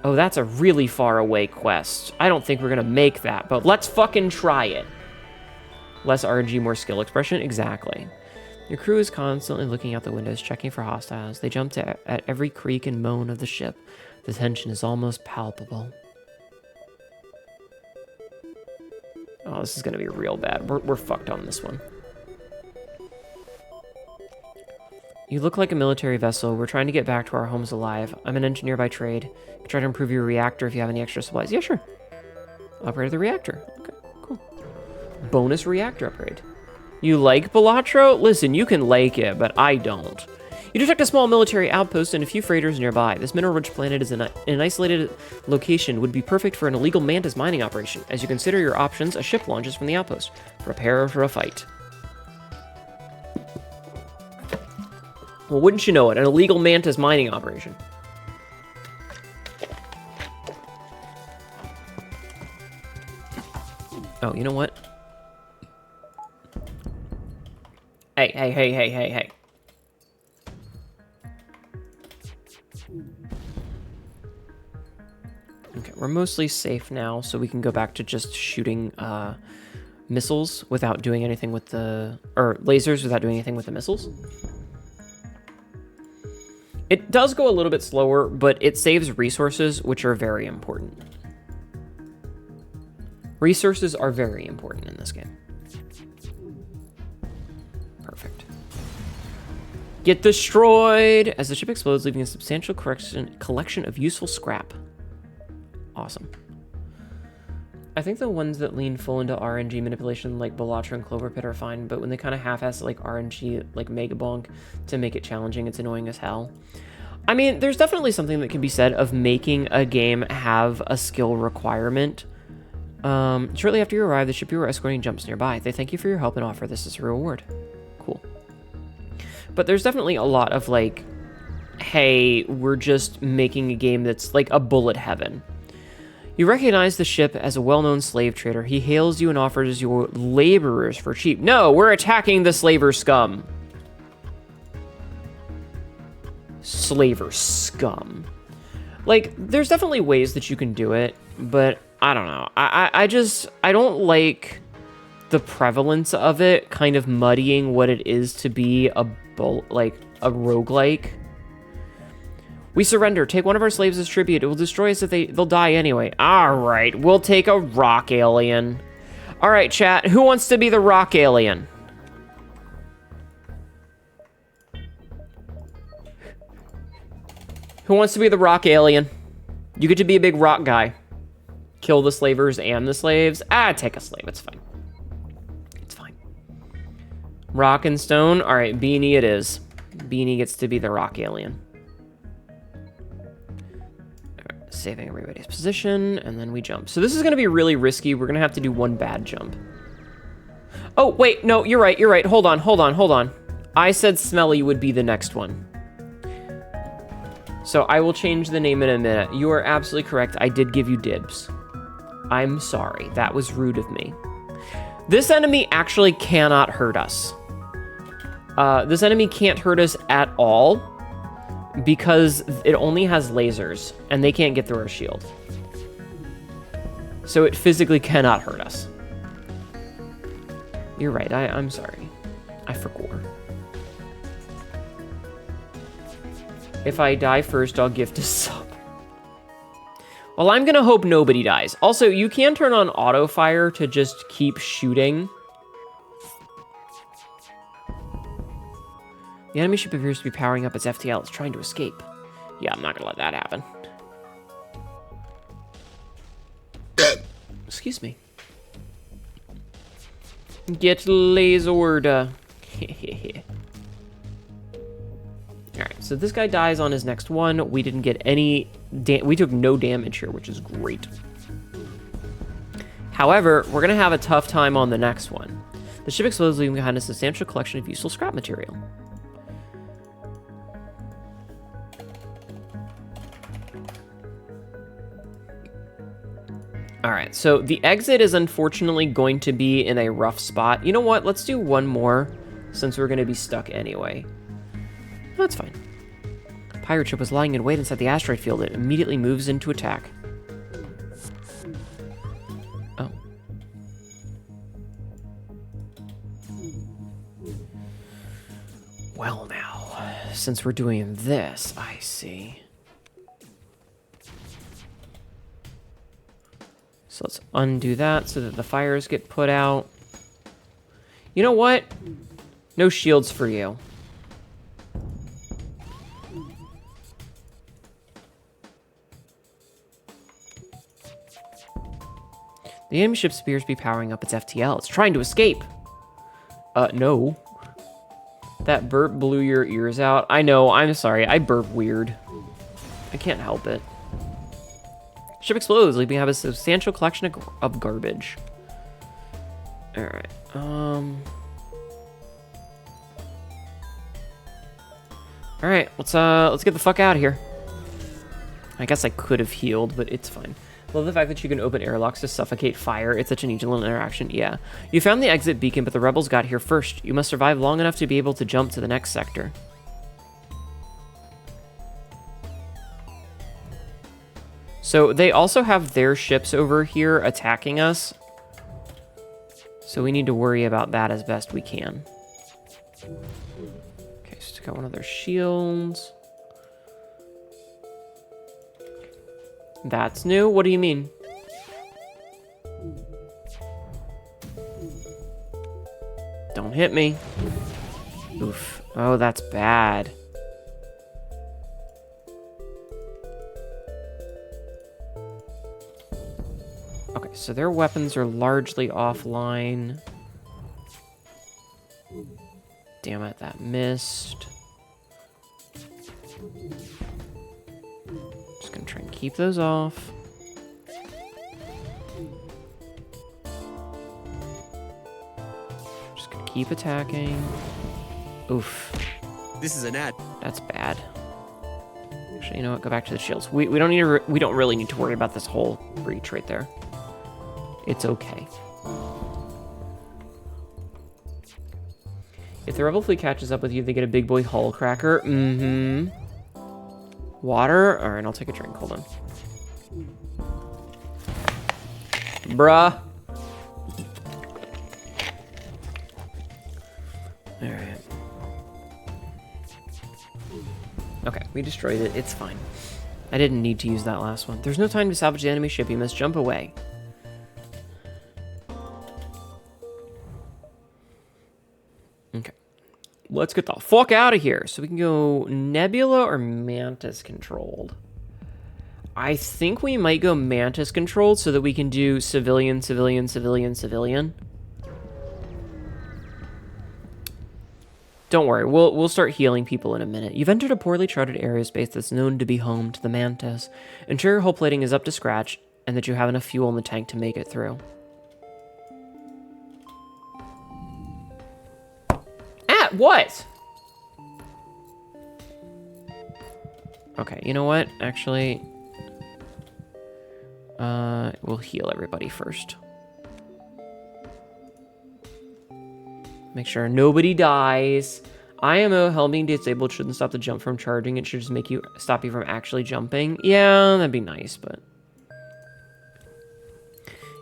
Oh, that's a really far away quest. I don't think we're going to make that, but let's fucking try it. Less RNG, more skill expression? Exactly. Your crew is constantly looking out the windows, checking for hostiles. They jump at every creak and moan of the ship. The tension is almost palpable. Oh, this is going to be real bad. We're fucked on this one. You look like a military vessel. We're trying to get back to our homes alive. I'm an engineer by trade. Can try to improve your reactor if you have any extra supplies. Yeah, sure. Upgrade the reactor. Okay, cool. Bonus reactor upgrade. You like Balatro? Listen, you can like it, but I don't. You detect a small military outpost and a few freighters nearby. This mineral-rich planet is in an isolated location, would be perfect for an illegal mantis mining operation. As you consider your options, a ship launches from the outpost. Prepare for a fight. Well, wouldn't you know it, an illegal mantis mining operation. Oh, you know what? Hey. Okay, we're mostly safe now, so we can go back to just shooting missiles without doing anything with the... or lasers without doing anything with the missiles. It does go a little bit slower, but it saves resources, which are very important. Resources are very important in this game. Perfect. Get destroyed! As the ship explodes, leaving a substantial collection of useful scrap. Awesome. I think the ones that lean full into RNG manipulation, like Balatro and Clover Pit, are fine, but when they kind of half-ass like RNG, like Mega Bonk, to make it challenging, it's annoying as hell. I mean, there's definitely something that can be said of making a game have a skill requirement. Shortly after you arrive, the ship you were escorting jumps nearby. They thank you for your help and offer this as a reward. Cool. But there's definitely a lot of like, hey, we're just making a game that's like a bullet heaven. You recognize the ship as a well-known slave trader. He hails you and offers you laborers for cheap. No, we're attacking the slaver scum. Slaver scum. Like, there's definitely ways that you can do it, but I don't know. I don't like the prevalence of it kind of muddying what it is to be a roguelike. We surrender. Take one of our slaves as tribute. It will destroy us if they'll die anyway. All right, we'll take a rock alien. All right, chat. Who wants to be the rock alien? Who wants to be the rock alien? You get to be a big rock guy. Kill the slavers and the slaves. Take a slave. It's fine. It's fine. Rock and stone. All right, Beanie it is. Beanie gets to be the rock alien. Saving everybody's position, and then we jump. So this is going to be really risky. We're going to have to do one bad jump. Oh, wait, no, you're right. Hold on. I said Smelly would be the next one. So I will change the name in a minute. You are absolutely correct. I did give you dibs. I'm sorry. That was rude of me. This enemy actually cannot hurt us. This enemy can't hurt us at all, because it only has lasers, and they can't get through our shield. So it physically cannot hurt us. You're right, I'm sorry. I forgot. If I die first, I'll gift a sub. Well, I'm gonna hope nobody dies. Also, you can turn on auto fire to just keep shooting. The enemy ship appears to be powering up its FTL. It's trying to escape. Yeah, I'm not gonna let that happen. Excuse me. Get lasered. Alright, so this guy dies on his next one. We didn't get any... we took no damage here, which is great. However, we're gonna have a tough time on the next one. The ship explodes, leaving behind a substantial collection of useful scrap material. Alright, so the exit is unfortunately going to be in a rough spot. You know what? Let's do one more, since we're going to be stuck anyway. No, that's fine. Pirate ship was lying in wait inside the asteroid field. It immediately moves in to attack. Oh. Well now, since we're doing this, I see. So let's undo that so that the fires get put out. You know what? No shields for you. The enemy ship appears to be powering up its FTL. It's trying to escape. No. That burp blew your ears out. I know, I'm sorry. I burp weird. I can't help it. Ship explodes, leaving behind a substantial collection of garbage. Alright, Alright, let's get the fuck out of here. I guess I could have healed, but it's fine. Love the fact that you can open airlocks to suffocate fire. It's such an easy little interaction. Yeah. You found the exit beacon, but the rebels got here first. You must survive long enough to be able to jump to the next sector. So they also have their ships over here attacking us. So we need to worry about that as best we can. Okay, so got one of their shields. That's new? What do you mean? Don't hit me. Oof. Oh, that's bad. Okay, so their weapons are largely offline. Damn it, that missed. Just gonna try and keep those off. Just gonna keep attacking. Oof. This is an ad. That's bad. Actually, you know what? Go back to the shields. We don't need to. We don't really need to worry about this whole breach right there. It's okay. If the rebel fleet catches up with you, they get a big boy hull cracker. Mm-hmm. Water? Alright, I'll take a drink. Hold on. Bruh. Alright. Okay, we destroyed it. It's fine. I didn't need to use that last one. There's no time to salvage the enemy ship. You must jump away. Okay. Let's get the fuck out of here. So we can go Nebula or Mantis controlled. I think we might go Mantis controlled so that we can do civilian, civilian, civilian, civilian. Don't worry, we'll start healing people in a minute. You've entered a poorly charted aerospace that's known to be home to the Mantis. Ensure your hull plating is up to scratch and that you have enough fuel in the tank to make it through. What? Okay, you know what? Actually, we'll heal everybody first. Make sure nobody dies. IMO helping disabled shouldn't stop the jump from charging. It should just stop you from actually jumping. Yeah, that'd be nice, but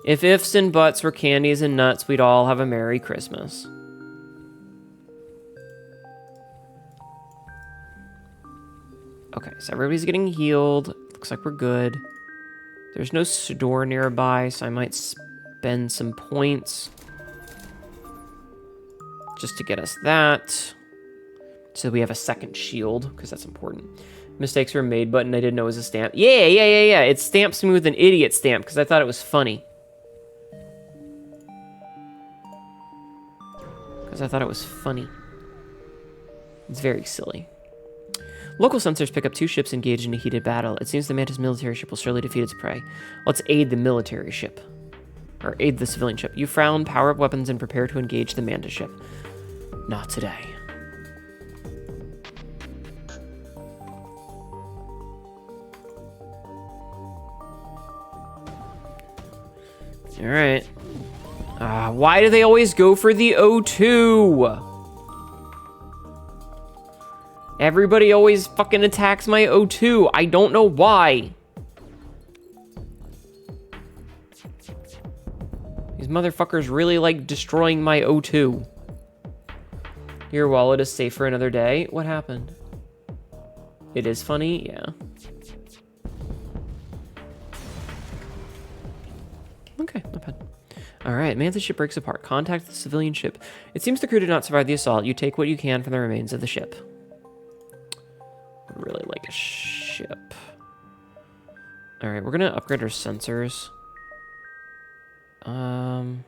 if ifs and buts were candies and nuts, we'd all have a Merry Christmas. Okay, so everybody's getting healed. Looks like we're good. There's no store nearby, so I might spend some points just to get us that. So we have a second shield, because that's important. Mistakes were made button. I didn't know it was a stamp. Yeah. It stamps me with an idiot stamp, because I thought it was funny. It's very silly. Local sensors pick up 2 ships engaged in a heated battle. It seems the Mantis military ship will surely defeat its prey. Let's aid the military ship. Or aid the civilian ship. You found power-up weapons and prepare to engage the Mantis ship. Not today. Alright. Why do they always go for the O2? Everybody always fucking attacks my O2. I don't know why. These motherfuckers really like destroying my O2. Your wallet is safe for another day. What happened? It is funny, yeah. Okay, not bad. All right, mantis ship breaks apart. Contact the civilian ship. It seems the crew did not survive the assault. You take what you can from the remains of the ship. I'd really like a ship. All right, we're gonna upgrade our sensors. And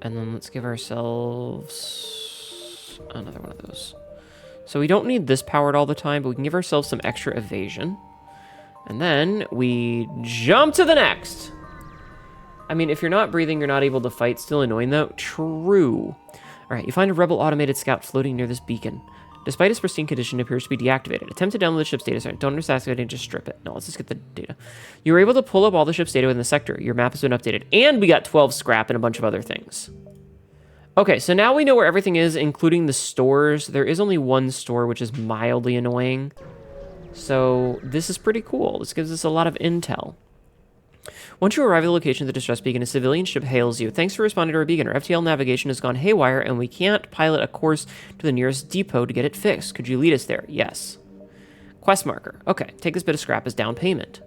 then let's give ourselves another one of those. So we don't need this powered all the time, but we can give ourselves some extra evasion. And then we jump to the next. I mean, if you're not breathing, you're not able to fight. Still annoying, though. True. All right, you find a rebel automated scout floating near this beacon. Despite its pristine condition, it appears to be deactivated. Attempt to download the ship's data set. Don't disactivate it and just strip it. No, let's just get the data. You were able to pull up all the ship's data within the sector. Your map has been updated. And we got 12 scrap and a bunch of other things. Okay, so now we know where everything is, including the stores. There is only one store, which is mildly annoying. So this is pretty cool. This gives us a lot of intel. Once you arrive at the location of the distress beacon, a civilian ship hails you. Thanks for responding to our beacon. Our FTL navigation has gone haywire, and we can't pilot a course to the nearest depot to get it fixed. Could you lead us there? Yes. Quest marker. Okay, take this bit of scrap as down payment.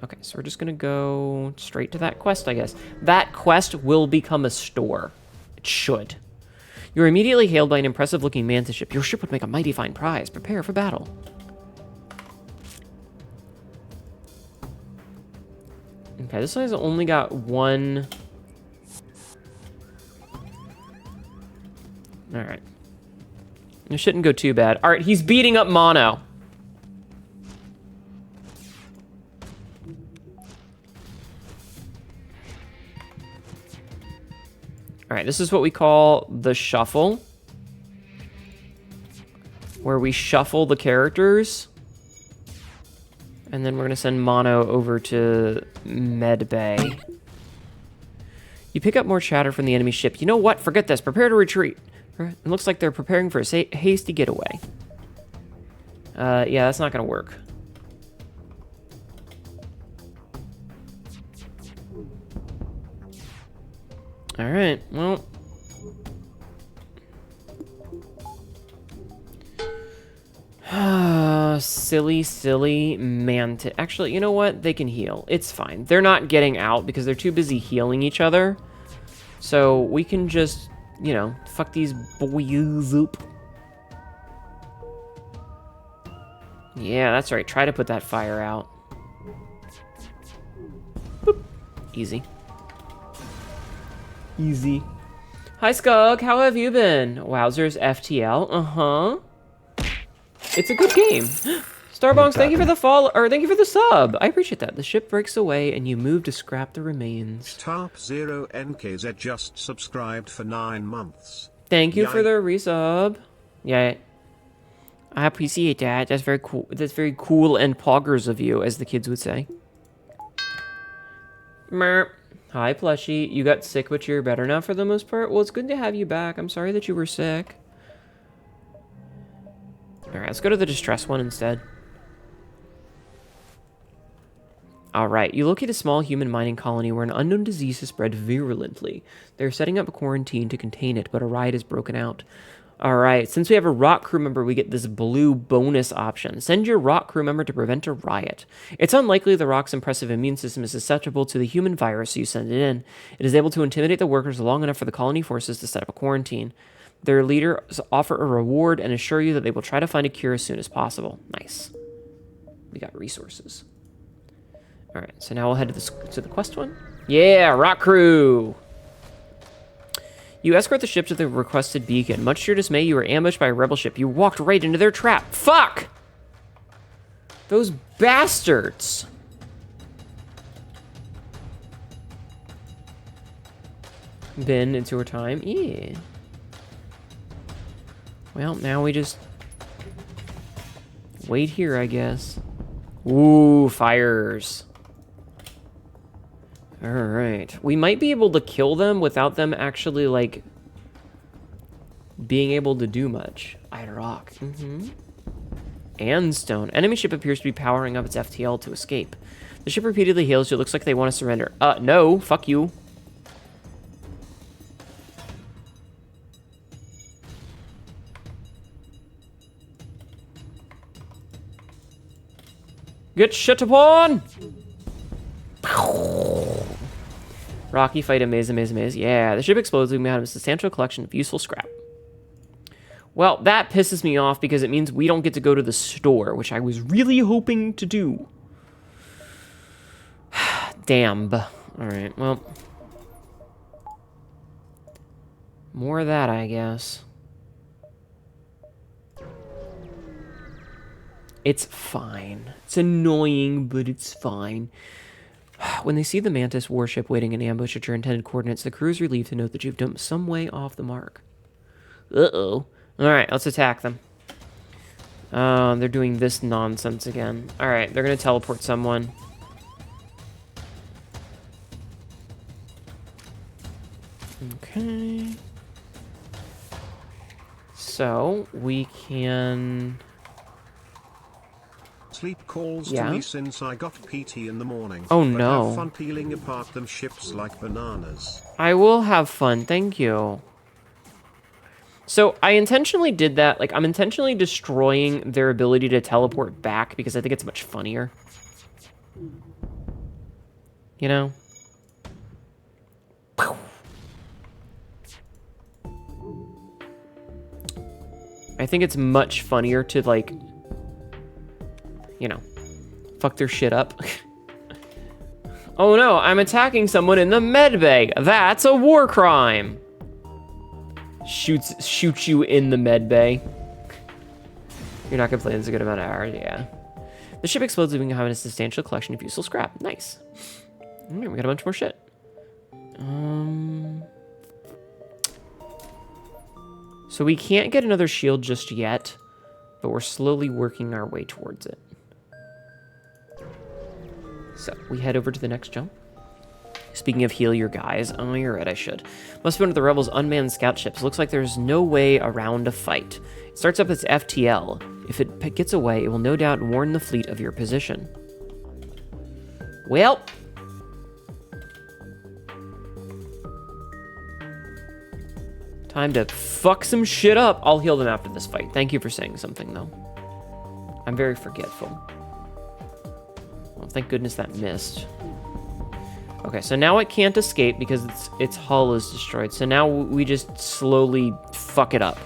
Okay, so we're just going to go straight to that quest, I guess. That quest will become a store. It should. You're immediately hailed by an impressive-looking mantis ship. Your ship would make a mighty fine prize. Prepare for battle. Okay, this one has only got one. All right. It shouldn't go too bad. All right, he's beating up Mono. All right, this is what we call the shuffle, where we shuffle the characters. And then we're going to send Mono over to Med Bay. You pick up more chatter from the enemy ship. You know what? Forget this. Prepare to retreat. It looks like they're preparing for a hasty getaway. Yeah, that's not going to work. All right, well. Silly mantis. Actually, you know what? They can heal. It's fine. They're not getting out because they're too busy healing each other. So we can just, you know, fuck these boys up. Yeah, that's right. Try to put that fire out. Boop. Easy. Easy. Hi, Skug. How have you been? Wowzers FTL. Uh-huh. It's a good game. Starbongs, thank you for the follow, or thank you for the sub. I appreciate that. The ship breaks away and you move to scrap the remains. Tarp0NKZ just subscribed for 9 months. Thank you for the resub. Yeah. I appreciate that. That's very cool. That's very cool and poggers of you, as the kids would say. Merp. Hi, Plushie. You got sick, but you're better now for the most part? Well, it's good to have you back. I'm sorry that you were sick. Alright, let's go to the distress one instead. Alright, you locate a small human mining colony where an unknown disease has spread virulently. They're setting up a quarantine to contain it, but a riot has broken out. Alright, since we have a rock crew member, we get this blue bonus option. Send your rock crew member to prevent a riot. It's unlikely the rock's impressive immune system is susceptible to the human virus, so you send it in. It is able to intimidate the workers long enough for the colony forces to set up a quarantine. Their leaders offer a reward and assure you that they will try to find a cure as soon as possible. Nice. We got resources. All right, so now we'll head to the quest one. Yeah, rock crew. You escort the ship to the requested beacon. Much to your dismay, you were ambushed by a rebel ship. You walked right into their trap. Fuck! Those bastards! Been into her time. Yeah. Well, now we just wait here, I guess. Ooh, fires. Alright. We might be able to kill them without them actually, like, being able to do much. I'd rock. And stone. Enemy ship appears to be powering up its FTL to escape. The ship repeatedly hails you. It looks like they want to surrender. No. Fuck you. Get shit upon! Rocky fight amaze. Yeah, the ship explodes, leaving behind a substantial collection of useful scrap. Well, that pisses me off because it means we don't get to go to the store, which I was really hoping to do. Damn. Alright, well. More of that, I guess. It's fine. It's annoying, but it's fine. When they see the Mantis warship waiting in ambush at your intended coordinates, the crew is relieved to note that you've dumped some way off the mark. Uh-oh. Alright, let's attack them. They're doing this nonsense again. Alright, they're gonna teleport someone. Okay. So, we can... Sleep calls Yeah? to me since I got PT in the morning. Oh, but no. have fun peeling apart them ships like bananas. I will have fun, thank you. So, I intentionally did that. Like, I'm intentionally destroying their ability to teleport back because I think it's much funnier. You know? I think it's much funnier to, like, you know, fuck their shit up. Oh no, I'm attacking someone in the med bay. That's a war crime. Shoots you in the med bay. You're not gonna play this a good amount of hours, yeah. The ship explodes, leaving behind a substantial collection of useful scrap. Nice. Alright, we got a bunch more shit. So we can't get another shield just yet, but we're slowly working our way towards it. So we head over to the next jump. Speaking of heal your guys, oh, you're right, I should. Must be one of the rebels' unmanned scout ships. Looks like there's no way around a fight. It starts up as FTL. If it gets away, it will no doubt warn the fleet of your position. Well. Time to fuck some shit up. I'll heal them after this fight. Thank you for saying something, though. I'm very forgetful. Well, thank goodness that missed. Okay, so now it can't escape because its hull is destroyed. So now we just slowly fuck it up.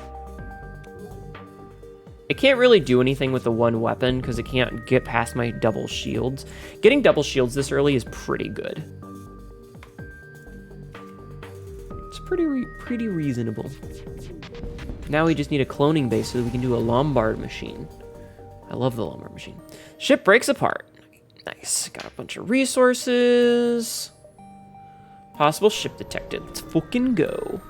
It can't really do anything with the one weapon because it can't get past my double shields. Getting double shields this early is pretty good. It's pretty reasonable. Now we just need a cloning base so that we can do a Lombard machine. I love the Lombard machine. Ship breaks apart. Nice. Got a bunch of resources. Possible ship detected. Let's fucking go.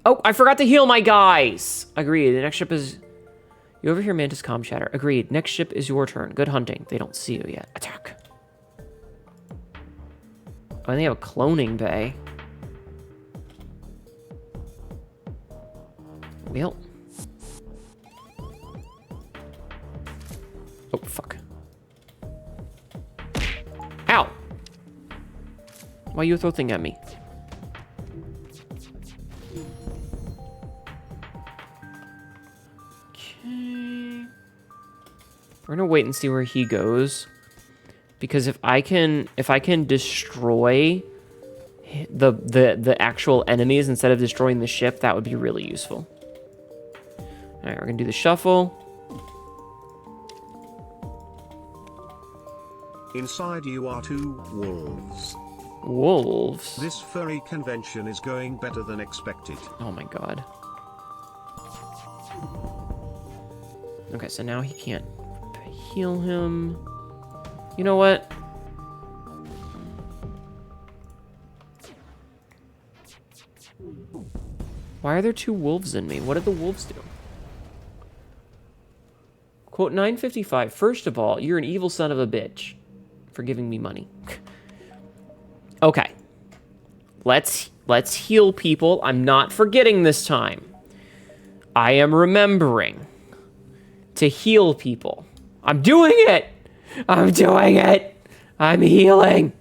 Oh, I forgot to heal my guys. Agreed. The next ship is... You overhear Mantis comm chatter. Agreed. Next ship is your turn. Good hunting. They don't see you yet. Attack. Oh, and they have a cloning bay. Well. Oh, fuck. Ow! Why are you throwing at me? Okay. We're gonna wait and see where he goes. Because if I can destroy the actual enemies instead of destroying the ship, that would be really useful. Alright, we're gonna do the shuffle. Inside you are 2 wolves. Wolves? This furry convention is going better than expected. Oh my god. Okay, so now he can't heal him. You know what? Why are there 2 wolves in me? What did the wolves do? Quote 955. First of all, you're an evil son of a bitch for giving me money. Okay. Let's heal people. I'm not forgetting this time. I am remembering to heal people. I'm doing it. I'm doing it. I'm healing.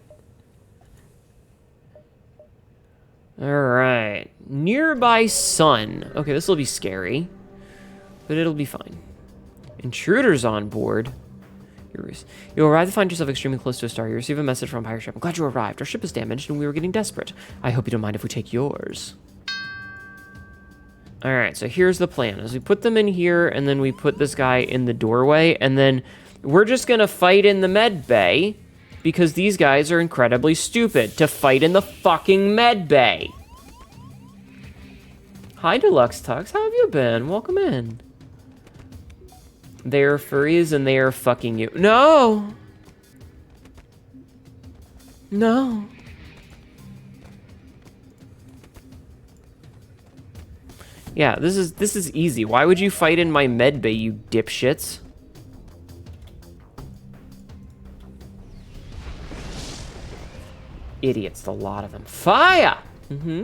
All right. Nearby sun. Okay, this will be scary, but it'll be fine. Intruders on board. You arrive to find yourself extremely close to a star. You receive a message from a pirate ship. I'm glad you arrived. Our ship is damaged and we were getting desperate. I hope you don't mind if we take yours. Alright, so here's the plan. Is we put them in here, and then we put this guy in the doorway, and then we're just gonna fight in the med bay, because these guys are incredibly stupid to fight in the fucking med bay. Hi, Deluxe Tux. How have you been? Welcome in. They are furries and they are fucking you. No! No. Yeah, this is easy. Why would you fight in my med bay, you dipshits? Idiots, the lot of them. Fire! Mm-hmm.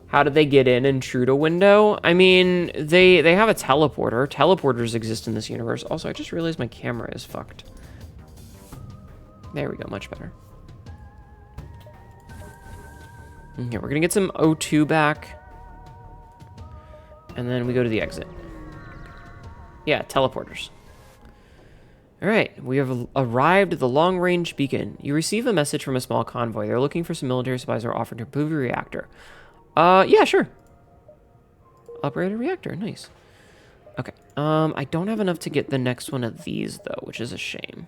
How did they get in and intrude a window? I mean, they have a teleporter. Teleporters exist in this universe. Also, I just realized my camera is fucked. There we go, much better. Okay, we're gonna get some O2 back. And then we go to the exit. Yeah, teleporters. Alright, we have arrived at the long-range beacon. You receive a message from a small convoy. They're looking for some military supplies or offering to improve your reactor. Yeah, sure. Upgrade a reactor, nice. Okay, I don't have enough to get the next one of these, though, which is a shame.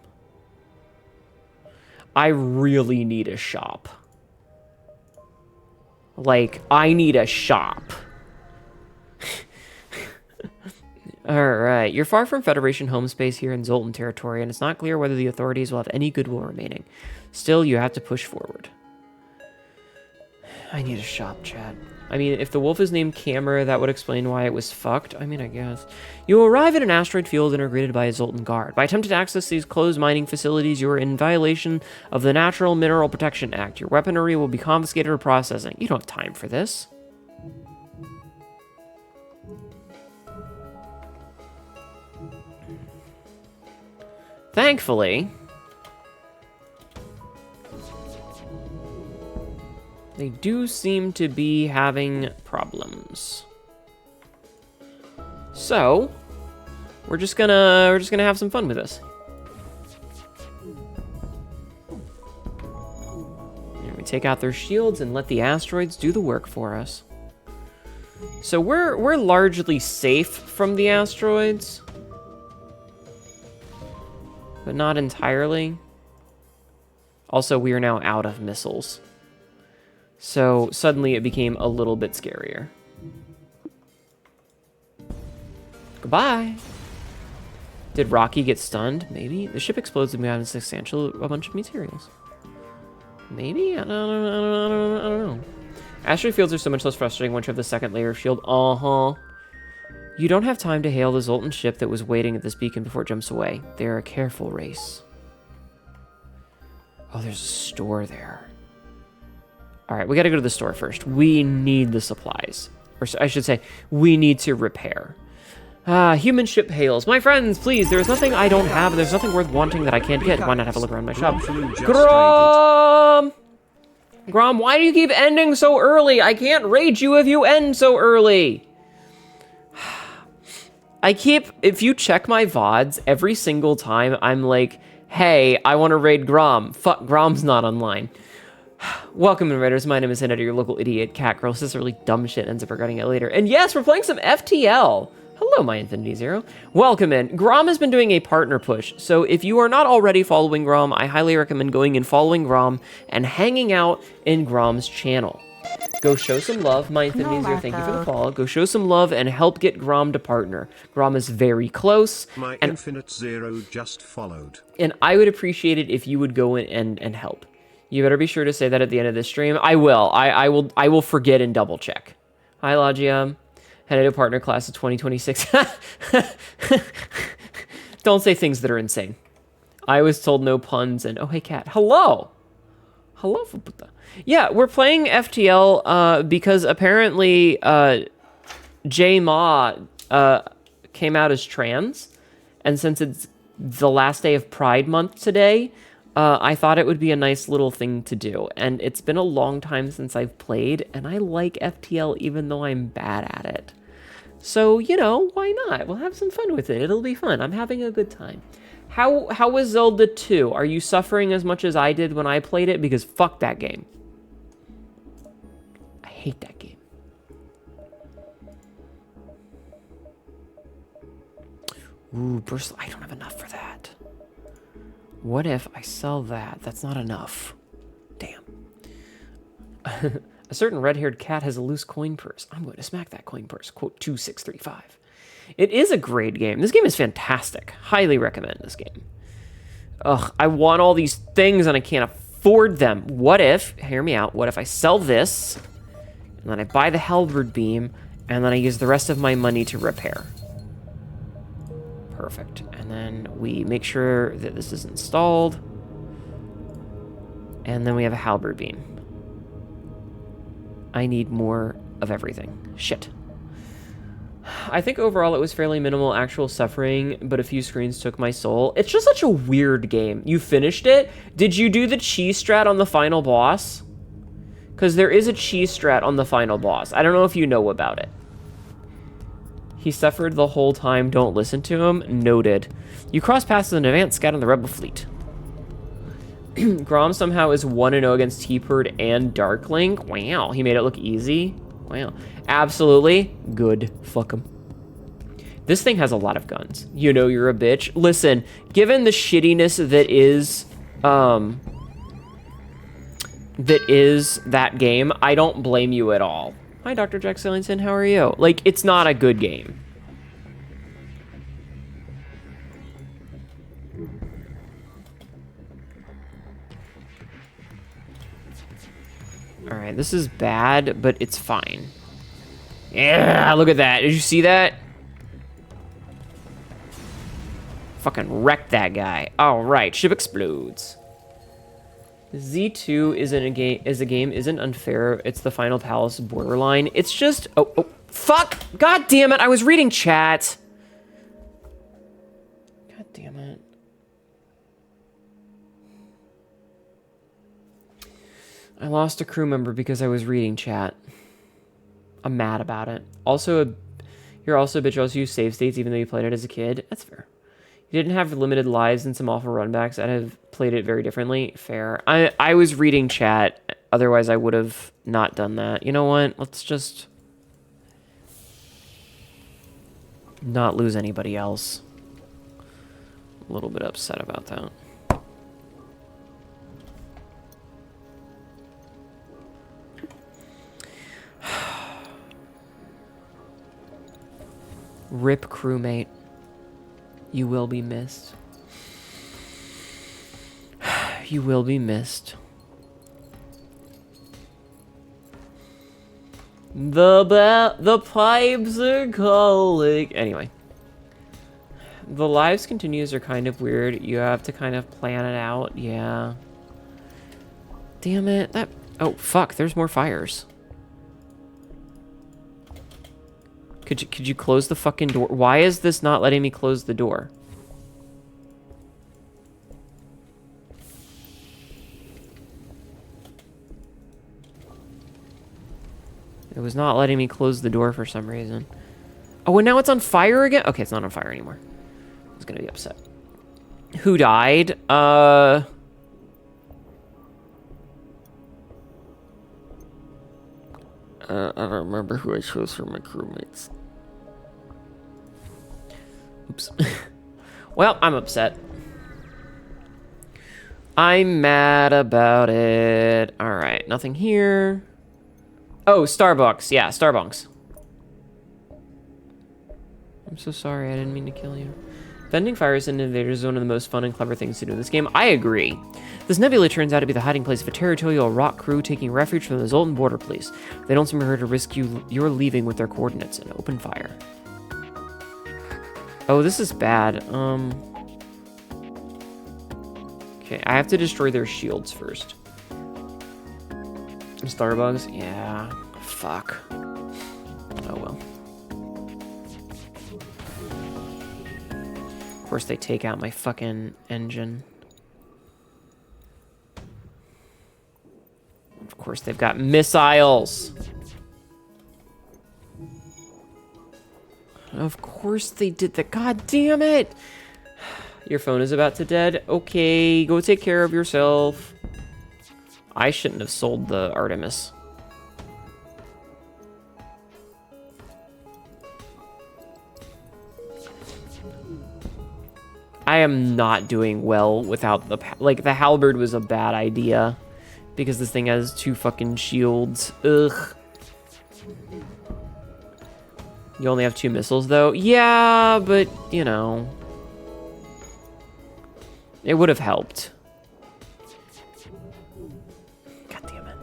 I really need a shop. Like, I need a shop. Alright, you're far from Federation home space here in Zoltan territory, and it's not clear whether the authorities will have any goodwill remaining. Still, you have to push forward. I need a shop, Chad. I mean, if the wolf is named Camera, that would explain why it was fucked. I mean, I guess. You arrive at an asteroid field and are greeted by a Zoltan guard. By attempting to access these closed mining facilities, you are in violation of the Natural Mineral Protection Act. Your weaponry will be confiscated for processing. You don't have time for this. Thankfully, they do seem to be having problems. So, we're just gonna have some fun with this. And we take out their shields and let the asteroids do the work for us. So we're largely safe from the asteroids, but not entirely. Also, we are now out of missiles. So suddenly it became a little bit scarier. Goodbye. Did Rocky get stunned? Maybe. The ship explodes and we have a bunch of materials. Maybe? I don't know. Asteroid fields are so much less frustrating once you have the second layer of shield. You don't have time to hail the Zoltan ship that was waiting at this beacon before it jumps away. They're a careful race. Oh, there's a store there. All right, we got to go to the store first. We need the supplies. Or I should say, we need to repair. Human ship hails. My friends, please, there's nothing I don't have. There's nothing worth wanting that I can't get. Why not have a look around my shop? Grom! Grom, why do you keep ending so early? I can't raid you if you end so early. If you check my VODs, every single time I'm like, hey, I want to raid Grom. Fuck, Grom's not online. Welcome, Raiders. My name is Hnetu, your local idiot cat girl. Says really dumb shit, ends up regretting it later. And yes, we're playing some FTL. Hello, my Infinity Zero. Welcome in. Grom has been doing a partner push, so if you are not already following Grom, I highly recommend going and following Grom and hanging out in Grom's channel. Go show some love. My Infinity Zero, thank you for the follow. Go show some love and help get Grom to partner. Grom is very close. My Infinite Zero just followed. And I would appreciate it if you would go in and help. You better be sure to say that at the end of this stream. I will. I will forget and double check. Hi, Logia. Headed to partner class of 2026. Don't say things that are insane. I was told no puns and... Oh, hey, cat. Hello. Hello, Fuputa. Yeah, we're playing FTL because apparently J Ma came out as trans. And since it's the last day of Pride Month today... I thought it would be a nice little thing to do, and it's been a long time since I've played, and I like FTL even though I'm bad at it. So, you know, why not? We'll have some fun with it. It'll be fun. I'm having a good time. How was Zelda 2? Are you suffering as much as I did when I played it? Because fuck that game. I hate that game. Ooh, burst. I don't have enough for that. What if I sell that? That's not enough. Damn. A certain red-haired cat has a loose coin purse. I'm going to smack that coin purse. Quote 2635. It is a great game. This game is fantastic. Highly recommend this game. Ugh, I want all these things and I can't afford them. What if, hear me out, what if I sell this, and then I buy the halberd beam, and then I use the rest of my money to repair? Perfect. And then we make sure that this is installed. And then we have a halberd beam. I need more of everything. Shit. I think overall it was fairly minimal actual suffering, but a few screens took my soul. It's just such a weird game. You finished it? Did you do the cheese strat on the final boss? Because there is a cheese strat on the final boss. I don't know if you know about it. He suffered the whole time. Don't listen to him. Noted. You cross paths with an advanced scout on the rebel fleet. Grom somehow is 1-0 against T-Bird and Darklink. Wow, he made it look easy. Wow. Absolutely. Good. Fuck him. This thing has a lot of guns. You know you're a bitch. Listen, given the shittiness that is that game, I don't blame you at all. Hi, Dr. Jack Sillington. How are you? Like, it's not a good game. All right, this is bad, but it's fine. Yeah, look at that. Did you see that? Fucking wrecked that guy. All right, ship explodes. Z2 isn't unfair. It's the Final Palace borderline. It's just oh fuck! God damn it! I was reading chat. God damn it. I lost a crew member because I was reading chat. I'm mad about it. Also, you're also a bitch. Also, use save states even though you played it as a kid. That's fair. You didn't have limited lives and some awful runbacks. I'd have played it very differently. Fair. I was reading chat. Otherwise, I would have not done that. You know what? Let's just not lose anybody else. A little bit upset about that. Rip crewmate. You will be missed. You will be missed. The pipes are calling. Anyway. The lives continues are kind of weird. You have to kind of plan it out. Yeah. Damn it. That. Oh, fuck. There's more fires. Could you close the fucking door? Why is this not letting me close the door? It was not letting me close the door for some reason. Oh, and now it's on fire again? Okay, it's not on fire anymore. I was gonna be upset. Who died? I don't remember who I chose for my crewmates. Oops. Well, I'm upset. I'm mad about it. Alright, nothing here. Oh, Starbucks. Yeah, Starbucks. I'm so sorry, I didn't mean to kill you. Vending fires in Invader Zone are the most fun and clever things to do in this game. I agree. This nebula turns out to be the hiding place of a territorial rock crew taking refuge from the Zoltan border police. They don't seem to to risk your leaving with their coordinates and open fire. Oh, this is bad. Okay, I have to destroy their shields first. Starbucks? Yeah. Fuck. Oh well. Of course they take out my fucking engine. Of course they've got missiles. Of course they did that. God damn it. Your phone is about to dead. Okay, go take care of yourself. I shouldn't have sold the Artemis. I am not doing well without the... Like, the halberd was a bad idea. Because this thing has 2 fucking shields. Ugh. You only have 2 missiles, though? Yeah, but, you know... It would have helped. God damn it.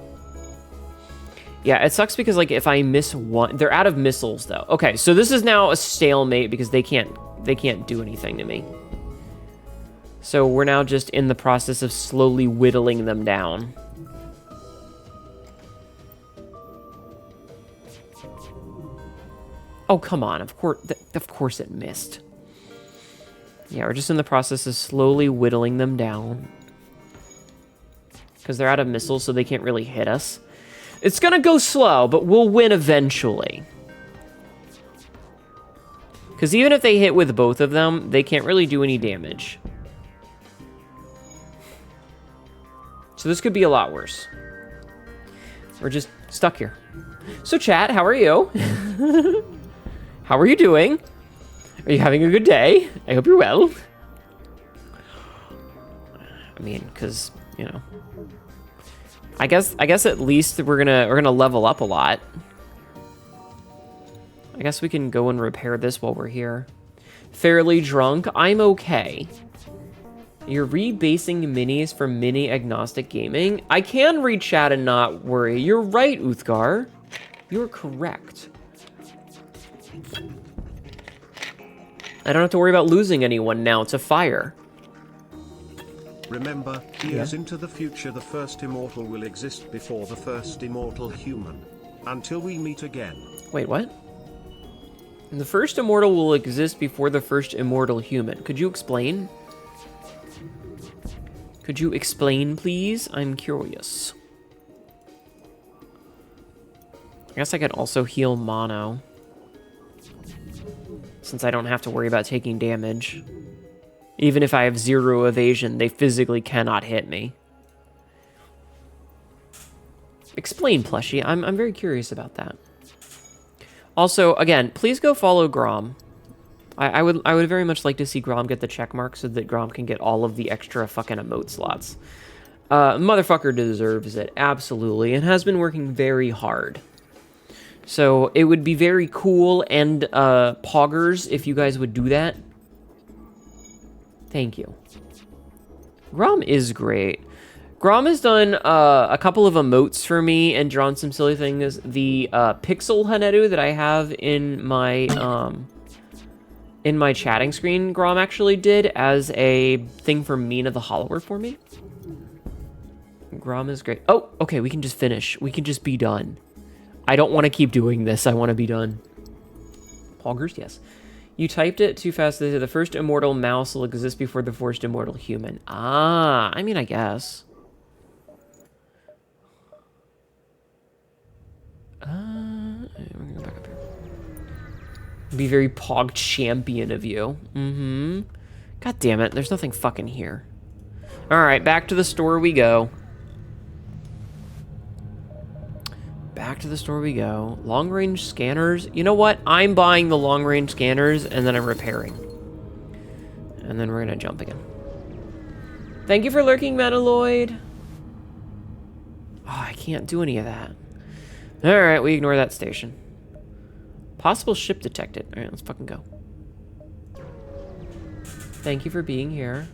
Yeah, it sucks because, like, if I miss one... They're out of missiles, though. Okay, so this is now a stalemate because they can't do anything to me. So we're now just in the process of slowly whittling them down. Oh, come on. Of course it missed. Yeah, we're just in the process of slowly whittling them down. Because they're out of missiles, so they can't really hit us. It's gonna go slow, but we'll win eventually. Because even if they hit with both of them, they can't really do any damage. So this could be a lot worse. We're just stuck here. So chat, how are you? How are you doing? Are you having a good day? I hope you're well. I mean, cause, you know. I guess at least we're gonna level up a lot. I guess we can go and repair this while we're here. Fairly drunk. I'm okay. You're rebasing minis for mini agnostic gaming. I can read chat and not worry. You're right, Uthgar. You're correct. I don't have to worry about losing anyone now to fire. Remember, years into the future the first immortal will exist before the first immortal human. Until we meet again. Wait, what? The first immortal will exist before the first immortal human. Could you explain? Could you explain, please? I'm curious. I guess I could also heal mono. Since I don't have to worry about taking damage. Even if I have 0 evasion, they physically cannot hit me. Explain, plushie. I'm very curious about that. Also, again, please go follow Grom. I would very much like to see Grom get the check mark so that Grom can get all of the extra fucking emote slots. Motherfucker deserves it, absolutely, and has been working very hard. So it would be very cool and poggers if you guys would do that. Thank you. Grom is great. Grom has done a couple of emotes for me and drawn some silly things. The pixel Hnetu that I have in my chatting screen, Grom actually did as a thing for Mina the Hollower for me. Grom is great. Oh, okay, we can just finish. We can just be done. I don't want to keep doing this. I want to be done. Poggers, yes. You typed it too fast. The first immortal mouse will exist before the first immortal human. Ah, I mean, I guess. We're gonna go back up here. Be very pog champion of you. Mm-hmm. God damn it, there's nothing fucking here. Alright, back to the store we go. Back to the store we go. Long-range scanners. You know what? I'm buying the long-range scanners, and then I'm repairing. And then we're gonna jump again. Thank you for lurking, Metaloid. Oh, I can't do any of that. Alright, we ignore that station. Possible ship detected. Alright, let's fucking go. Thank you for being here.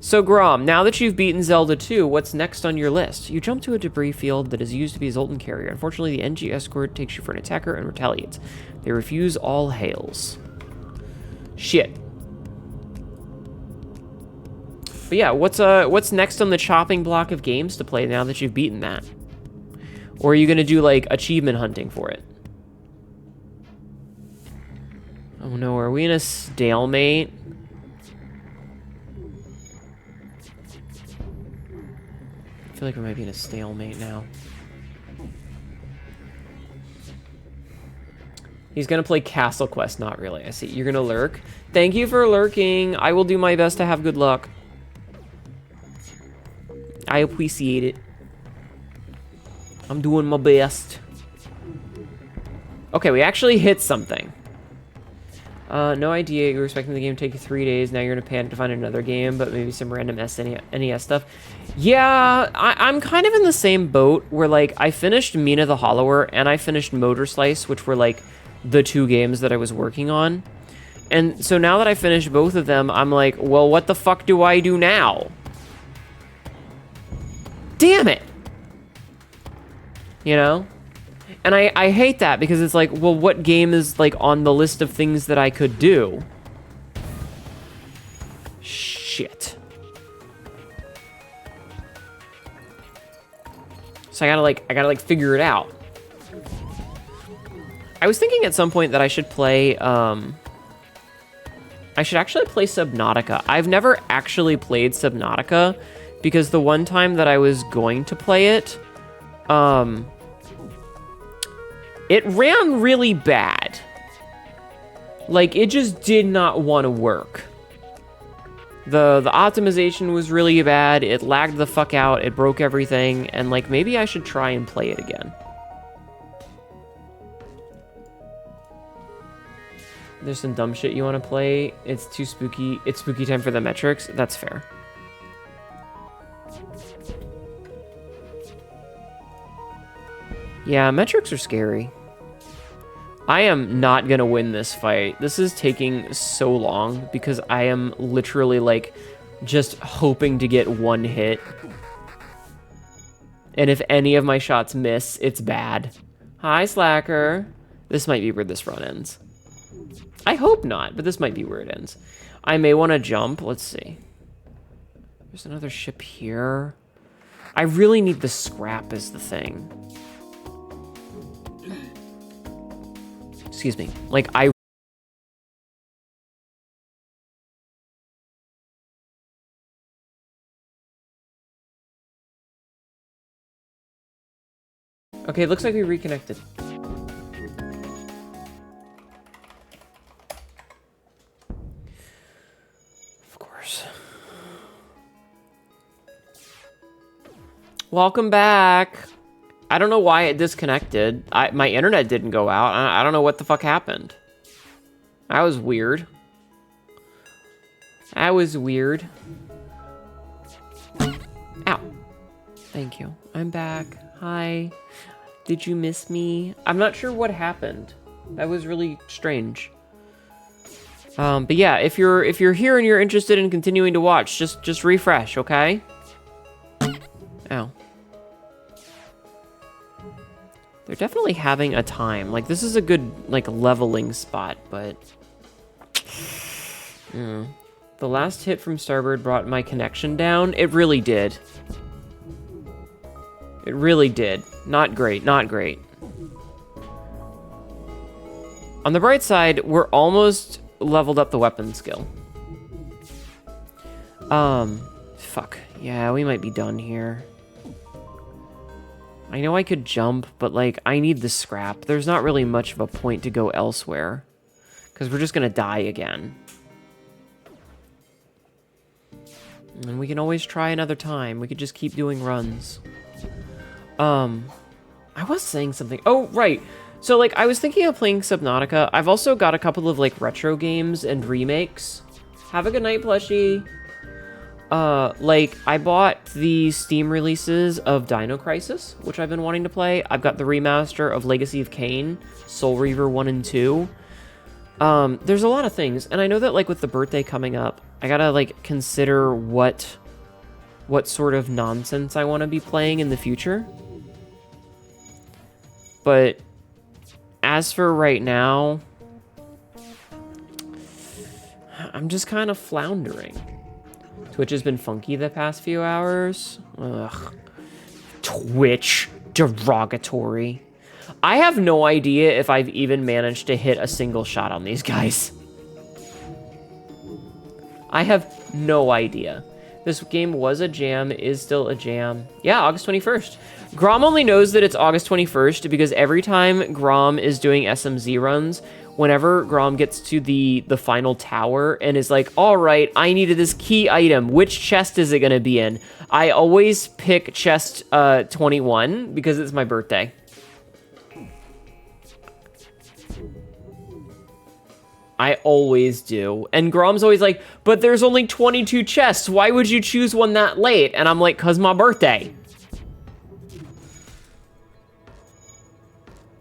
So, Grom, now that you've beaten Zelda 2, what's next on your list? You jump to a debris field that is used to be a Zoltan carrier. Unfortunately, the NG escort takes you for an attacker and retaliates. They refuse all hails. Shit. But yeah, what's next on the chopping block of games to play now that you've beaten that? Or are you gonna do, like, achievement hunting for it? Oh no, are we in a stalemate? I feel like we might be in a stalemate now. He's gonna play Castle Quest. Not really. I see. You're gonna lurk. Thank you for lurking. I will do my best to have good luck. I appreciate it. I'm doing my best. Okay, we actually hit something. No idea. You were expecting the game to take you 3 days. Now you're in a panic to find another game, but maybe some random NES stuff. Yeah, I'm kind of in the same boat where, like, I finished Mina the Hollower and I finished Motor Slice, which were, like, the 2 games that I was working on. And so now that I finished both of them, I'm like, well, what the fuck do I do now? Damn it! You know? And I hate that because it's like, well, what game is, like, on the list of things that I could do? Shit. So I gotta figure it out. I was thinking at some point that I should play, I should actually play Subnautica. I've never actually played Subnautica because the one time that I was going to play it, it ran really bad. Like, it just did not want to work. The optimization was really bad. It lagged the fuck out. It broke everything. And, like, maybe I should try and play it again. There's some dumb shit you want to play. It's too spooky. It's spooky time for the metrics. That's fair. Yeah, metrics are scary. I am not gonna win this fight. This is taking so long because I am literally, like, just hoping to get one hit. And if any of my shots miss, it's bad. Hi, Slacker. This might be where this run ends. I hope not, but this might be where it ends. I may want to jump. Let's see. There's another ship here. I really need the scrap is the thing. Excuse me. Like, I... Okay, it looks like we reconnected. Of course. Welcome back. I don't know why it disconnected. My internet didn't go out. I don't know what the fuck happened. That was weird. That was weird. Ow. Thank you. I'm back. Hi. Did you miss me? I'm not sure what happened. That was really strange. But yeah, if you're here and you're interested in continuing to watch, just refresh, okay? Ow. They're definitely having a time. Like, this is a good, like, leveling spot, but... The last hit from Starboard brought my connection down. It really did. It really did. Not great, not great. On the bright side, we're almost leveled up the weapon skill. Fuck. Yeah, we might be done here. I know I could jump, but, like, I need the scrap. There's not really much of a point to go elsewhere. Because we're just gonna die again. And we can always try another time. We could just keep doing runs. I was saying something. Oh, right. So, like, I was thinking of playing Subnautica. I've also got a couple of, like, retro games and remakes. Have a good night, plushie. Like, I bought the Steam releases of Dino Crisis, which I've been wanting to play. I've got the remaster of Legacy of Kain, Soul Reaver 1 and 2. There's a lot of things, and I know that, like, with the birthday coming up, I gotta, like, consider what sort of nonsense I want to be playing in the future. But as for right now, I'm just kind of floundering. Twitch has been funky the past few hours. Ugh. Twitch. Derogatory. I have no idea if I've even managed to hit a single shot on these guys. I have no idea. This game was a jam, is still a jam. Yeah, August 21st. Grom only knows that it's August 21st because every time Grom is doing SMZ runs, whenever Grom gets to the final tower and is like, all right, I needed this key item. Which chest is it going to be in? I always pick chest 21 because it's my birthday. I always do. And Grom's always like, but there's only 22 chests. Why would you choose one that late? And I'm like, 'cause my birthday.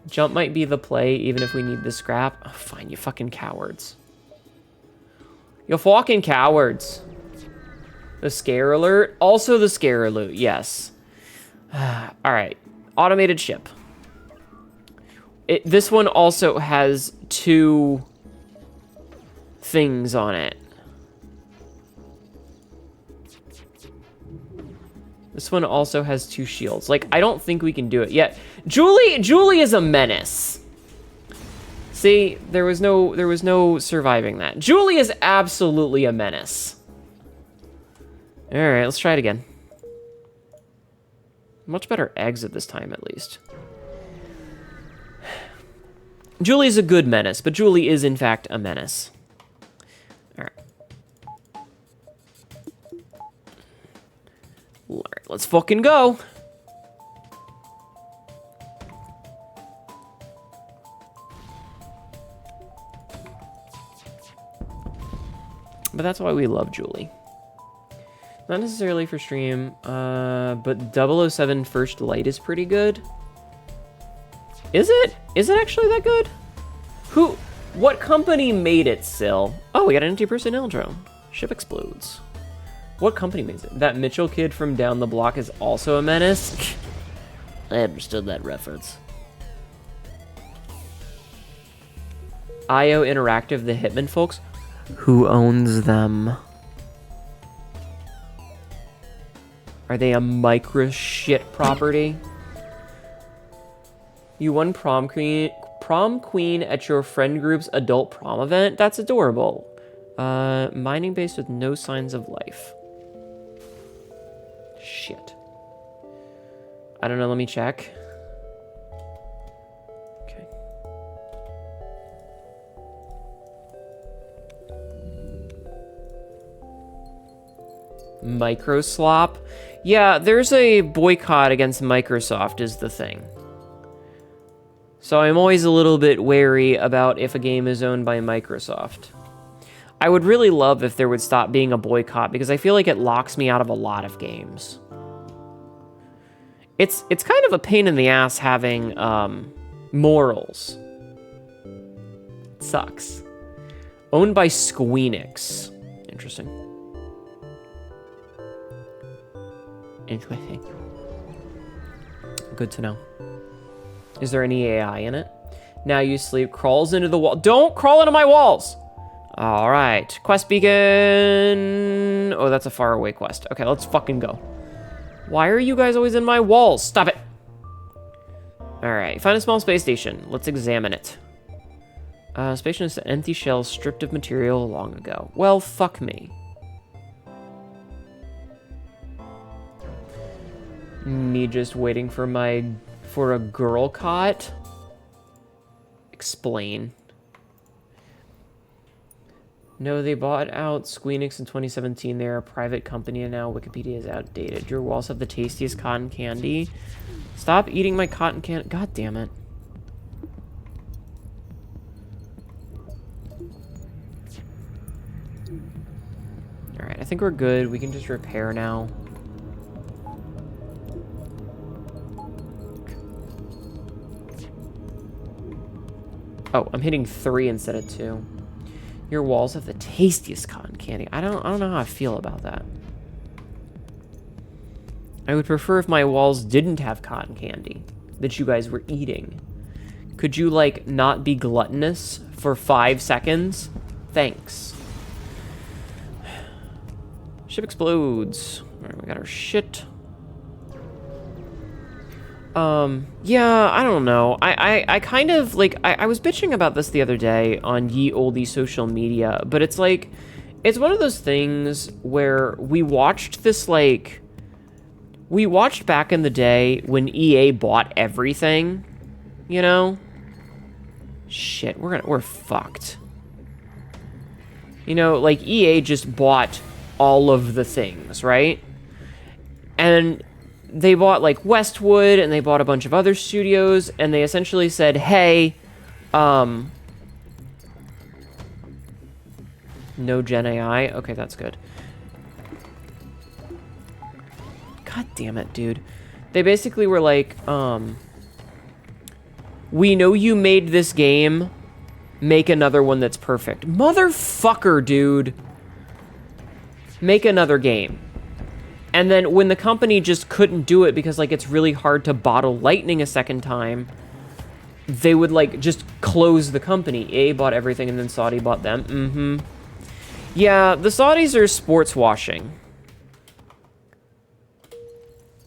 Jump might be the play, even if we need the scrap. Oh, fine, you fucking cowards. You fucking cowards. The scare alert. Also the scare alert, yes. All right, automated ship. This one also has 2 things on it. This one also has 2 shields. Like, I don't think we can do it yet. Julie is a menace. See, there was no surviving that. Julie is absolutely a menace. All right, let's try it again. Much better exit this time, at least. Julie is a good menace, but Julie is, in fact, a menace. All right, let's fucking go. But that's why we love Julie. Not necessarily for stream, but 007 First Light is pretty good. Is it? Is it actually that good? What company made it, Sil? Oh, we got an anti-personnel drone. Ship explodes. What company makes it? That Mitchell kid from down the block is also a menace? I understood that reference. IO Interactive, the Hitman folks? Who owns them? Are they a micro shit property? You won prom queen at your friend group's adult prom event? That's adorable. Mining base with no signs of life. Shit. I don't know, let me check. Okay. Microslop? Yeah, there's a boycott against Microsoft is the thing. So I'm always a little bit wary about if a game is owned by Microsoft. I would really love if there would stop being a boycott because I feel like it locks me out of a lot of games. It's kind of a pain in the ass having morals. It sucks. Owned by Squeenix. Interesting. Interesting. Good to know. Is there any AI in it? Now you sleep. Crawls into the wall. Don't crawl into my walls! All right, quest beacon. Oh, that's a faraway quest. Okay, let's fucking go. Why are you guys always in my walls? Stop it. All right, find a small space station. Let's examine it. Space station is an empty shell stripped of material long ago. Well, fuck me. Me just waiting for a girl cot? Explain. No, they bought out Squeenix in 2017. They're a private company and now Wikipedia is outdated. Your walls have the tastiest cotton candy. Stop eating my cotton candy. God damn it. Alright, I think we're good. We can just repair now. Oh, I'm hitting 3 instead of 2. Your walls have the tastiest cotton candy. I don't know how I feel about that. I would prefer if my walls didn't have cotton candy that you guys were eating. Could you, like, not be gluttonous for 5 seconds? Thanks. Ship explodes. All right, we got our shit. Yeah, I don't know. I kind of, like, I was bitching about this the other day on ye olde social media, but it's like, It's one of those things where we watched this, like... We watched back in the day when EA bought everything, you know? Shit, we're fucked. You know, like, EA just bought all of the things, right? And they bought, like, Westwood, and they bought a bunch of other studios, and they essentially said, hey, no Gen AI? Okay, that's good. God damn it, dude. They basically were like, we know you made this game, make another one that's perfect. Motherfucker, dude. Make another game. And then when the company just couldn't do it because, like, it's really hard to bottle lightning a second time, they would, like, just close the company. EA bought everything and then Saudi bought them. Mm-hmm. Yeah, the Saudis are sports washing.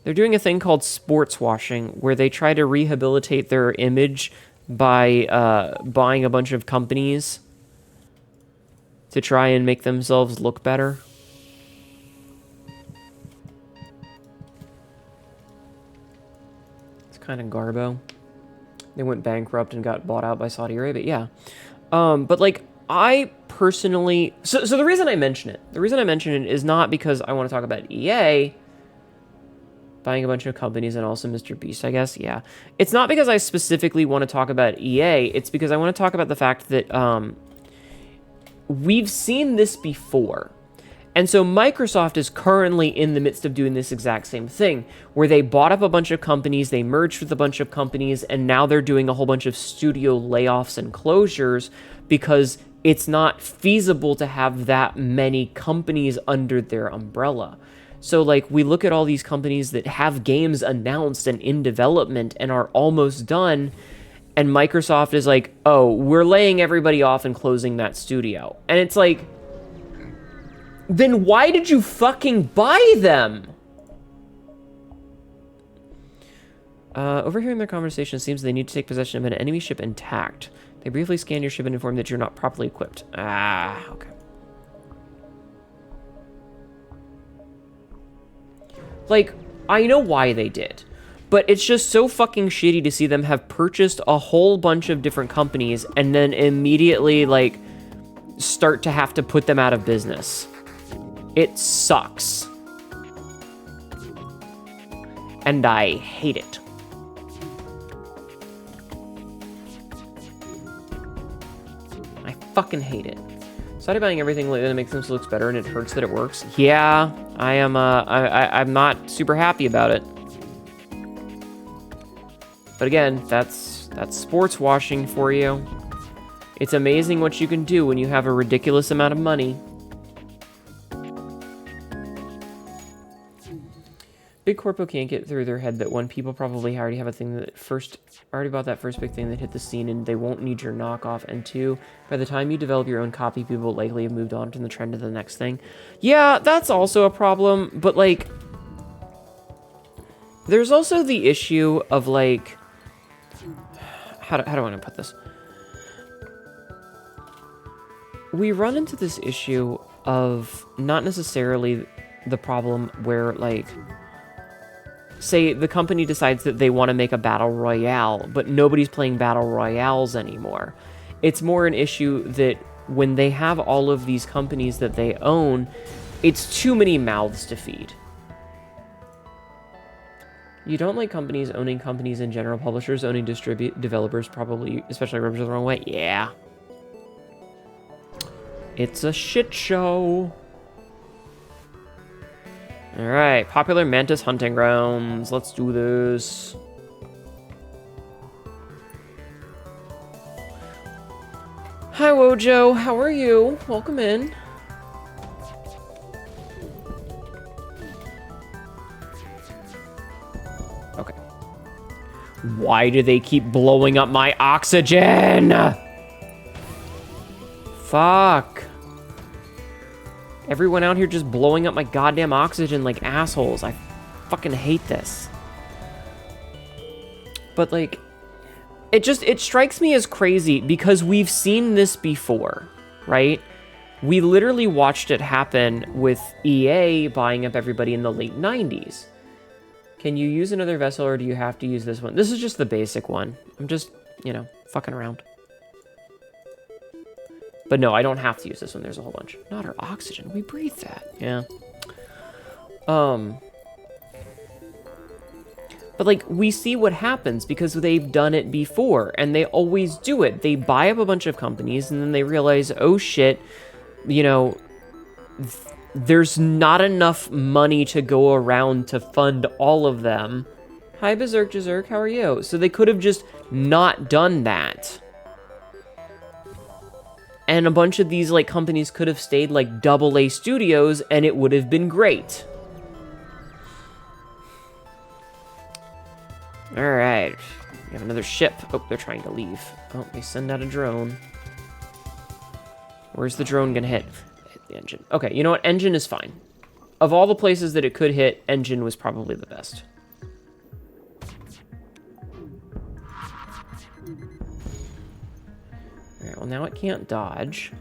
They're doing a thing called sports washing, where they try to rehabilitate their image by buying a bunch of companies to try and make themselves look better. It's kind of garbo. They went bankrupt and got bought out by Saudi Arabia, yeah. But, like, I personally... So the reason I mention it is not because I want to talk about EA... buying a bunch of companies and also Mr. Beast, I guess. Yeah. It's not because I specifically want to talk about EA. It's because I want to talk about the fact that we've seen this before. And so Microsoft is currently in the midst of doing this exact same thing, where they bought up a bunch of companies, they merged with a bunch of companies, and now they're doing a whole bunch of studio layoffs and closures because it's not feasible to have that many companies under their umbrella. So, like, we look at all these companies that have games announced and in development and are almost done, and Microsoft is like, oh, we're laying everybody off and closing that studio. And it's like, then why did you fucking buy them? Overhearing their conversation, it seems they need to take possession of an enemy ship intact. They briefly scan your ship and inform that you're not properly equipped. Ah, okay. Like, I know why they did, but it's just so fucking shitty to see them have purchased a whole bunch of different companies and then immediately, like, start to have to put them out of business. It sucks. And I hate it. I fucking hate it. Saudi buying everything that makes them look better and it hurts that it works. Yeah, I am, I'm not super happy about it. But again, that's sports washing for you. It's amazing what you can do when you have a ridiculous amount of money. Big corpo can't get through their head that one, people probably already have a thing that already bought that first big thing that hit the scene and they won't need your knockoff. And two, by the time you develop your own copy, people will likely have moved on to the trend of the next thing. Yeah, that's also a problem, but, like, there's also the issue of, like, how do I want to put this? We run into this issue of not necessarily the problem where, like, say the company decides that they want to make a battle royale, but nobody's playing battle royales anymore. It's more an issue that when they have all of these companies that they own, it's too many mouths to feed. You don't like companies owning companies in general, publishers owning developers probably, especially rubs the wrong way. Yeah. It's a shit show. Alright, popular mantis hunting grounds. Let's do this. Hi, Wojo. How are you? Welcome in. Okay. Why do they keep blowing up my oxygen? Fuck. Everyone out here just blowing up my goddamn oxygen like assholes. I fucking hate this. But, like, it strikes me as crazy because we've seen this before, right? We literally watched it happen with EA buying up everybody in the late 90s. Can you use another vessel, or do you have to use this one? This is just the basic one. I'm just, you know, fucking around. But no, I don't have to use this one. There's a whole bunch. Not our oxygen. We breathe that. Yeah. But, like, we see what happens because they've done it before, and they always do it. They buy up a bunch of companies, and then they realize, oh, shit, you know, there's not enough money to go around to fund all of them. Hi, Berserk Jazerk, how are you? So they could have just not done that. And a bunch of these, like, companies could have stayed, like, AA studios, and it would have been great. Alright. We have another ship. Oh, they're trying to leave. Oh, they send out a drone. Where's the drone gonna hit? Hit the engine. Okay, you know what? Engine is fine. Of all the places that it could hit, engine was probably the best. Alright, well now it can't dodge.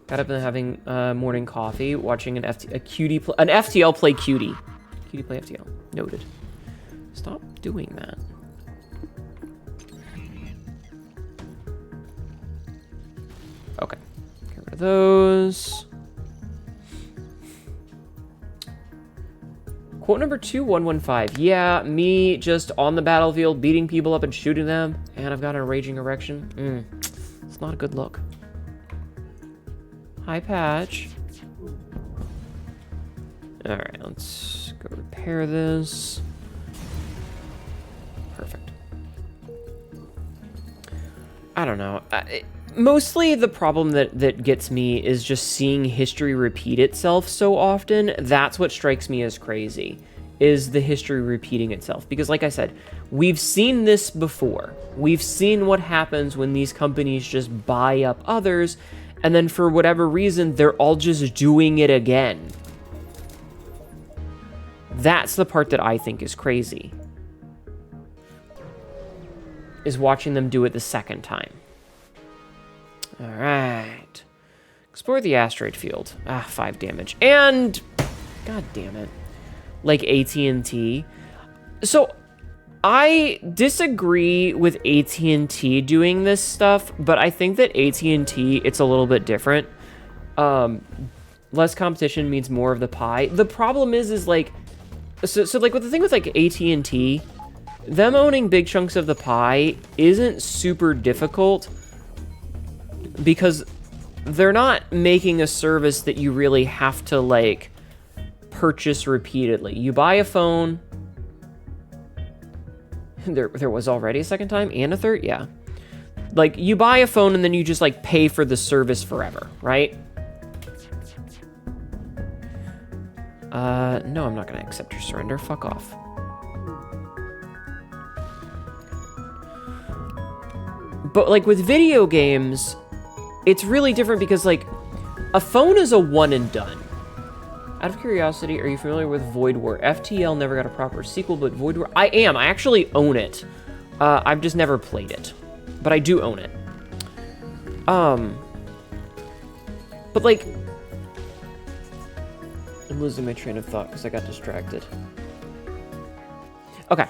Got up and having morning coffee, watching an FTL play cutie. Cutie play FTL. Noted. Stop doing that. Okay. Get rid of those. Quote number 2115. Yeah, me just on the battlefield beating people up and shooting them, and I've got a raging erection. It's not a good look. Hi, Patch. Alright, let's go repair this. Perfect. I don't know. Mostly the problem that gets me is just seeing history repeat itself so often. That's what strikes me as crazy, is the history repeating itself. Because like I said, we've seen this before. We've seen what happens when these companies just buy up others, and then for whatever reason, they're all just doing it again. That's the part that I think is crazy, is watching them do it the second time. All right. Explore the asteroid field. 5 damage. And, god damn it, like AT&T. So, I disagree with AT&T doing this stuff, but I think that AT&T, it's a little bit different. Less competition means more of the pie. The problem is like, so like with the thing with like AT&T, them owning big chunks of the pie isn't super difficult because they're not making a service that you really have to like purchase repeatedly. You buy a phone. There was already a second time and a third, yeah. Like you buy a phone and then you just like pay for the service forever, right? No, I'm not gonna accept your surrender. Fuck off. But like with video games, it's really different because like a phone is a one and done. Out of curiosity, are you familiar with Void War? FTL never got a proper sequel, but Void War, I am. I actually own it. I've just never played it, but I do own it. But like, I'm losing my train of thought because I got distracted. Okay,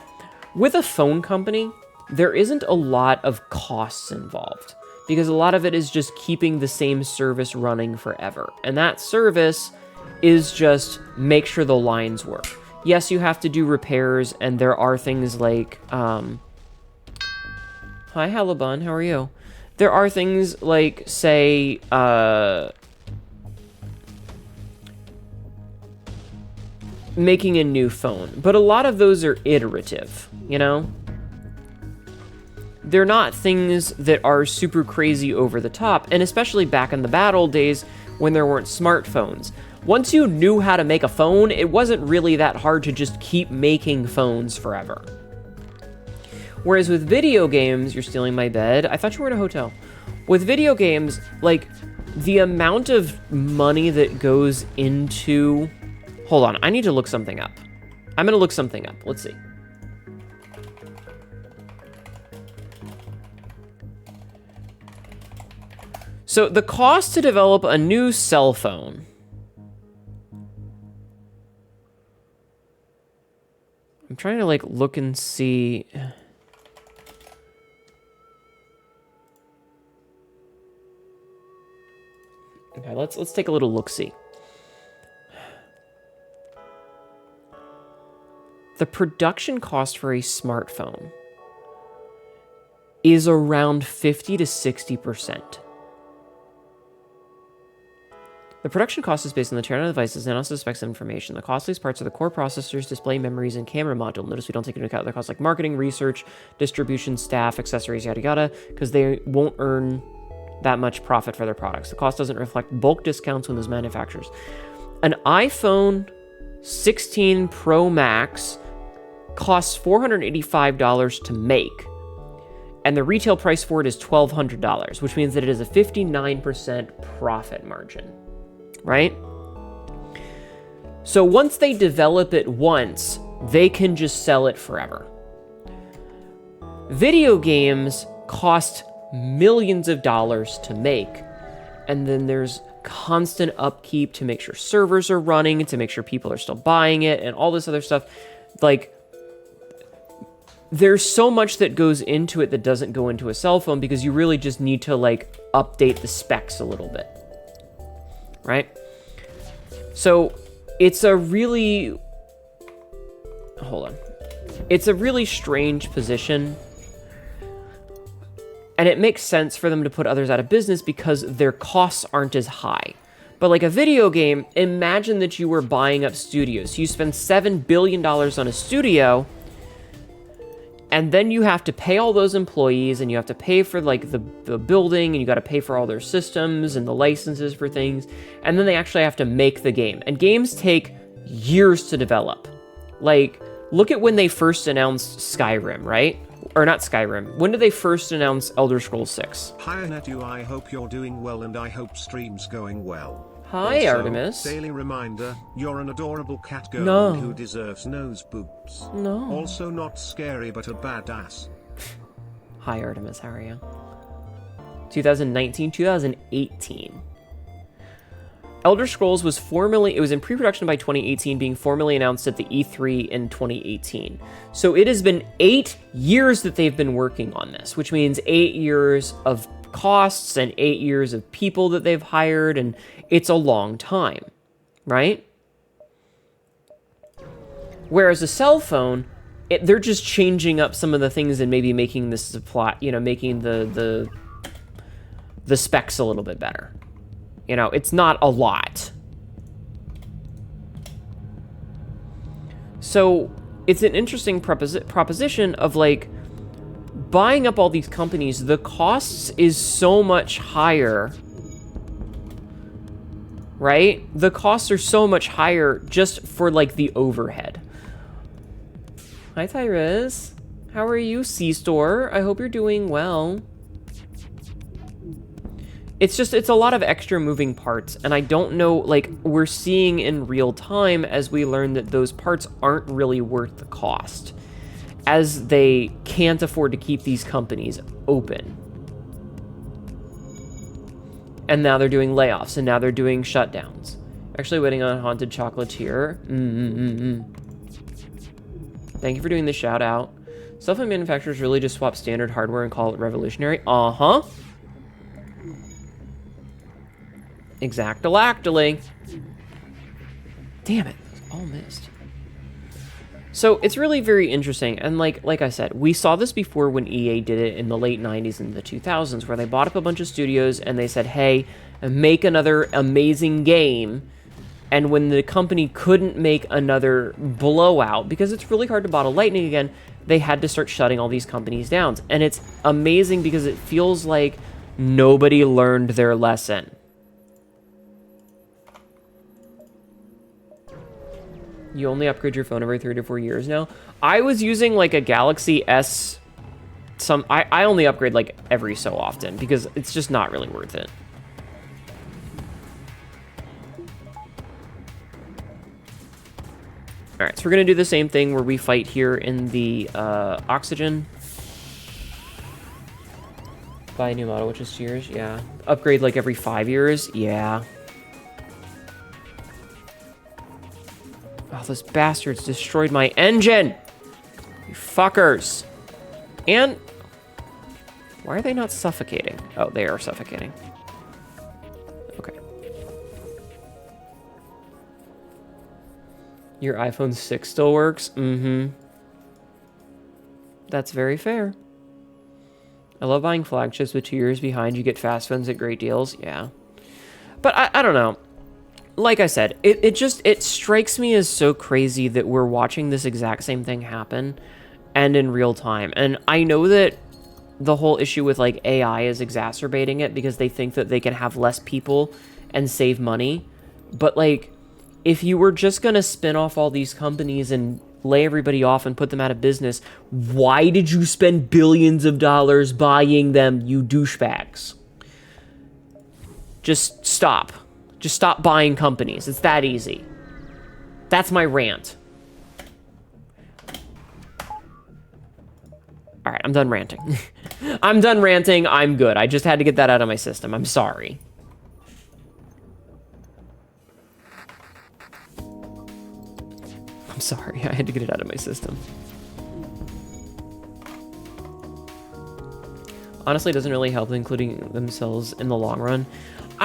with a phone company, there isn't a lot of costs involved because a lot of it is just keeping the same service running forever. And that service is just make sure the lines work. Yes, you have to do repairs, and there are things like, hi, Halibun, how are you? There are things like, say, making a new phone, but a lot of those are iterative, you know? They're not things that are super crazy over the top, and especially back in the bad old days when there weren't smartphones. Once you knew how to make a phone, it wasn't really that hard to just keep making phones forever. Whereas with video games, you're stealing my bed. I thought you were in a hotel. With video games, like, the amount of money that goes into... Hold on, I need to look something up. I'm gonna look something up. Let's see. So the cost to develop a new cell phone. I'm trying to like look and see. Okay, let's take a little look-see. The production cost for a smartphone is around 50 to 60%. The production cost is based on the turn on devices and also specs of information. The costliest parts are the core processors, display memories, and camera module. Notice we don't take into account the costs like marketing, research, distribution, staff, accessories, yada yada, because they won't earn that much profit for their products. The cost doesn't reflect bulk discounts when those manufacturers. An iPhone 16 Pro Max costs $485 to make, and the retail price for it is $1,200, which means that it is a 59% profit margin, right? So once they develop it once, they can just sell it forever. Video games cost millions of dollars to make, and then there's constant upkeep to make sure servers are running, to make sure people are still buying it, and all this other stuff. Like, there's so much that goes into it that doesn't go into a cell phone, because you really just need to like update the specs a little bit, right? So it's a really, it's a really strange position. And it makes sense for them to put others out of business because their costs aren't as high. But like a video game, imagine that you were buying up studios. You spend $7 billion on a studio, and then you have to pay all those employees, and you have to pay for like the building, and you got to pay for all their systems and the licenses for things. And then they actually have to make the game. And games take years to develop. Like, look at when they first announced Skyrim, right? Or not Skyrim. When did they first announce Elder Scrolls 6? Hi Hnetu, I hope you're doing well and I hope stream's going well. Hi, Also, Artemis. Daily reminder, you're an adorable cat girl No. who deserves nose boobs. No. Also not scary but a badass. Hi, Artemis. How are you? 2019, 2018. Elder Scrolls was it was in pre-production by 2018, being formally announced at the E3 in 2018. So it has been 8 years that they've been working on this, which means 8 years of costs and 8 years of people that they've hired, and it's a long time, right? Whereas a cell phone, they're just changing up some of the things and maybe making the supply, making the specs a little bit better. It's not a lot. So it's an interesting proposition of like buying up all these companies. The costs is so much higher, right? The costs are so much higher just for like the overhead. Hi, Tyrus. How are you, C-Store? I hope you're doing well. It's a lot of extra moving parts, and I don't know, like, we're seeing in real time as we learn that those parts aren't really worth the cost, as they can't afford to keep these companies open. And now they're doing layoffs, and now they're doing shutdowns. Actually waiting on Haunted Chocolatier. Thank you for doing the shout out. Cell phone manufacturers really just swap standard hardware and call it revolutionary. Uh-huh. Exactly. Damn it, all missed. So it's really very interesting, and like I said, we saw this before when EA did it in the late 90s and the 2000s, where they bought up a bunch of studios and they said, hey, make another amazing game. And when the company couldn't make another blowout, because it's really hard to bottle lightning again, they had to start shutting all these companies down. And it's amazing because it feels like nobody learned their lesson. You only upgrade your phone every 3 to 4 years now. I was using like a Galaxy S. I only upgrade like every so often because it's just not really worth it. All right, so we're gonna do the same thing where we fight here in the oxygen. Buy a new model, which is 2 years. Yeah. Upgrade like every 5 years. Yeah. Oh, those bastards destroyed my engine. You fuckers. And why are they not suffocating? Oh, they are suffocating. Okay. Your iPhone 6 still works? Mm-hmm. That's very fair. I love buying flagships with 2 years behind. You get fast phones at great deals. Yeah. But I don't know. Like I said, it strikes me as so crazy that we're watching this exact same thing happen and in real time. And I know that the whole issue with like AI is exacerbating it because they think that they can have less people and save money. But like, if you were just going to spin off all these companies and lay everybody off and put them out of business, why did you spend billions of dollars buying them, you douchebags? Just stop. Just stop buying companies. It's that easy. That's my rant. All right, I'm done ranting. I'm done ranting. I'm good. I just had to get that out of my system. I'm sorry. I'm sorry. I had to get it out of my system. Honestly, it doesn't really help including themselves in the long run.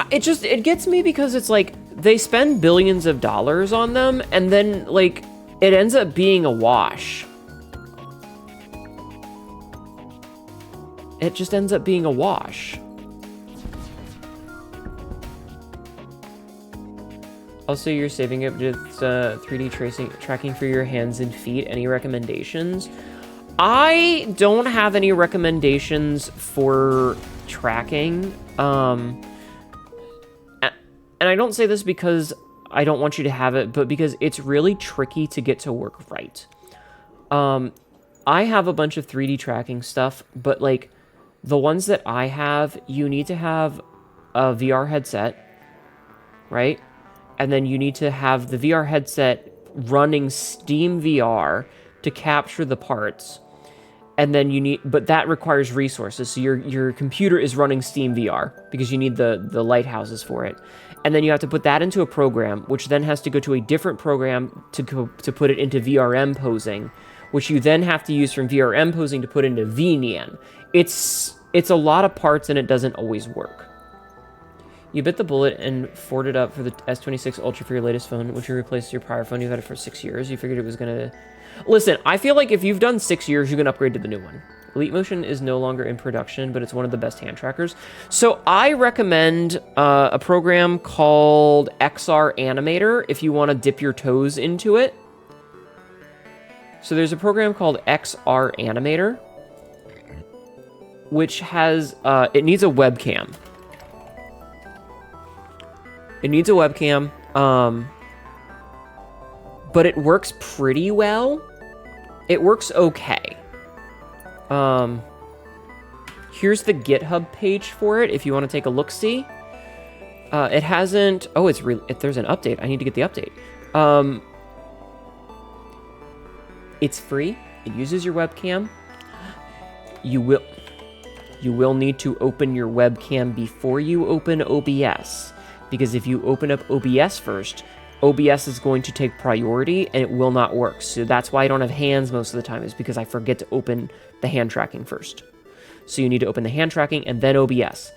It gets me because it's like they spend billions of dollars on them and then like it ends up being a wash. It just ends up being a wash. Also, you're saving it with 3D tracking for your hands and feet. Any recommendations? I don't have any recommendations for tracking. And I don't say this because I don't want you to have it, but because it's really tricky to get to work right. I have a bunch of 3D tracking stuff, but like the ones that I have, you need to have a VR headset, right? And then you need to have the VR headset running Steam VR to capture the parts. And then but that requires resources. So your computer is running Steam VR because you need the lighthouses for it. And then you have to put that into a program, which then has to go to a different program to put it into VRM posing, which you then have to use from VRM posing to put into VNian. It's a lot of parts and it doesn't always work. You bit the bullet and forwarded up for the S26 Ultra for your latest phone, which you replaced your prior phone. You've had it for 6 years. You figured it was going to... Listen, I feel like if you've done 6 years, you can upgrade to the new one. Elite Motion is no longer in production, but it's one of the best hand trackers. So I recommend a program called XR Animator if you want to dip your toes into it. So there's a program called XR Animator, which has... it needs a webcam. It needs a webcam, but it works pretty well. It works okay. Here's the GitHub page for it if you want to take a look-see. It hasn't... Oh, there's an update. I need to get the update. It's free. It uses your webcam. You will need to open your webcam before you open OBS. Because if you open up OBS first, OBS is going to take priority and it will not work. So that's why I don't have hands most of the time, is because I forget to open the hand tracking first. So you need to open the hand tracking and then OBS.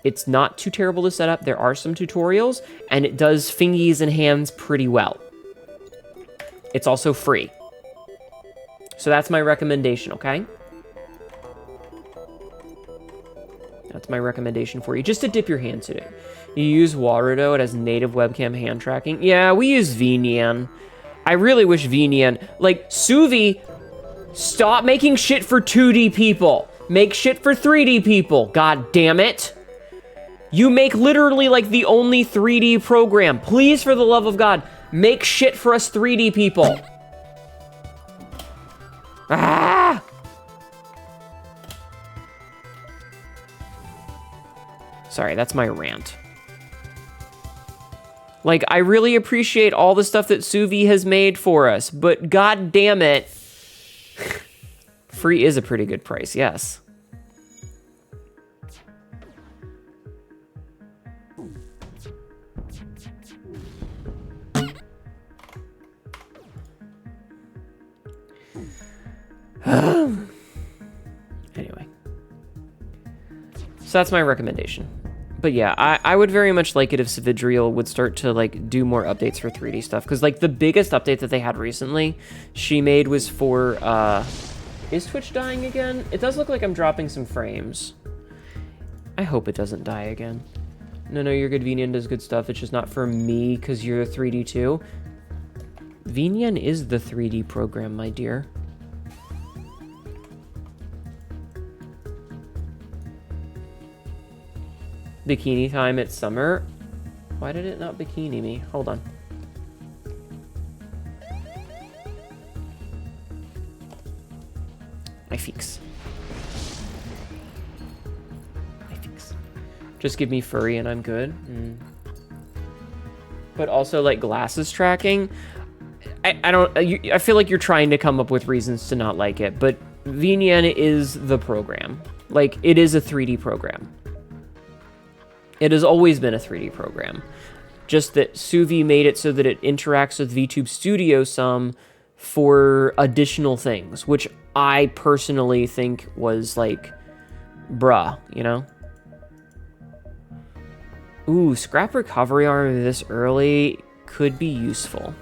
It's not too terrible to set up. There are some tutorials and it does fingies and hands pretty well. It's also free. So that's my recommendation, okay? That's my recommendation for you, just to dip your hands in it. You use Warudo, it has native webcam hand tracking. Yeah, we use VNian. I really wish VNian... Like, Suvi, stop making shit for 2D people. Make shit for 3D people, god damn it. You make literally, like, the only 3D program. Please, for the love of God, make shit for us 3D people. Ah! Sorry, that's my rant. Like, I really appreciate all the stuff that Suvi has made for us, but god damn it. Free is a pretty good price, yes. Anyway. So that's my recommendation. But yeah, I would very much like it if Savidriel would start to like do more updates for 3D stuff. Because like the biggest update that they had recently, she made was for, is Twitch dying again? It does look like I'm dropping some frames. I hope it doesn't die again. No, you're good. Vinian does good stuff. It's just not for me because you're a 3D too. Vinian is the 3D program, my dear. Bikini time at summer. Why did it not bikini me? Hold on. I fix. Just give me furry and I'm good. But also like glasses tracking. I feel like you're trying to come up with reasons to not like it, but Vinian is the program. Like it is a 3D program. It has always been a 3D program. Just that Suvi made it so that it interacts with VTube Studio some for additional things, which I personally think was like, bruh, you know? Ooh, scrap recovery armor this early could be useful.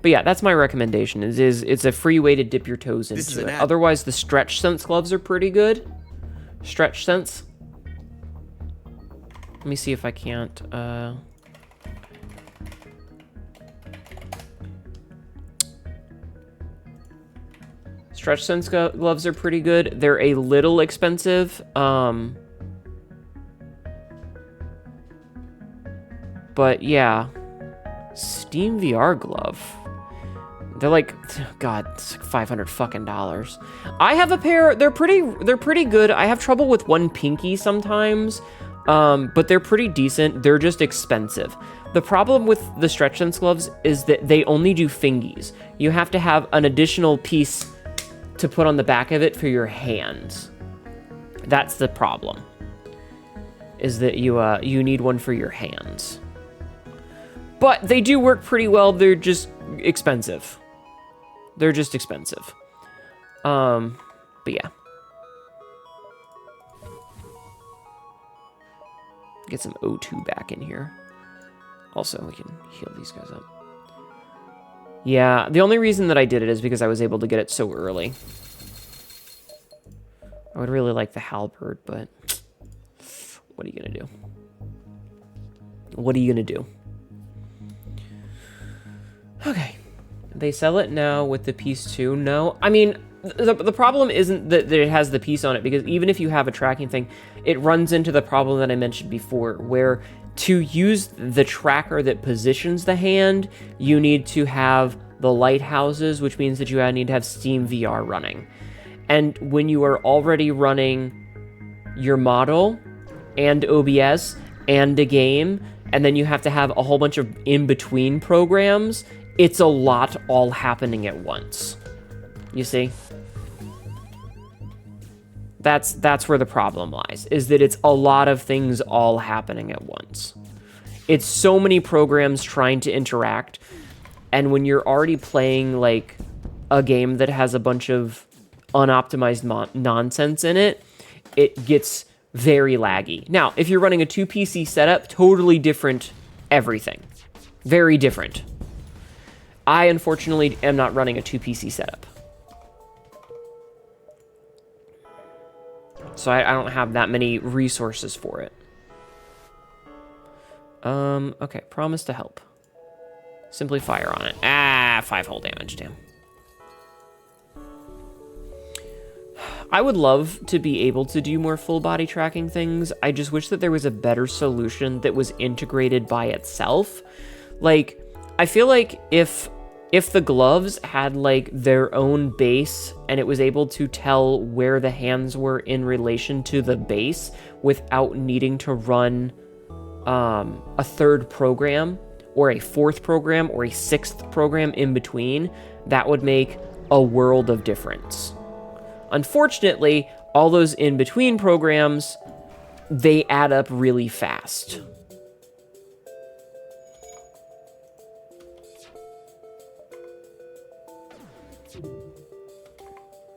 But yeah, that's my recommendation. Is it's a free way to dip your toes into it. Otherwise, the Stretch Sense gloves are pretty good. Stretch Sense. Let me see if I can't. Stretch Sense gloves are pretty good. They're a little expensive. But yeah. Steam VR glove. They're like, God, it's like $500 fucking dollars. I have a pair. They're pretty good. I have trouble with one pinky sometimes, but they're pretty decent. They're just expensive. The problem with the Stretch Sense gloves is that they only do fingies. You have to have an additional piece to put on the back of it for your hands. That's the problem. Is that you need one for your hands. But they do work pretty well. They're just expensive. They're just expensive. But yeah. Get some O2 back in here. Also, we can heal these guys up. Yeah, the only reason that I did it is because I was able to get it so early. I would really like the halberd, but what are you gonna do? What are you gonna do? Okay. They sell it now with the piece too? No. I mean, the problem isn't that it has the piece on it, because even if you have a tracking thing, it runs into the problem that I mentioned before, where to use the tracker that positions the hand, you need to have the lighthouses, which means that you need to have Steam VR running. And when you are already running your model and OBS and a game, and then you have to have a whole bunch of in-between programs, it's a lot all happening at once. You see? That's where the problem lies, is that it's a lot of things all happening at once. It's so many programs trying to interact, and when you're already playing like a game that has a bunch of unoptimized nonsense in it, it gets very laggy. Now, if you're running a 2 PC setup, totally different everything. Very different. I, unfortunately, am not running a 2 PC setup. So I don't have that many resources for it. Okay, promise to help. Simply fire on it. Ah, 5 hull damage, damn. I would love to be able to do more full body tracking things. I just wish that there was a better solution that was integrated by itself. Like, I feel like if the gloves had like their own base and it was able to tell where the hands were in relation to the base without needing to run a third program or a fourth program or a sixth program in between, that would make a world of difference. Unfortunately, all those in-between programs, they add up really fast.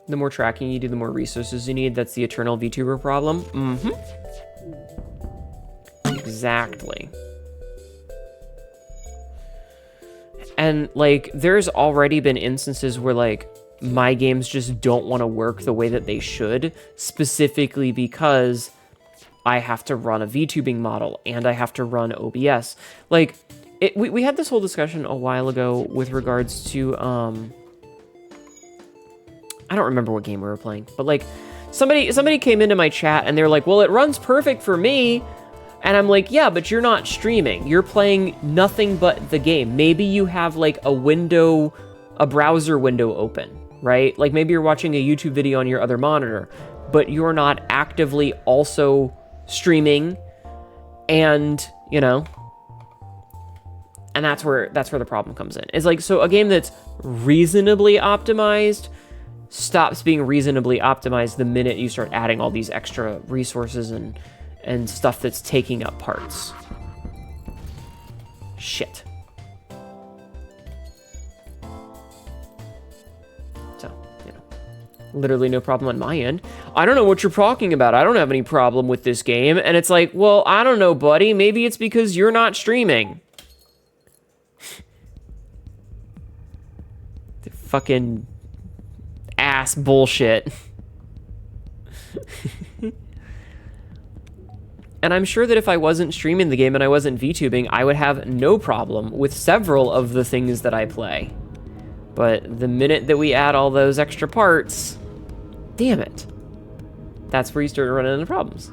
The more tracking you do, the more resources you need. That's the eternal VTuber problem. Exactly. And, like, there's already been instances where, like, my games just don't want to work the way that they should, specifically because I have to run a VTubing model and I have to run OBS. Like, we had this whole discussion a while ago with regards to, I don't remember what game we were playing, but, like, somebody came into my chat and they were like, well, it runs perfect for me. And I'm like, yeah, but you're not streaming. You're playing nothing but the game. Maybe you have, like, a browser window open, right? Like, maybe you're watching a YouTube video on your other monitor, but you're not actively also streaming, and, you know, and that's where the problem comes in. It's like, so a game that's reasonably optimized stops being reasonably optimized the minute you start adding all these extra resources and stuff that's taking up parts. Shit. So, you know, literally no problem on my end. I don't know what you're talking about. I don't have any problem with this game. And it's like, well, I don't know, buddy. Maybe it's because you're not streaming. The fucking ass bullshit. And I'm sure that if I wasn't streaming the game and I wasn't VTubing, I would have no problem with several of the things that I play. But the minute that we add all those extra parts, damn it. That's where you start running into problems.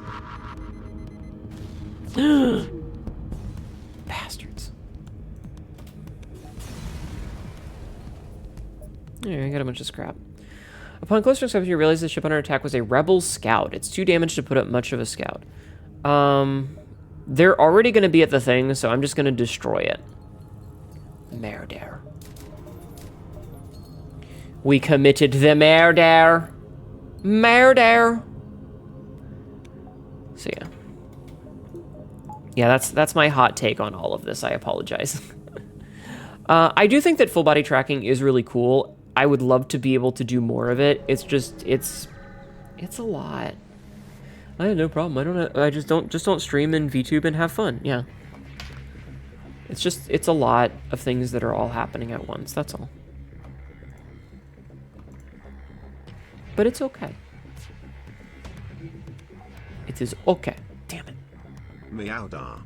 Bastards. There, I got a bunch of scrap. Upon closer inspection, you realize the ship under attack was a rebel scout. It's too damaged to put up much of a scout. They're already going to be at the thing, so I'm just going to destroy it. Murder. We committed the murder. Murder. So yeah. Yeah, that's my hot take on all of this. I apologize. I do think that full body tracking is really cool. I would love to be able to do more of it. It's just, it's a lot. I have no problem. I just don't stream and VTube and have fun. Yeah. It's a lot of things that are all happening at once. That's all. But it's okay. It is okay. Damn it. Meowda.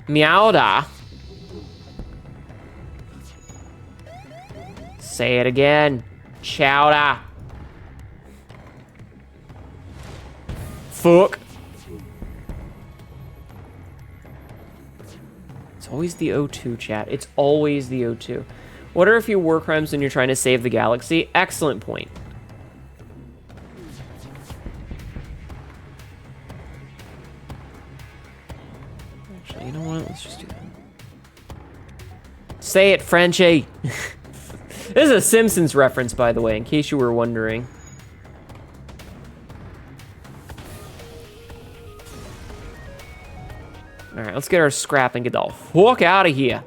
Meowda. Say it again. Chowda. Fuck. It's always the O2, chat. It's always the O2. What are a few war crimes when you're trying to save the galaxy? Excellent point. Actually, you know what? Let's just do that. Say it, Frenchie. This is a Simpsons reference, by the way, in case you were wondering. Alright, let's get our scrap and get the fuck out of here.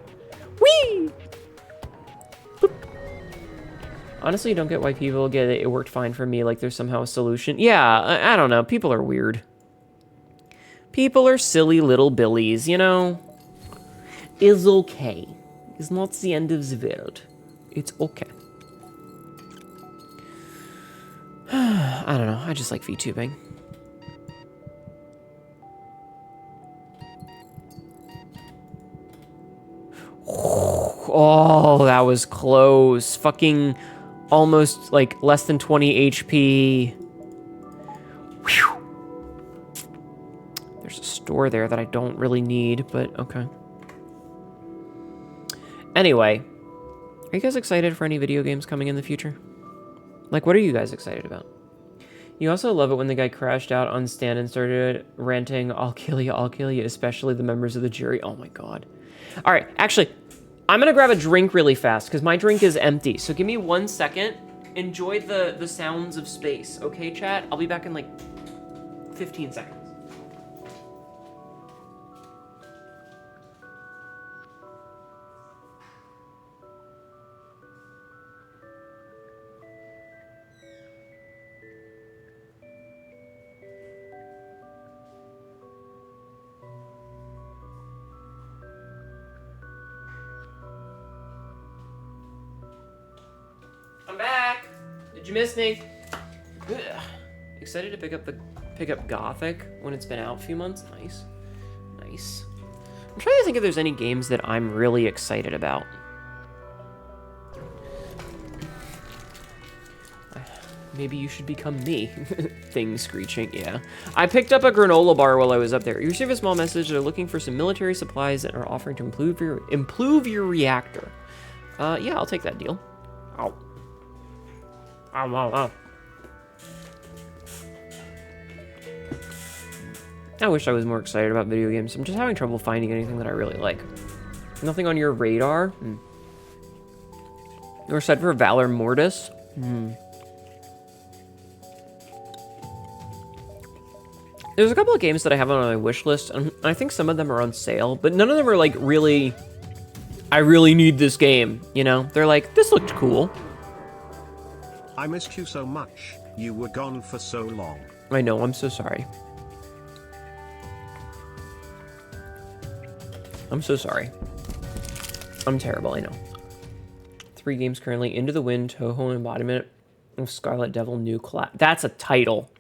Whee! Boop. Honestly, I don't get why people get it. It worked fine for me, like there's somehow a solution. Yeah, I don't know. People are weird. People are silly little billies, you know? It's okay. It's not the end of the world. It's okay. I don't know. I just like VTubing. Oh, that was close. Fucking almost like less than 20 HP. Whew. There's a store there that I don't really need, but okay. Anyway, are you guys excited for any video games coming in the future? Like, what are you guys excited about? You also love it when the guy crashed out on stand and started ranting, I'll kill you, especially the members of the jury. Oh my god. All right, actually, I'm gonna grab a drink really fast because my drink is empty. So give me 1 second enjoy the sounds of space, okay, chat? I'll be back in like 15 seconds. I'm back. Did you miss me? Ugh. Excited to pick up Gothic when it's been out a few months. Nice. Nice. I'm trying to think if there's any games that I'm really excited about. Maybe you should become me. Thing screeching, yeah. I picked up a granola bar while I was up there. You received a small message. They're looking for some military supplies that are offering to improve your reactor. Yeah, I'll take that deal. Ow. Ow, ow, ow. I wish I was more excited about video games. I'm just having trouble finding anything that I really like. Nothing on your radar? You're set for Valor Mortis? There's a couple of games that I have on my wish list, and I think some of them are on sale, but none of them are like really, I really need this game, you know? They're like, this looked cool. I missed you so much. You were gone for so long. I know, I'm so sorry. I'm so sorry. I'm terrible, I know. 3 games currently. Into the Wind, Toho embodiment of Scarlet Devil new class. That's a title.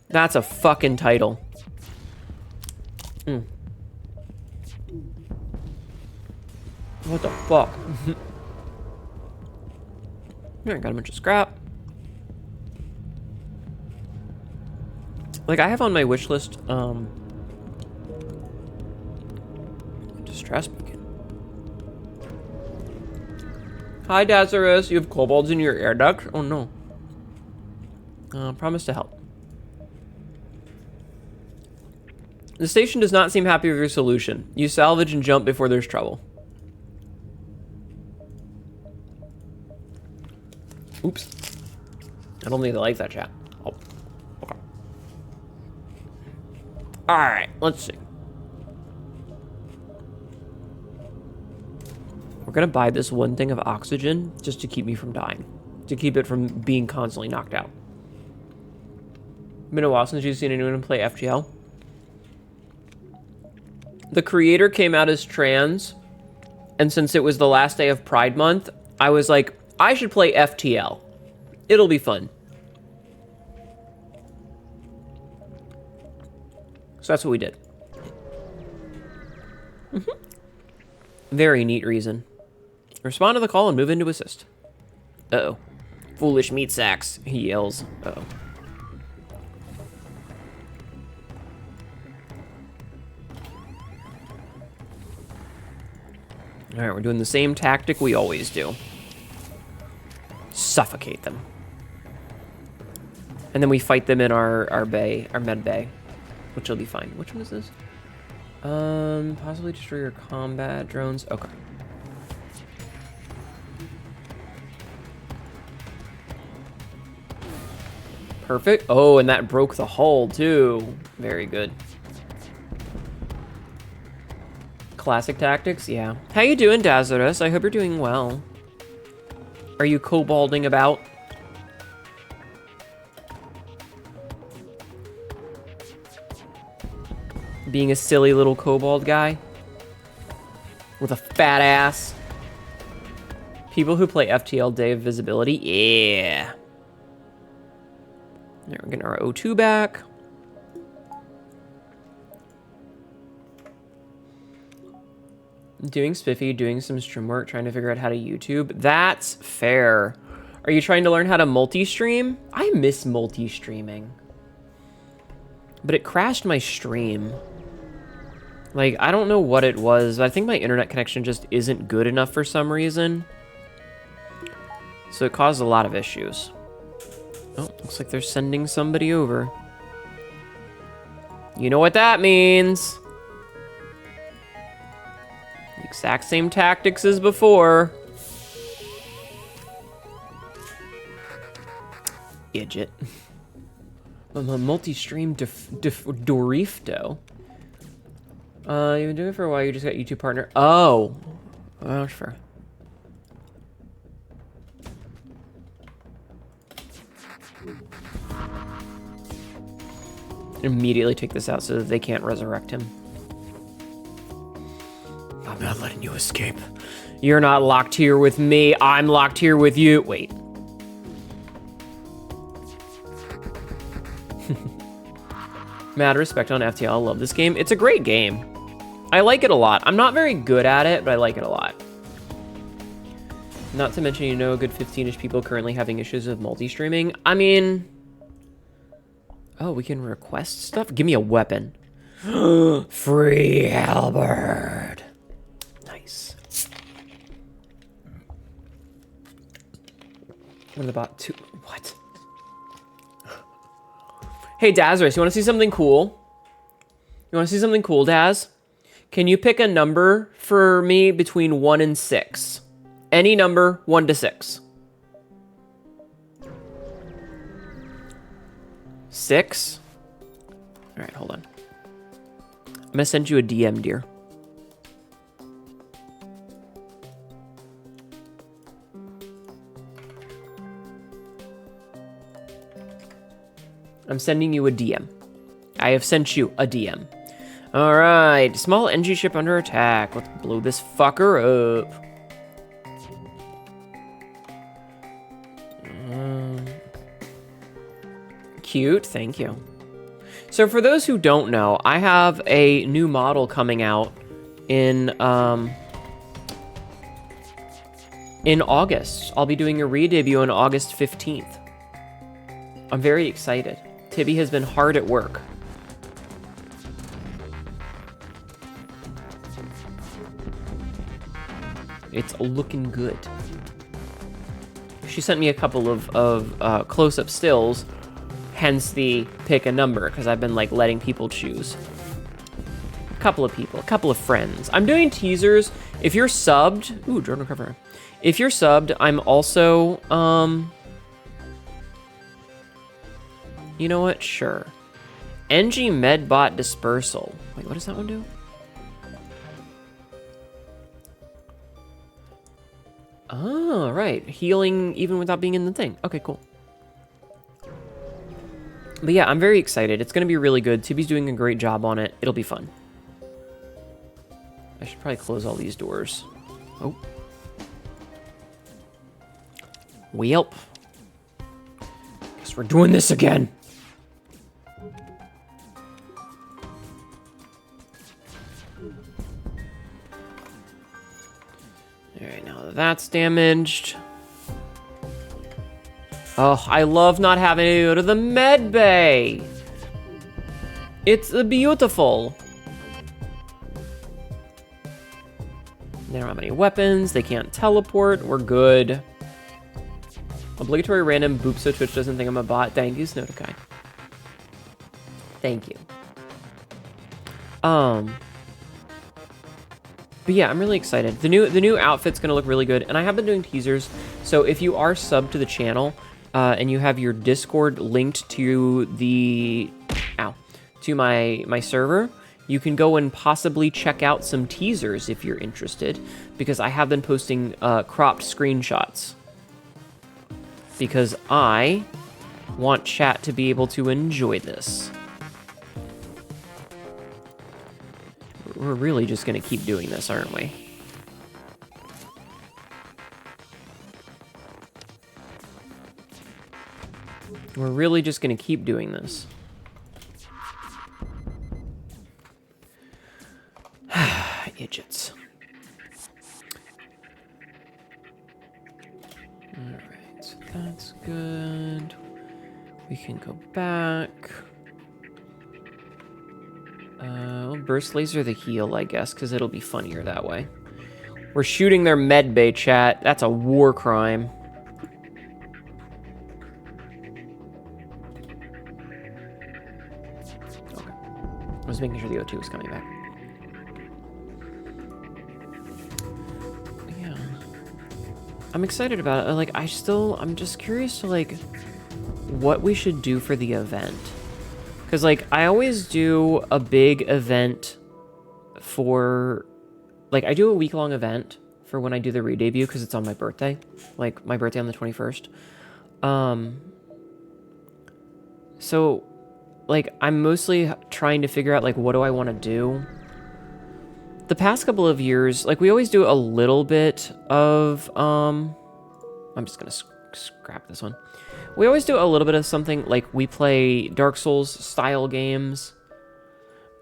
That's a fucking title. What the fuck? Alright, got a bunch of scrap. Like, I have on my wish list, Distress Beacon. Hi, Dazarus. You have kobolds in your air duct? Oh, no. Promise to help. The station does not seem happy with your solution. You salvage and jump before there's trouble. Oops. I don't think they like that, chat. Oh, okay. Alright, let's see. We're gonna buy this one thing of oxygen just to keep me from dying. To keep it from being constantly knocked out. Been a while since you've seen anyone play FGL. The creator came out as trans, and since it was the last day of Pride Month, I was like, I should play FTL. It'll be fun. So that's what we did. Very neat reason. Respond to the call and move in to assist. Uh-oh. Foolish meat sacks, he yells. Uh-oh. Alright, we're doing the same tactic we always do. Suffocate them. And then we fight them in our bay, our med bay. Which will be fine. Which one is this? Possibly destroy your combat drones. Okay. Perfect. Oh, and that broke the hull too. Very good. Classic tactics, yeah. How you doing, Dazarus? I hope you're doing well. Are you kobolding about? Being a silly little kobold guy? With a fat ass? People who play FTL Day of Visibility? Yeah. There, we're getting our O2 back. Doing spiffy, doing some stream work, trying to figure out how to YouTube. That's fair. Are you trying to learn how to multi-stream? I miss multi-streaming. But it crashed my stream. Like, I don't know what it was. I think my internet connection just isn't good enough for some reason. So it caused a lot of issues. Oh, looks like they're sending somebody over. You know what that means. The exact same tactics as before. Idiot. I'm a multi-stream Dorifto. You've been doing it for a while. You just got YouTube partner. Oh. Oh, sure. Immediately take this out so that they can't resurrect him. I'm not letting you escape. You're not locked here with me. I'm locked here with you. Wait. Mad respect on FTL. I love this game. It's a great game. I like it a lot. I'm not very good at it, but I like it a lot. Not to mention, you know, a good 15-ish people currently having issues with multi-streaming. I mean... Oh, we can request stuff? Give me a weapon. Free halberd. Nice. What about two? What? Hey, Dazarus, you want to see something cool? You want to see something cool, Daz? Can you pick a number for me between 1 and 6? Any number, 1 to 6. 6? All right, hold on. I'm gonna send you a DM, dear. I'm sending you a DM. I have sent you a DM. All right, small NG ship under attack. Let's blow this fucker up. Cute, thank you. So for those who don't know, I have a new model coming out in August. I'll be doing a re-debut on August 15th. I'm very excited. Tibby has been hard at work. It's looking good. She sent me a couple of close-up stills, hence the pick a number, because I've been like letting people choose. A couple of people, a couple of friends. I'm doing teasers. If you're subbed, ooh, Jordan cover. If you're subbed, I'm also, you know what? Sure. NG Medbot Dispersal. Wait, what does that one do? Oh, right. Healing even without being in the thing. Okay, cool. But yeah, I'm very excited. It's going to be really good. Tibby's doing a great job on it. It'll be fun. I should probably close all these doors. Oh. Welp. Guess we're doing this again. Alright, now that that's damaged. Oh, I love not having to go to the med bay. It's beautiful. They don't have any weapons. They can't teleport. We're good. Obligatory random boop so Twitch doesn't think I'm a bot. Thank you, Snotokai. Thank you. But yeah, I'm really excited. The new outfit's gonna look really good, and I have been doing teasers. So if you are subbed to the channel, and you have your Discord linked to the to my server, you can go and possibly check out some teasers if you're interested, because I have been posting cropped screenshots. Because I want chat to be able to enjoy this. We're really just gonna keep doing this, aren't we? We're really just gonna keep doing this. Idiots. Alright, so that's good. We can go back. We'll burst laser the heal, I guess, because it'll be funnier that way. We're shooting their med bay, chat. That's a war crime. Okay. I was making sure the O2 was coming back. Yeah. I'm excited about it. Like, I'm just curious to, like, what we should do for the event. Because, like, I always do a big event for... Like, I do a week-long event for when I do the re-debut, because it's on my birthday. Like, my birthday on the 21st. So, like, I'm mostly trying to figure out, like, what do I want to do? The past couple of years, like, we always do a little bit of, I'm just gonna scrap this one. We always do a little bit of something, like, we play Dark Souls-style games.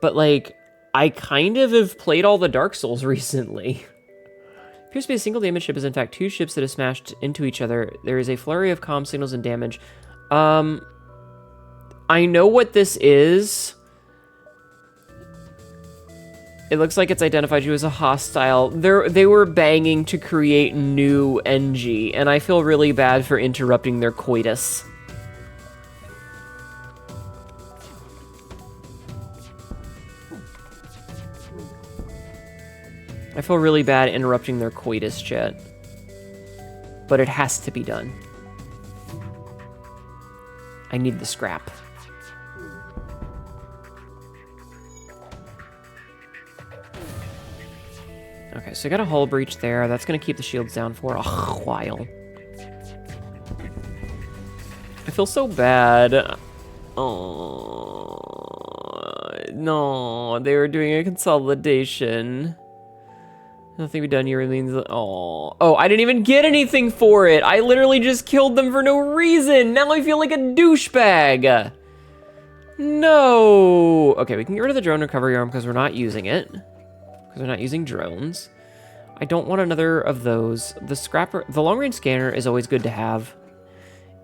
But, like, I kind of have played all the Dark Souls recently. Appears to be a single damage ship is in fact 2 ships that have smashed into each other. There is a flurry of comm signals and damage. I know what this is. It looks like it's identified you as a hostile. They were banging to create new NG, and I feel really bad for interrupting their coitus. I feel really bad interrupting their coitus, chat. But it has to be done. I need the scrap. Okay, so I got a hull breach there. That's going to keep the shields down for a while. I feel so bad. Oh, no. They were doing a consolidation. Nothing be done here means... Oh, I didn't even get anything for it. I literally just killed them for no reason. Now I feel like a douchebag. No. Okay, we can get rid of the drone recovery arm because we're not using it. Because we're not using drones. I don't want another of those. The scrapper... The long-range scanner is always good to have.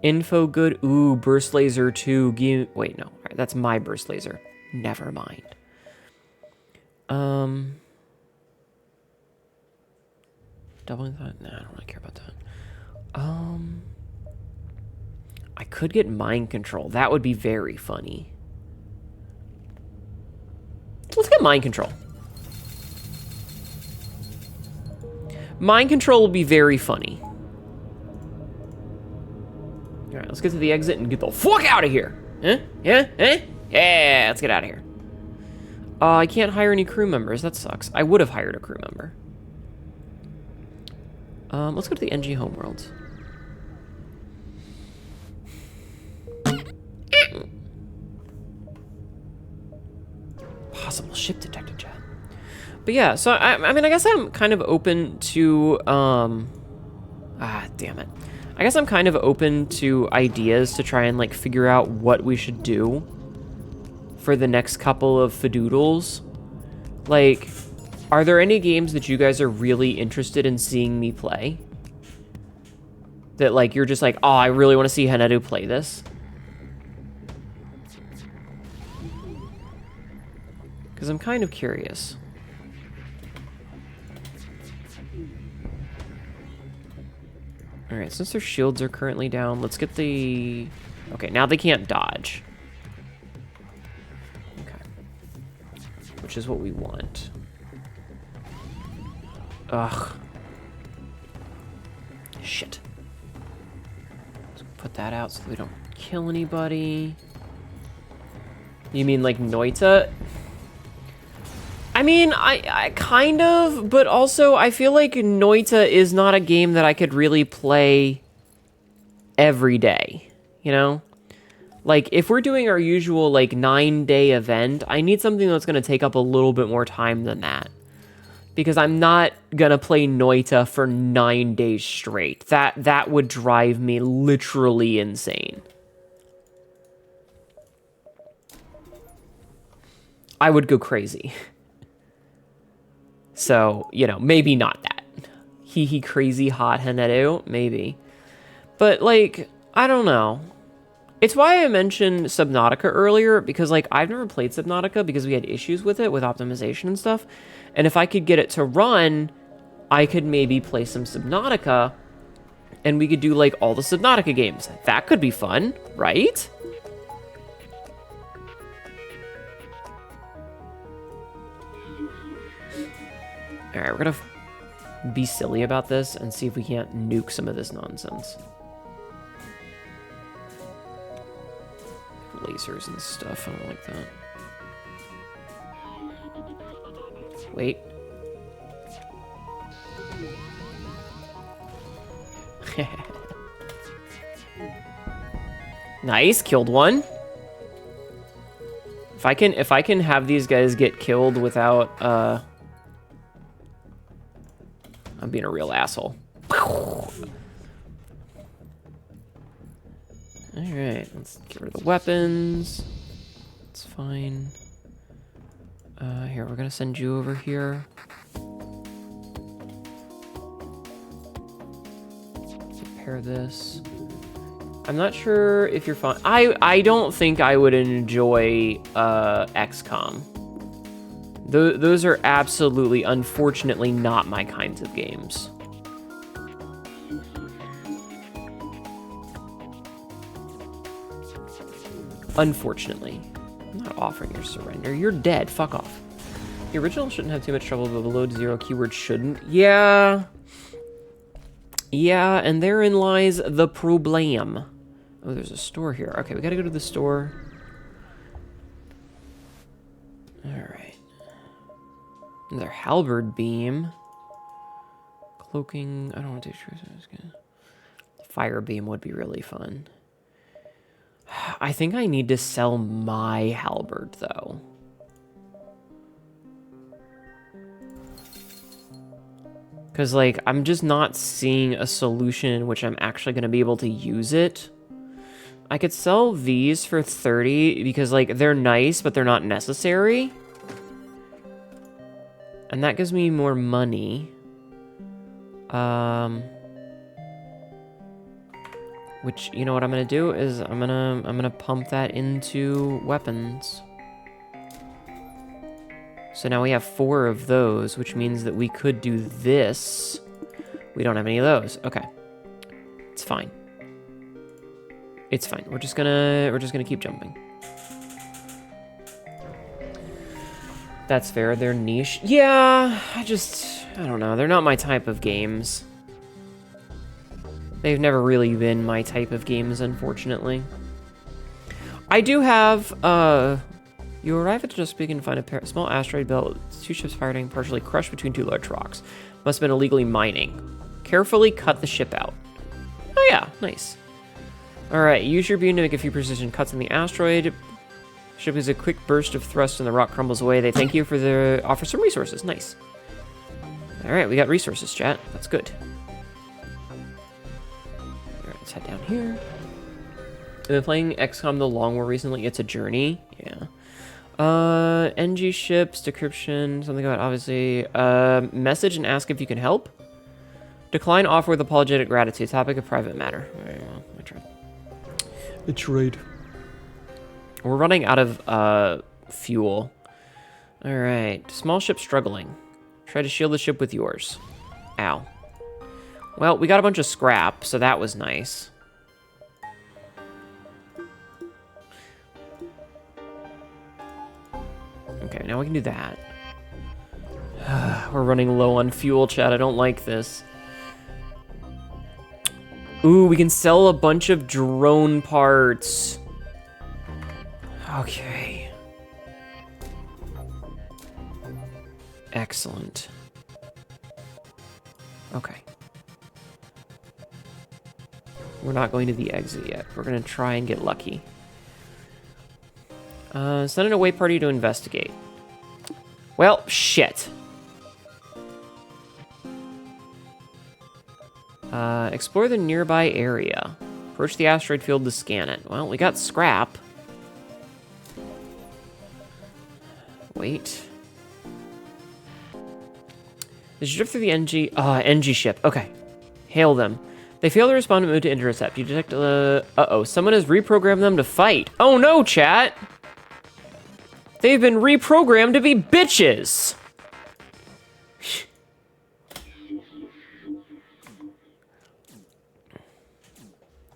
Info good. Ooh, burst laser 2. Wait, no. All right, that's my burst laser. Never mind. Doubling that? Nah, I don't really care about that. I could get mind control. That would be very funny. Let's get mind control. Mind control will be very funny. Alright, let's get to the exit and get the fuck out of here. Huh? Yeah? Eh? Yeah, let's get out of here. I can't hire any crew members. That sucks. I would have hired a crew member. Let's go to the NG homeworld. Possible ship detected, chat. But yeah, so I mean, I guess I'm kind of open to, damn it. I guess I'm kind of open to ideas to try and, like, figure out what we should do for the next couple of Fadoodles. Like, are there any games that you guys are really interested in seeing me play? That, like, you're just like, oh, I really want to see Hnetu play this? Because I'm kind of curious. Alright, since their shields are currently down, let's get the... Okay, now they can't dodge. Okay. Which is what we want. Ugh. Shit. Let's put that out so we don't kill anybody. You mean like Hnetu? I mean, I kind of, but also I feel like Hnetu is not a game that I could really play every day, you know? Like, if we're doing our usual, like, 9-day event, I need something that's going to take up a little bit more time than that. Because I'm not going to play Hnetu for 9 days straight. That would drive me literally insane. I would go crazy. So, you know, maybe not that. Hee crazy hot Hnetu, maybe. But, like, I don't know. It's why I mentioned Subnautica earlier, because, like, I've never played Subnautica because we had issues with it, with optimization and stuff. And if I could get it to run, I could maybe play some Subnautica, and we could do, like, all the Subnautica games. That could be fun, right? Alright, we're gonna be silly about this and see if we can't nuke some of this nonsense. lasers and stuff. I don't like that. Wait. Nice, killed one. If I can have these guys get killed without I'm being a real asshole. Alright, let's get rid of the weapons. It's fine. Here, we're gonna send you over here. Repair this. I'm not sure if you're fine. I don't think I would enjoy XCOM. Those are absolutely, unfortunately, not my kinds of games. Unfortunately. I'm not offering your surrender. You're dead. Fuck off. The original shouldn't have too much trouble, but the load 0 keyword shouldn't. Yeah. Yeah, and therein lies the problem. Oh, there's a store here. Okay, we gotta go to the store. Alright. Another halberd beam. Cloaking. I don't want to take sure. Fire beam would be really fun. I think I need to sell my halberd, though. Because, like, I'm just not seeing a solution in which I'm actually going to be able to use it. I could sell these for 30 because, like, they're nice, but they're not necessary. And that gives me more money. Which, you know what I'm gonna do is I'm gonna pump that into weapons. So now we have 4 of those, which means that we could do this. We don't have any of those. Okay. It's fine. It's fine. We're just gonna keep jumping. That's fair. They're niche. Yeah, I don't know. They're not my type of games. They've never really been my type of games, unfortunately. I do have, you arrive at Chesapeake and find a small asteroid belt, 2 ships firing, partially crushed between 2 large rocks. Must have been illegally mining. Carefully cut the ship out. Oh yeah, nice. Alright, use your beam to make a few precision cuts on the asteroid. Ship is a quick burst of thrust and the rock crumbles away. They thank you for the offer some resources. Nice. Alright, we got resources, chat. That's good. Alright, let's head down here. I've been playing XCOM The Long War recently. It's a journey. Yeah. NG ships, decryption, something about obviously. Message and ask if you can help. Decline offer with apologetic gratitude. Topic of private matter. Very well. I tried. I tried. We're running out of fuel. Alright. Small ship struggling. Try to shield the ship with yours. Ow. Well, we got a bunch of scrap, so that was nice. Okay, now we can do that. We're running low on fuel, chat. I don't like this. Ooh, we can sell a bunch of drone parts. Okay. Excellent. Okay. We're not going to the exit yet. We're going to try and get lucky. Send an away party to investigate. Well, shit. Explore the nearby area. Approach the asteroid field to scan it. Well, we got scrap. Wait. Did you drift through the NG ship? Okay. Hail them. They fail to respond and move to intercept. You detect, uh-oh. Someone has reprogrammed them to fight. Oh no, chat! They've been reprogrammed to be bitches!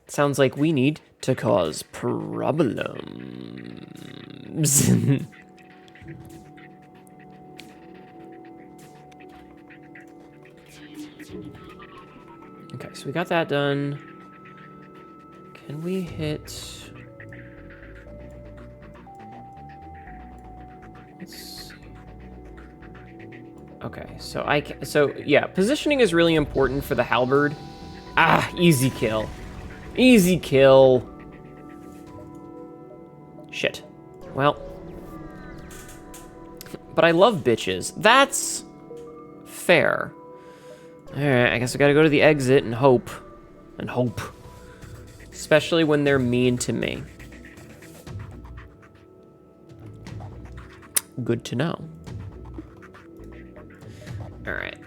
Sounds like we need to cause problems. Okay, so we got that done. Can we hit... Okay, so yeah, positioning is really important for the halberd. Ah, easy kill. Easy kill. Shit. Well. But I love bitches. That's fair. Alright, I guess I gotta go to the exit and hope. And hope. Especially when they're mean to me. Good to know. Alright,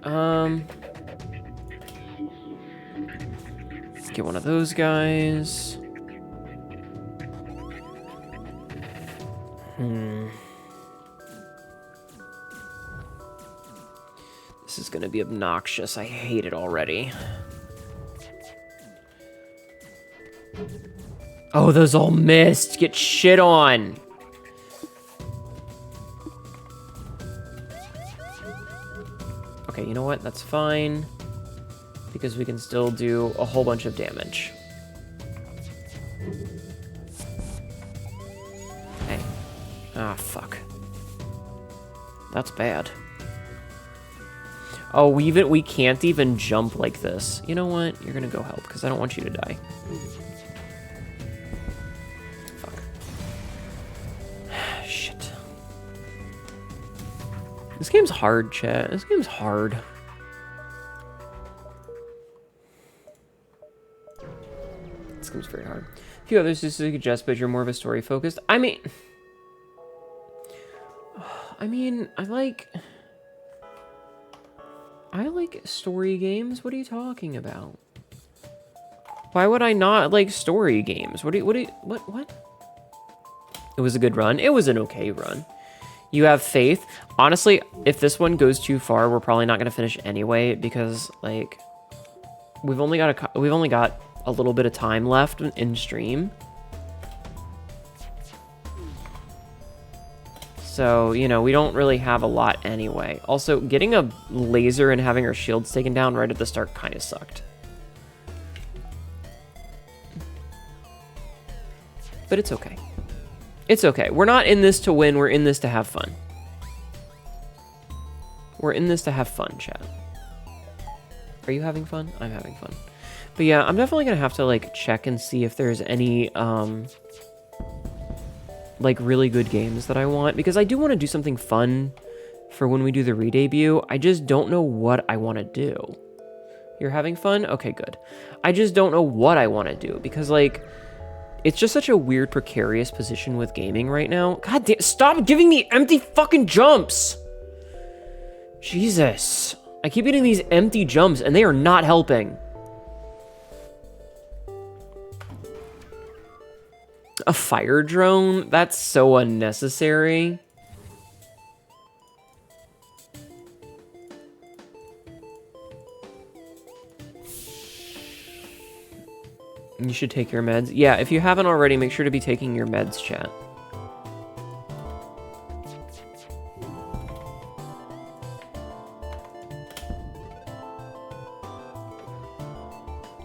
let's get one of those guys. This is gonna be obnoxious. I hate it already. Oh, those all missed. Get shit on. Okay, you know what? That's fine. Because we can still do a whole bunch of damage. Hey. Ah, fuck. That's bad. Oh, we can't even jump like this. You know what? You're gonna go help, because I don't want you to die. Fuck. Shit. This game's hard, chat. This game's hard. This game's very hard. A few others to suggest, but you're more of a story focused. I mean, I like story games. What are you talking about? Why would I not like story games? What? It was a good run. It was an okay run. You have faith. Honestly, if this one goes too far, we're probably not going to finish anyway because like we've only got a little bit of time left in stream. So, you know, we don't really have a lot anyway. Also, getting a laser and having our shields taken down right at the start kind of sucked. But it's okay. It's okay. We're not in this to win. We're in this to have fun. We're in this to have fun, chat. Are you having fun? I'm having fun. But yeah, I'm definitely going to have to, like, check and see if there's any, like, really good games that I want. Because I do want to do something fun for when we do the re-debut. I just don't know what I want to do. You're having fun? Okay, good. I just don't know what I want to do. Because, like, it's just such a weird, precarious position with gaming right now. God damn, stop giving me empty fucking jumps! Jesus. I keep getting these empty jumps, and they are not helping. A fire drone? That's so unnecessary. You should take your meds. Yeah, if you haven't already, make sure to be taking your meds, chat.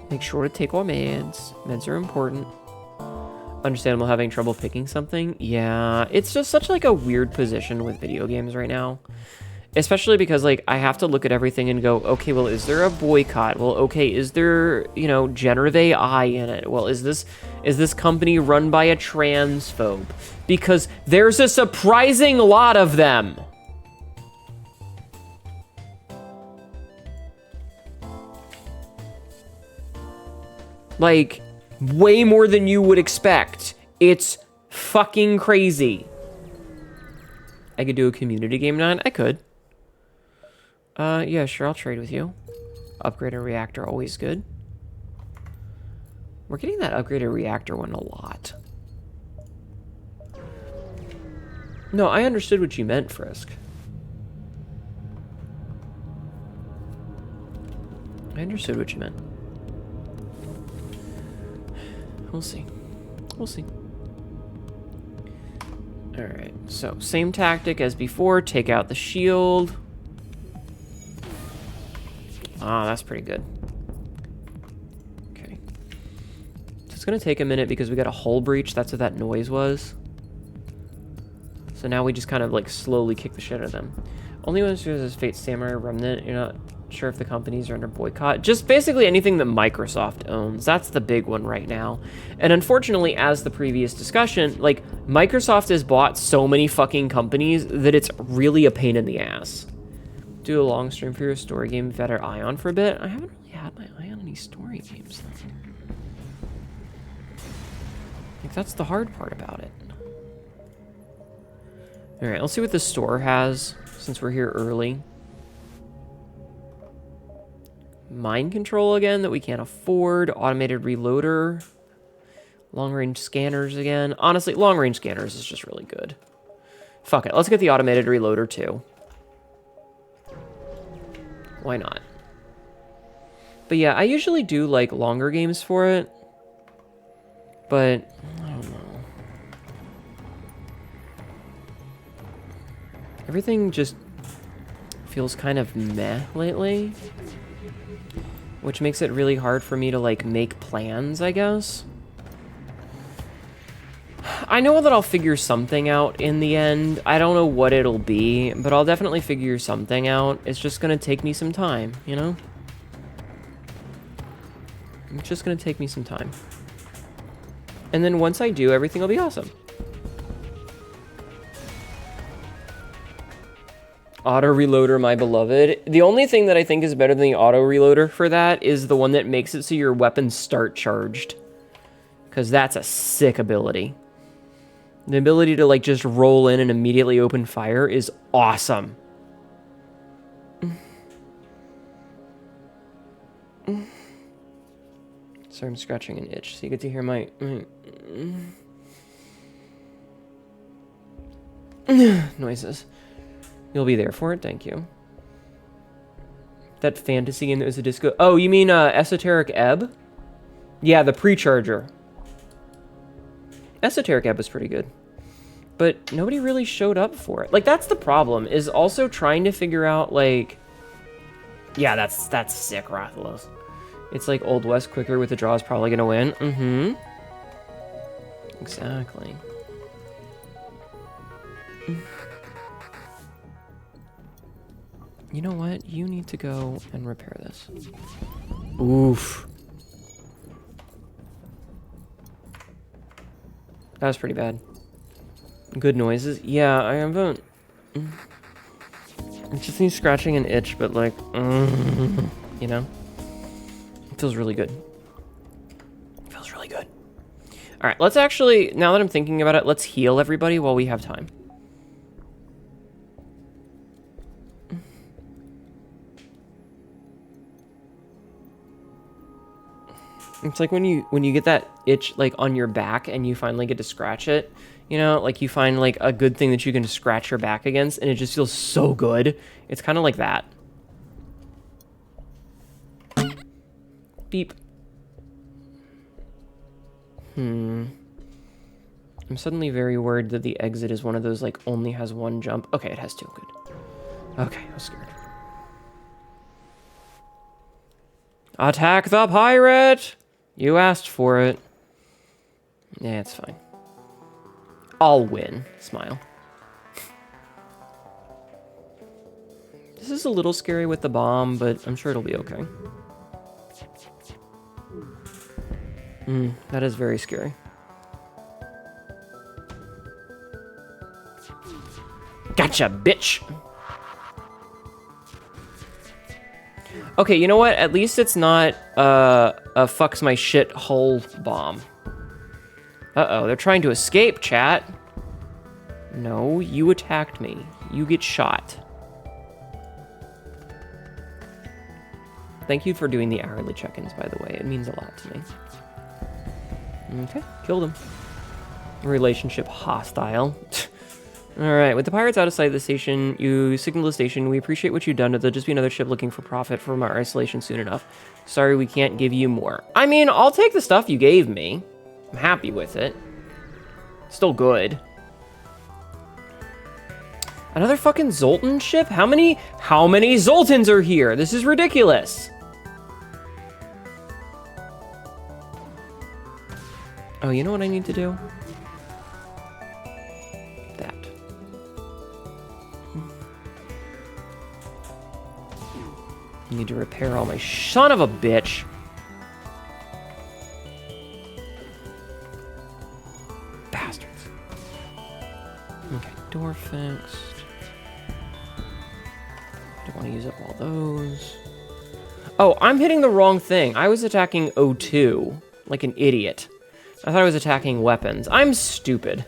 Make sure to take all meds. Meds are important. Understandable having trouble picking something. Yeah, it's just such like a weird position with video games right now. Especially because like I have to look at everything and go, okay, well, is there a boycott? Well, okay, is there, you know, generative AI in it? Well, is this company run by a transphobe? Because there's a surprising lot of them. Like, way more than you would expect. It's fucking crazy. I could do a community game 9? I could. Yeah, sure, I'll trade with you. Upgrade a reactor, always good. We're getting that upgraded reactor one a lot. No, I understood what you meant, Frisk. I understood what you meant. We'll see. We'll see. Alright, so same tactic as before. Take out the shield. Ah, that's pretty good. Okay. So it's going to take a minute because we got a hull breach. That's what that noise was. So now we just kind of like slowly kick the shit out of them. Only one who has Fate Samurai Remnant. You're not sure if the companies are under boycott. Just basically anything that Microsoft owns. That's the big one right now. And unfortunately, as the previous discussion, like Microsoft has bought so many fucking companies that it's really a pain in the ass. Do a long stream for your story game. You've had our eye on for a bit. I haven't really had my eye on any story games though. Like that's the hard part about it. All right, let's see what the store has since we're here early. Mind control again that we can't afford. Automated reloader. Long-range scanners again. Honestly, long-range scanners is just really good. Fuck it. Let's get the automated reloader too. Why not? But yeah, I usually do like longer games for it. But I don't know. Everything just feels kind of meh lately. Which makes it really hard for me to, like, make plans, I guess. I know that I'll figure something out in the end. I don't know what it'll be, but I'll definitely figure something out. It's just gonna take me some time, you know? It's just gonna take me some time. And then once I do, everything will be awesome. Auto reloader, my beloved. The only thing that I think is better than the auto reloader for that is the one that makes it so your weapons start charged. Because that's a sick ability. The ability to like just roll in and immediately open fire is awesome. Sorry, I'm scratching an itch, so you get to hear my noises. You'll be there for it, thank you. That fantasy game that was a disco... Oh, you mean Esoteric Ebb? Yeah, the pre-charger. Esoteric Ebb was pretty good. But nobody really showed up for it. Like, that's the problem, is also trying to figure out, like... Yeah, that's sick, Rathalos. It's like Old West quicker with the draw is probably gonna win. Mm-hmm. Exactly. You know what? You need to go and repair this. Oof. That was pretty bad. Good noises? Yeah, I haven't... It just needs scratching an itch, but like... you know? It feels really good. It feels really good. Alright, let's actually... Now that I'm thinking about it, let's heal everybody while we have time. It's like when you get that itch like on your back and you finally get to scratch it, you know, like you find like a good thing that you can scratch your back against and it just feels so good. It's kind of like that. Beep. I'm suddenly very worried that the exit is one of those like only has one jump. Okay, it has two. Good. Okay, I was scared. Attack the pirate! You asked for it. Yeah, it's fine. I'll win. Smile. This is a little scary with the bomb, but I'm sure it'll be okay. That is very scary. Gotcha, bitch! Okay, you know what? At least it's not a fucks my shit hole bomb. Uh-oh, they're trying to escape, chat. No, you attacked me. You get shot. Thank you for doing the hourly check-ins, by the way. It means a lot to me. Okay, killed him. Relationship hostile. Alright, with the pirates out of sight of the station, you signal the station. We appreciate what you've done. There'll just be another ship looking for profit from our isolation soon enough. Sorry, we can't give you more. I mean, I'll take the stuff you gave me. I'm happy with it. Still good. Another fucking Zoltan ship? How many Zoltans are here? This is ridiculous. Oh, you know what I need to do? That. need to repair all my son of a bitch. Bastards. Okay, door fixed. Don't want to use up all those. Oh, I'm hitting the wrong thing. I was attacking O2 like an idiot. I thought I was attacking weapons. I'm stupid.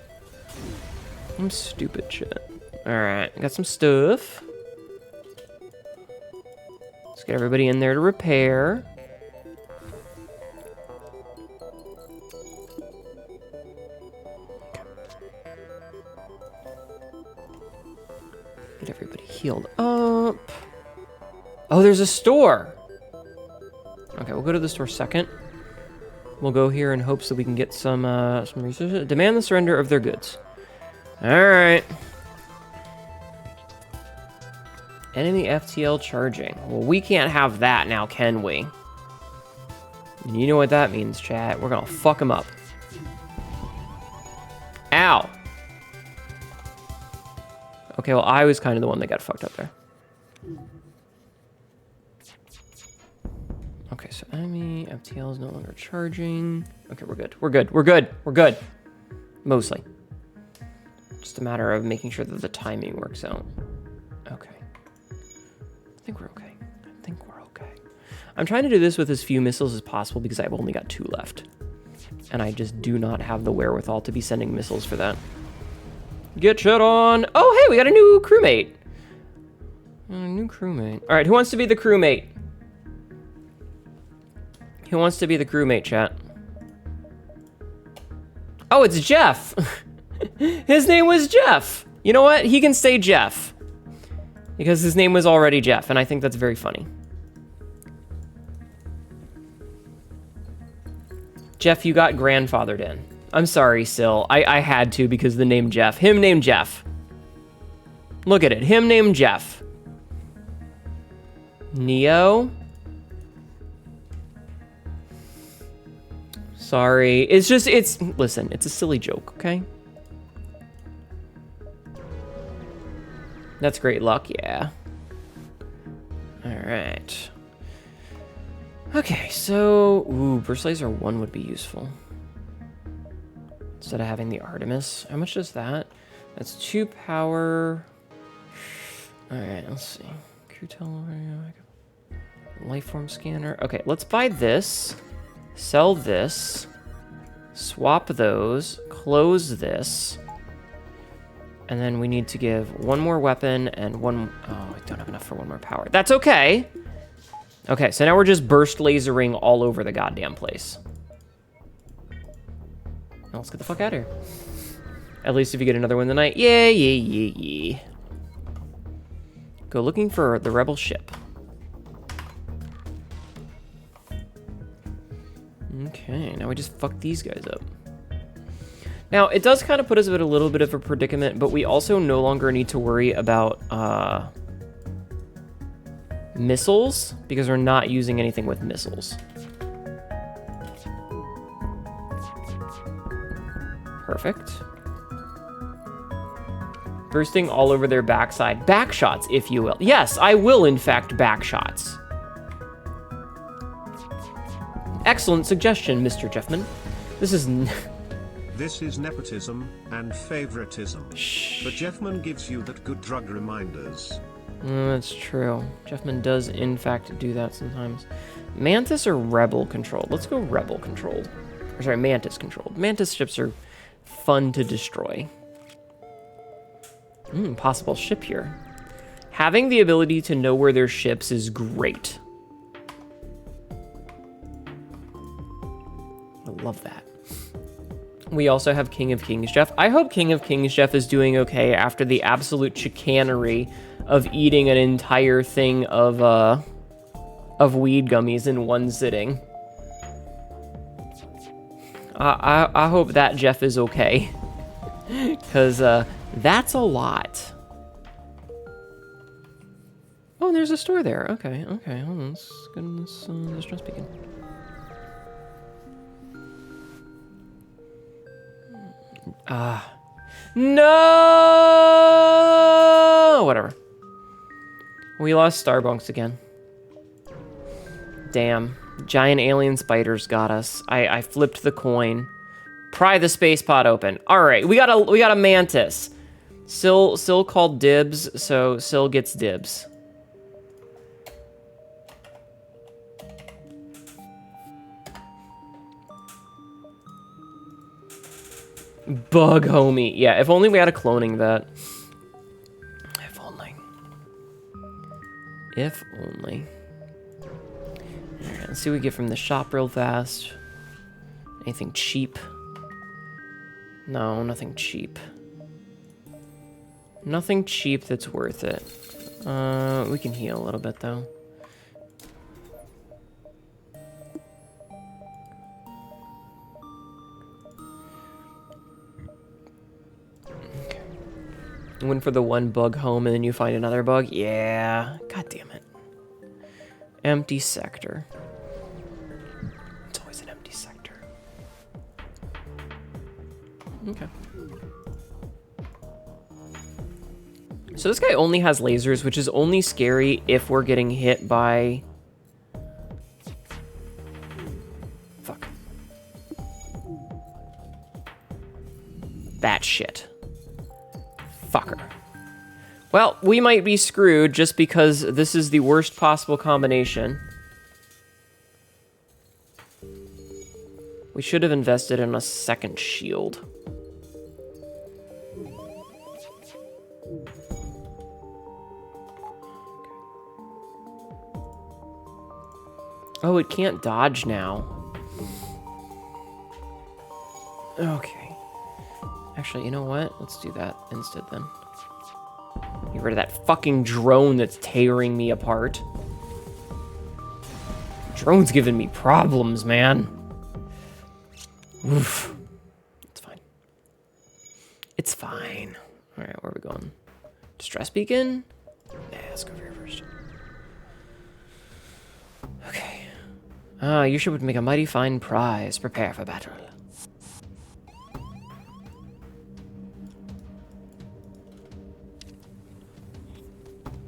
I'm stupid shit. Alright, got some stuff. Let's get everybody in there to repair. Get everybody healed up. Oh, there's a store. Okay, we'll go to the store second. We'll go here in hopes that we can get some resources. Demand the surrender of their goods. All right. Enemy FTL charging. Well, we can't have that now, can we? You know what that means, chat. We're gonna fuck them up. Ow. Okay, well, I was kind of the one that got fucked up there. Okay, so enemy FTL is no longer charging. Okay, we're good. We're good. We're good. We're good. Mostly. Just a matter of making sure that the timing works out. Okay. I think we're okay. I think we're okay. I'm trying to do this with as few missiles as possible because I've only got 2 left. And I just do not have the wherewithal to be sending missiles for that. Get shit on. Oh, hey, we got a new crewmate. A new crewmate. All right, who wants to be the crewmate? Who wants to be the crewmate, chat? Oh, it's Jeff. His name was Jeff. You know what? He can stay Jeff. Because his name was already Jeff, and I think that's very funny. Jeff, you got grandfathered in. I'm sorry, Sil. I had to because the name Jeff. Him named Jeff. Look at it. Him named Jeff. Neo. Sorry. Listen, it's a silly joke, okay? That's great luck, yeah. Alright. Okay, so... Ooh, Burst Laser 1 would be useful. Instead of having the Artemis. How much does that? That's 2 power... Alright, let's see. Crew television... Lifeform scanner. Okay, let's buy this. Sell this. Swap those. Close this. And then we need to give 1 more weapon and 1... Oh, I don't have enough for 1 more power. That's okay. Okay, so now we're just burst lasering all over the goddamn place. Now let's get the fuck out of here. At least if you get another one tonight. Yeah, yeah, yeah, yeah. Go looking for the rebel ship. Okay, now we just fuck these guys up. Now, it does kind of put us in a little bit of a predicament, but we also no longer need to worry about missiles, because we're not using anything with missiles. Perfect. Bursting all over their backside. Backshots, if you will. Yes, I will, in fact, backshots. Excellent suggestion, Mr. Jeffman. This is... This is nepotism and favoritism. Shh. But Jeffman gives you that good drug reminders. That's true. Jeffman does, in fact, do that sometimes. Mantis or Rebel controlled? Let's go Rebel controlled. Or sorry, Mantis controlled. Mantis ships are fun to destroy. Possible ship here. Having the ability to know where their ships is great. I love that. We also have King of Kings Jeff. I hope King of Kings Jeff is doing okay after the absolute chicanery of eating an entire thing of weed gummies in one sitting. I hope that Jeff is okay. Because that's a lot. Oh, and there's a store there. Okay, okay. Hold on. Let's go to this trust beacon. No! Whatever. We lost Starbunks again. Damn. Giant alien spiders got us. I flipped the coin. Pry the space pod open. Alright, we got a mantis. Syl called dibs, so Syl gets dibs. Bug homie. Yeah, if only we had a cloning vet. If only. If only. Alright, let's see what we get from the shop real fast. Anything cheap? No, nothing cheap. Nothing cheap that's worth it. We can heal a little bit, though. Okay. Went for the one bug home and then you find another bug? Yeah. God damn it. Empty sector. It's always an empty sector. Okay. So this guy only has lasers, which is only scary if we're getting hit by... Fuck. That shit. Fucker. Well, we might be screwed just because this is the worst possible combination. We should have invested in a second shield. Oh, it can't dodge now. Okay. Actually, you know what? Let's do that instead then. Get rid of that fucking drone that's tearing me apart. Drone's giving me problems, man. Oof. It's fine. It's fine. Alright, where are we going? Distress beacon? Nah, let's go over here first. Okay. Your ship would make a mighty fine prize. Prepare for battle.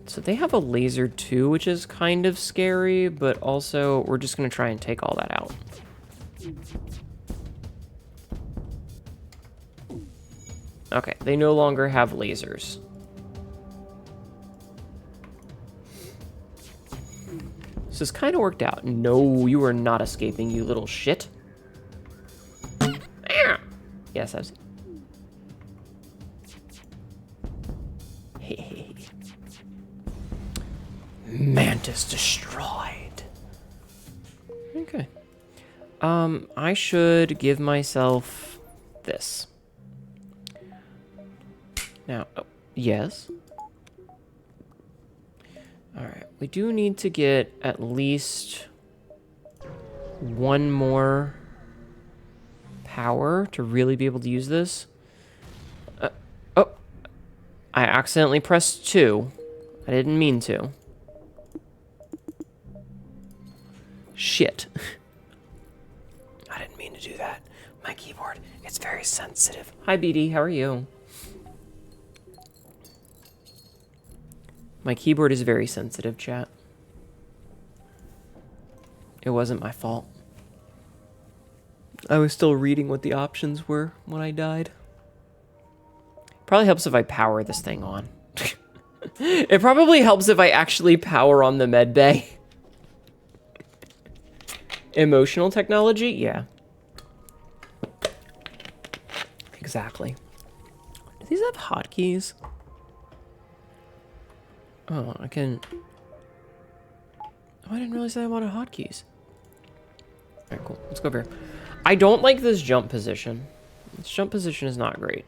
So they have a laser too, which is kind of scary, but also we're just going to try and take all that out. Okay, they no longer have lasers. So this kind of worked out. No, you are not escaping, you little shit. Yes, I've seen. Mantis destroyed. Okay. I should give myself this. Now, oh, yes. Alright, we do need to get at least one more power to really be able to use this. Oh, I accidentally pressed 2. I didn't mean to. Shit. I didn't mean to do that. My keyboard, it's very sensitive. Hi, BD, how are you? My keyboard is very sensitive, chat. It wasn't my fault. I was still reading what the options were when I died. Probably helps if I power this thing on. It probably helps if I actually power on the med bay. Emotional technology? Yeah. Exactly. Do these have hotkeys? Oh, I can... Oh, I didn't realize I wanted hotkeys. Alright, cool. Let's go over here. I don't like this jump position. This jump position is not great.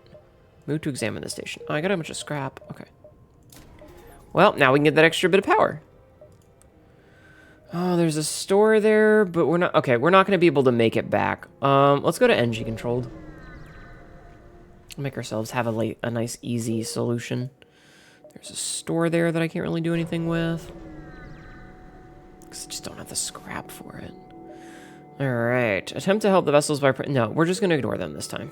Move to examine the station. Oh, I got a bunch of scrap. Okay. Well, now we can get that extra bit of power. Oh, there's a store there, but we're not... Okay, we're not going to be able to make it back. Let's go to NG controlled. Make ourselves have a nice, easy solution. There's a store there that I can't really do anything with. Because I just don't have the scrap for it. Alright. Attempt to help the vessels by... No, we're just going to ignore them this time.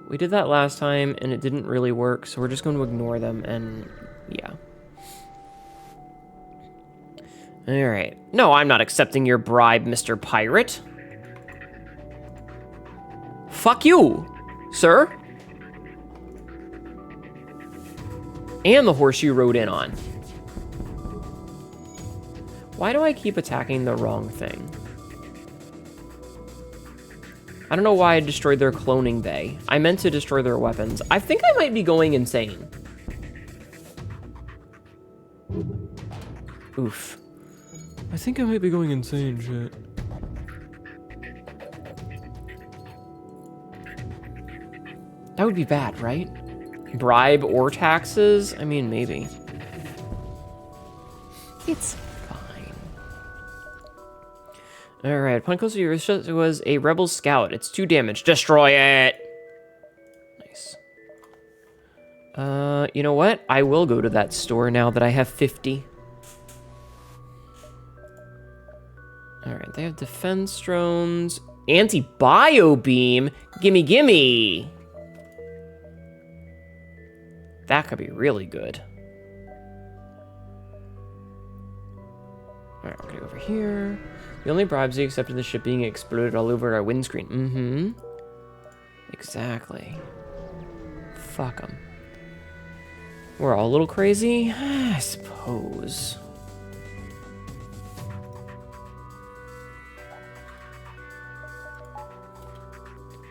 We did that last time, and it didn't really work, so we're just going to ignore them, and... yeah. Alright. No, I'm not accepting your bribe, Mr. Pirate. Fuck you, sir. And the horse you rode in on. Why do I keep attacking the wrong thing? I don't know why I destroyed their cloning bay. I meant to destroy their weapons. I think I might be going insane. Oof. I think I might be going insane, shit. That would be bad, right? Bribe or taxes? I mean, maybe. It's fine. Alright, upon closer to it was a rebel scout. It's 2 damage. Destroy it! Nice. You know what? I will go to that store now that I have 50. Alright, they have defense drones. Anti-bio beam? Gimme, gimme! That could be really good. Alright, we're gonna go over here. The only bribes he accepted the ship being exploded all over our windscreen. Mm-hmm. Exactly. Fuck them. We're all a little crazy? I suppose.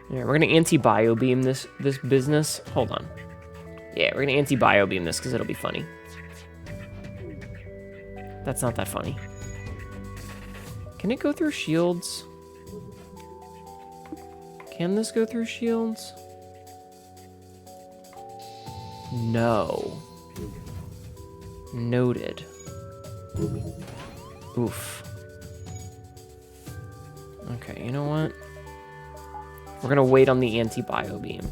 Yeah, we're gonna anti-bio beam this business. Hold on. Yeah, we're gonna anti-bio beam this because it'll be funny. That's not that funny. Can it go through shields? Can this go through shields? No. Noted. Oof. Okay, you know what? We're gonna wait on the anti-bio beam.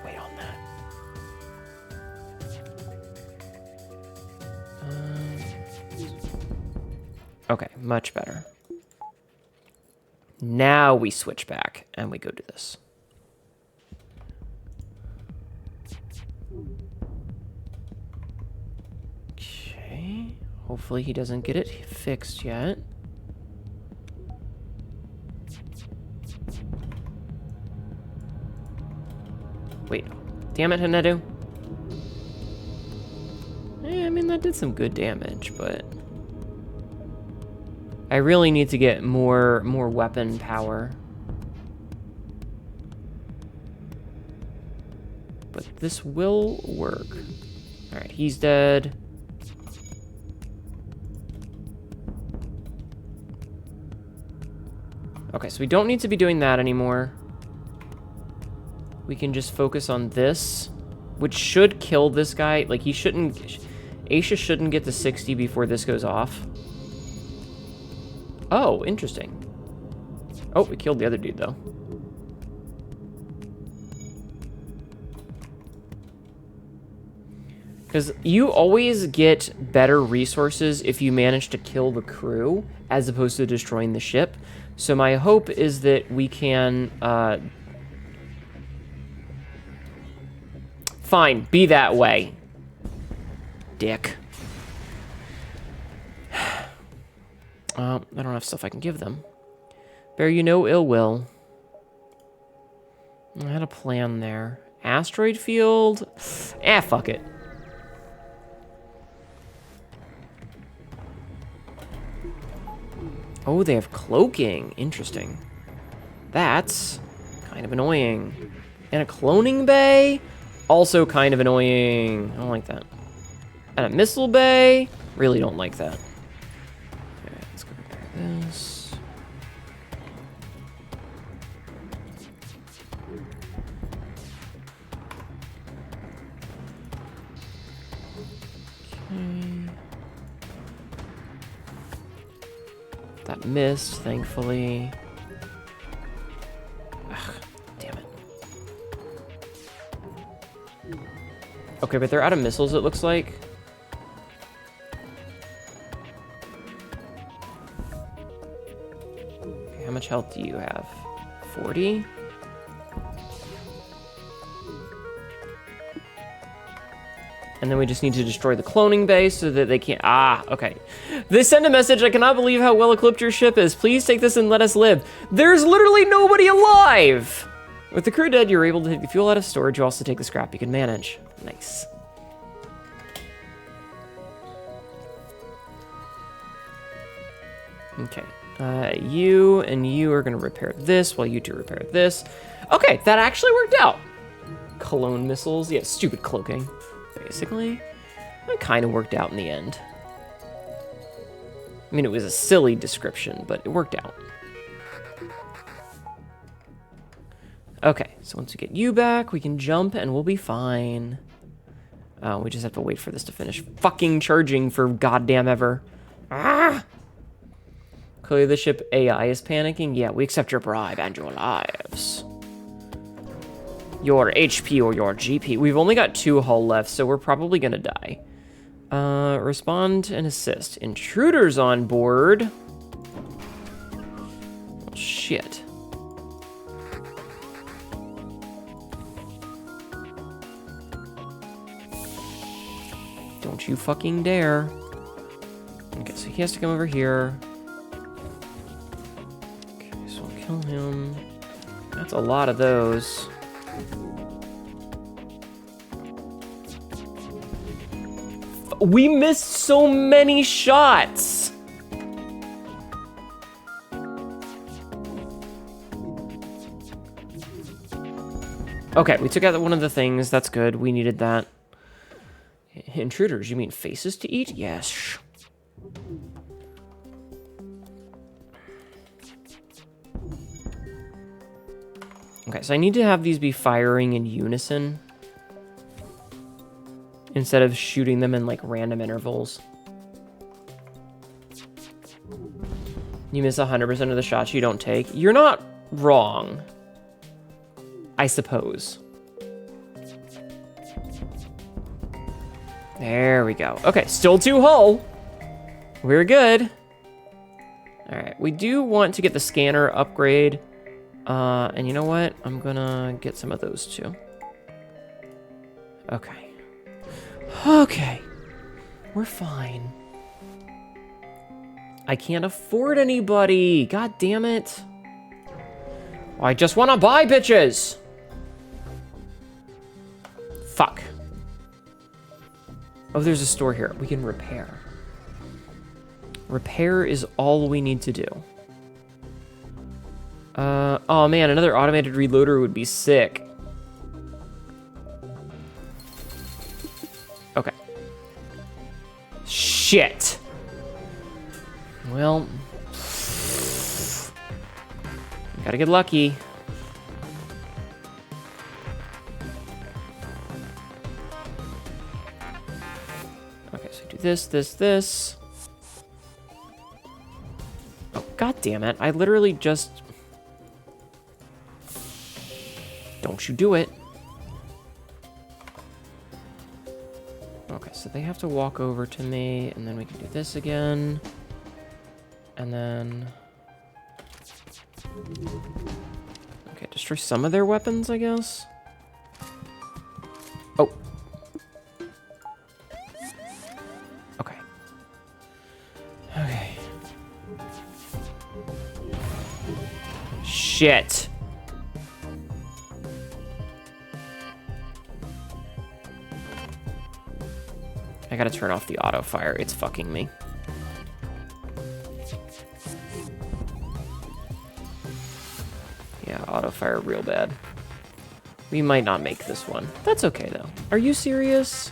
Wait on that. Okay, much better. Now we switch back and we go do this. Okay. Hopefully he doesn't get it fixed yet. Wait. Damn it, Hnetu. I mean, that did some good damage, but I really need to get more weapon power. But this will work. Alright, he's dead. Okay, so we don't need to be doing that anymore. We can just focus on this, which should kill this guy. Like, he shouldn't... Aisha shouldn't get to 60 before this goes off. Oh, interesting. Oh, we killed the other dude, though. Because you always get better resources if you manage to kill the crew, as opposed to destroying the ship. So my hope is that we can... Fine, be that way. Dick. I don't have stuff I can give them. Bear you no ill will. I had a plan there. Asteroid field? Fuck it. Oh, they have cloaking. Interesting. That's kind of annoying. And a cloning bay? Also kind of annoying. I don't like that. And a missile bay? Really don't like that. Okay, let's go repair this. Okay. That missed, thankfully. Ugh, damn it. Okay, but they're out of missiles, it looks like. Okay, how much health do you have? 40? And then we just need to destroy the cloning base so that they can't... Ah, okay. They send a message, I cannot believe how well equipped your ship is. Please take this and let us live. There's literally nobody alive! With the crew dead, you're able to take the fuel out of storage. You also take the scrap you can manage. Nice. Okay. You and you are going to repair this while you two repair this. Okay, that actually worked out. Cologne missiles. Yeah, stupid cloaking. Basically, it kind of worked out in the end. I mean, it was a silly description, but it worked out. Okay, so once we get you back, we can jump and we'll be fine. We just have to wait for this to finish fucking charging for goddamn ever. Ah! Clearly the ship AI is panicking. Yeah, we accept your bribe and your lives. Your HP or your GP. We've only got 2 hull left, so we're probably gonna die. Respond and assist. Intruders on board. Well, shit. Don't you fucking dare. Okay, so he has to come over here. Okay, so I'll kill him. That's a lot of those. We missed so many shots. Okay, we took out one of the things. That's good. We needed that. Intruders, you mean faces to eat? Yes. Okay, so I need to have these be firing in unison instead of shooting them in like random intervals. You miss 100% of the shots you don't take. You're not wrong, I suppose. There we go. Okay, still 2 hull. We're good. All right, we do want to get the scanner upgrade. And you know what? I'm gonna get some of those too. Okay. Okay. We're fine. I can't afford anybody. God damn it. I just want to buy bitches. Fuck. Oh, there's a store here. We can repair. Repair is all we need to do. Oh man, another automated reloader would be sick. Okay. Shit. Well, gotta get lucky. Okay, so do this, this, this. Oh, god damn it. I literally just... Don't you do it. Okay, so they have to walk over to me, and then we can do this again. And then... Okay, destroy some of their weapons, I guess. Oh. Okay. Okay. Shit. I gotta turn off the auto fire. It's fucking me. Yeah, auto fire real bad. We might not make this one. That's okay though. Are you serious?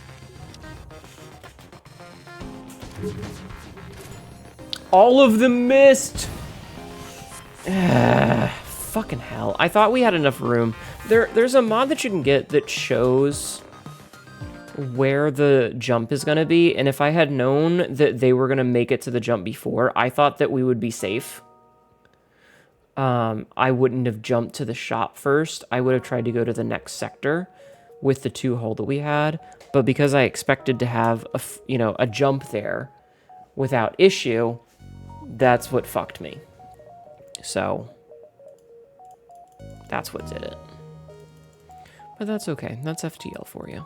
All of them missed. Fucking hell. I thought we had enough room. There's a mod that you can get that shows where the jump is going to be, and if I had known that they were going to make it to the jump before, I thought that we would be safe. I wouldn't have jumped to the shop first. I would have tried to go to the next sector with the 2 hull that we had, but because I expected to have a jump there without issue, that's what fucked me. So that's what did it. But that's okay. That's FTL for you.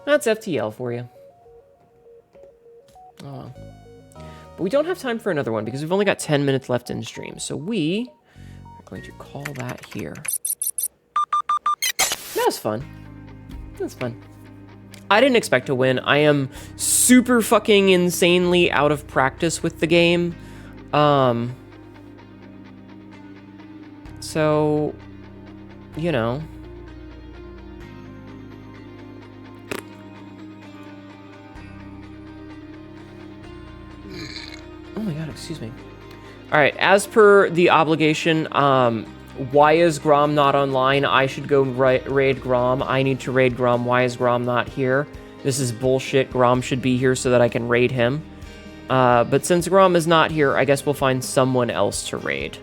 That's FTL for you. Oh. But we don't have time for another one because we've only got 10 minutes left in stream. So we are going to call that here. That was fun. That's fun. I didn't expect to win. I am super fucking insanely out of practice with the game. So, you know. Oh my god, excuse me. Alright, as per the obligation, why is Grom not online? I should go raid Grom. I need to raid Grom. Why is Grom not here? This is bullshit. Grom should be here so that I can raid him. But since Grom is not here, I guess we'll find someone else to raid.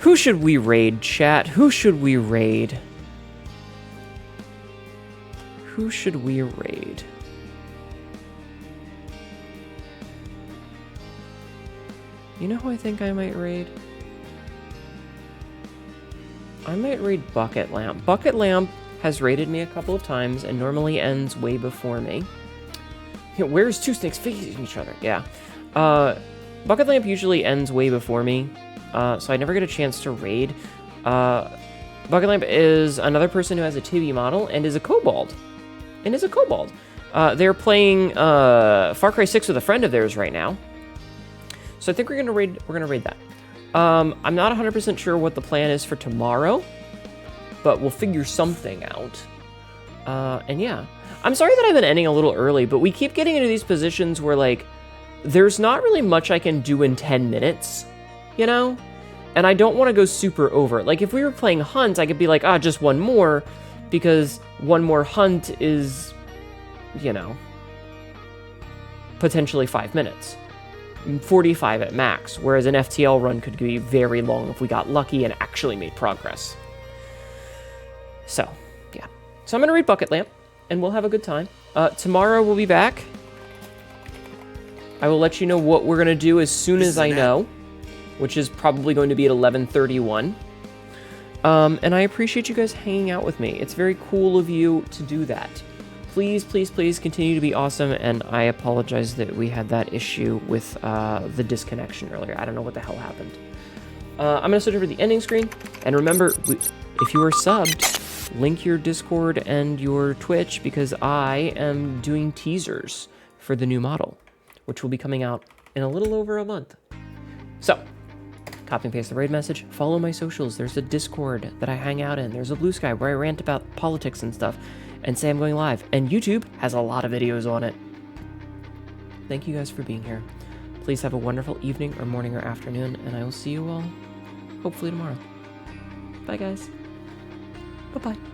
Who should we raid, chat? Who should we raid? Who should we raid? You know who I think I might raid? I might raid Bucket Lamp. Bucket Lamp has raided me a couple of times and normally ends way before me. Where's two snakes facing each other? Yeah. Bucket Lamp usually ends way before me, so I never get a chance to raid. Bucket Lamp is another person who has a Tibi model and is a kobold. They're playing Far Cry 6 with a friend of theirs right now. So I think we're gonna raid that. I'm not 100% sure what the plan is for tomorrow, but we'll figure something out. And yeah, I'm sorry that I've been ending a little early, but we keep getting into these positions where, like, there's not really much I can do in 10 minutes, you know? And I don't want to go super over. Like, if we were playing Hunt, I could be like, just one more, because one more Hunt is, you know, potentially 5 minutes. 45 at max, whereas an FTL run could be very long if we got lucky and actually made progress. So, yeah. So I'm going to read Bucket Lamp, and we'll have a good time. Tomorrow we'll be back. I will let you know what we're going to do as soon as I know, which is probably going to be at 11:31. And I appreciate you guys hanging out with me. It's very cool of you to do that. Please, please, please continue to be awesome, and I apologize that we had that issue with the disconnection earlier. I don't know what the hell happened. I'm going to switch over to the ending screen, and remember, if you are subbed, link your Discord and your Twitch, because I am doing teasers for the new model, which will be coming out in a little over a month. So, copy and paste the raid message, follow my socials. There's a Discord that I hang out in. There's a Blue Sky where I rant about politics and stuff, and say I'm going live. And YouTube has a lot of videos on it. Thank you guys for being here. Please have a wonderful evening or morning or afternoon, and I will see you all hopefully tomorrow. Bye, guys. Bye-bye.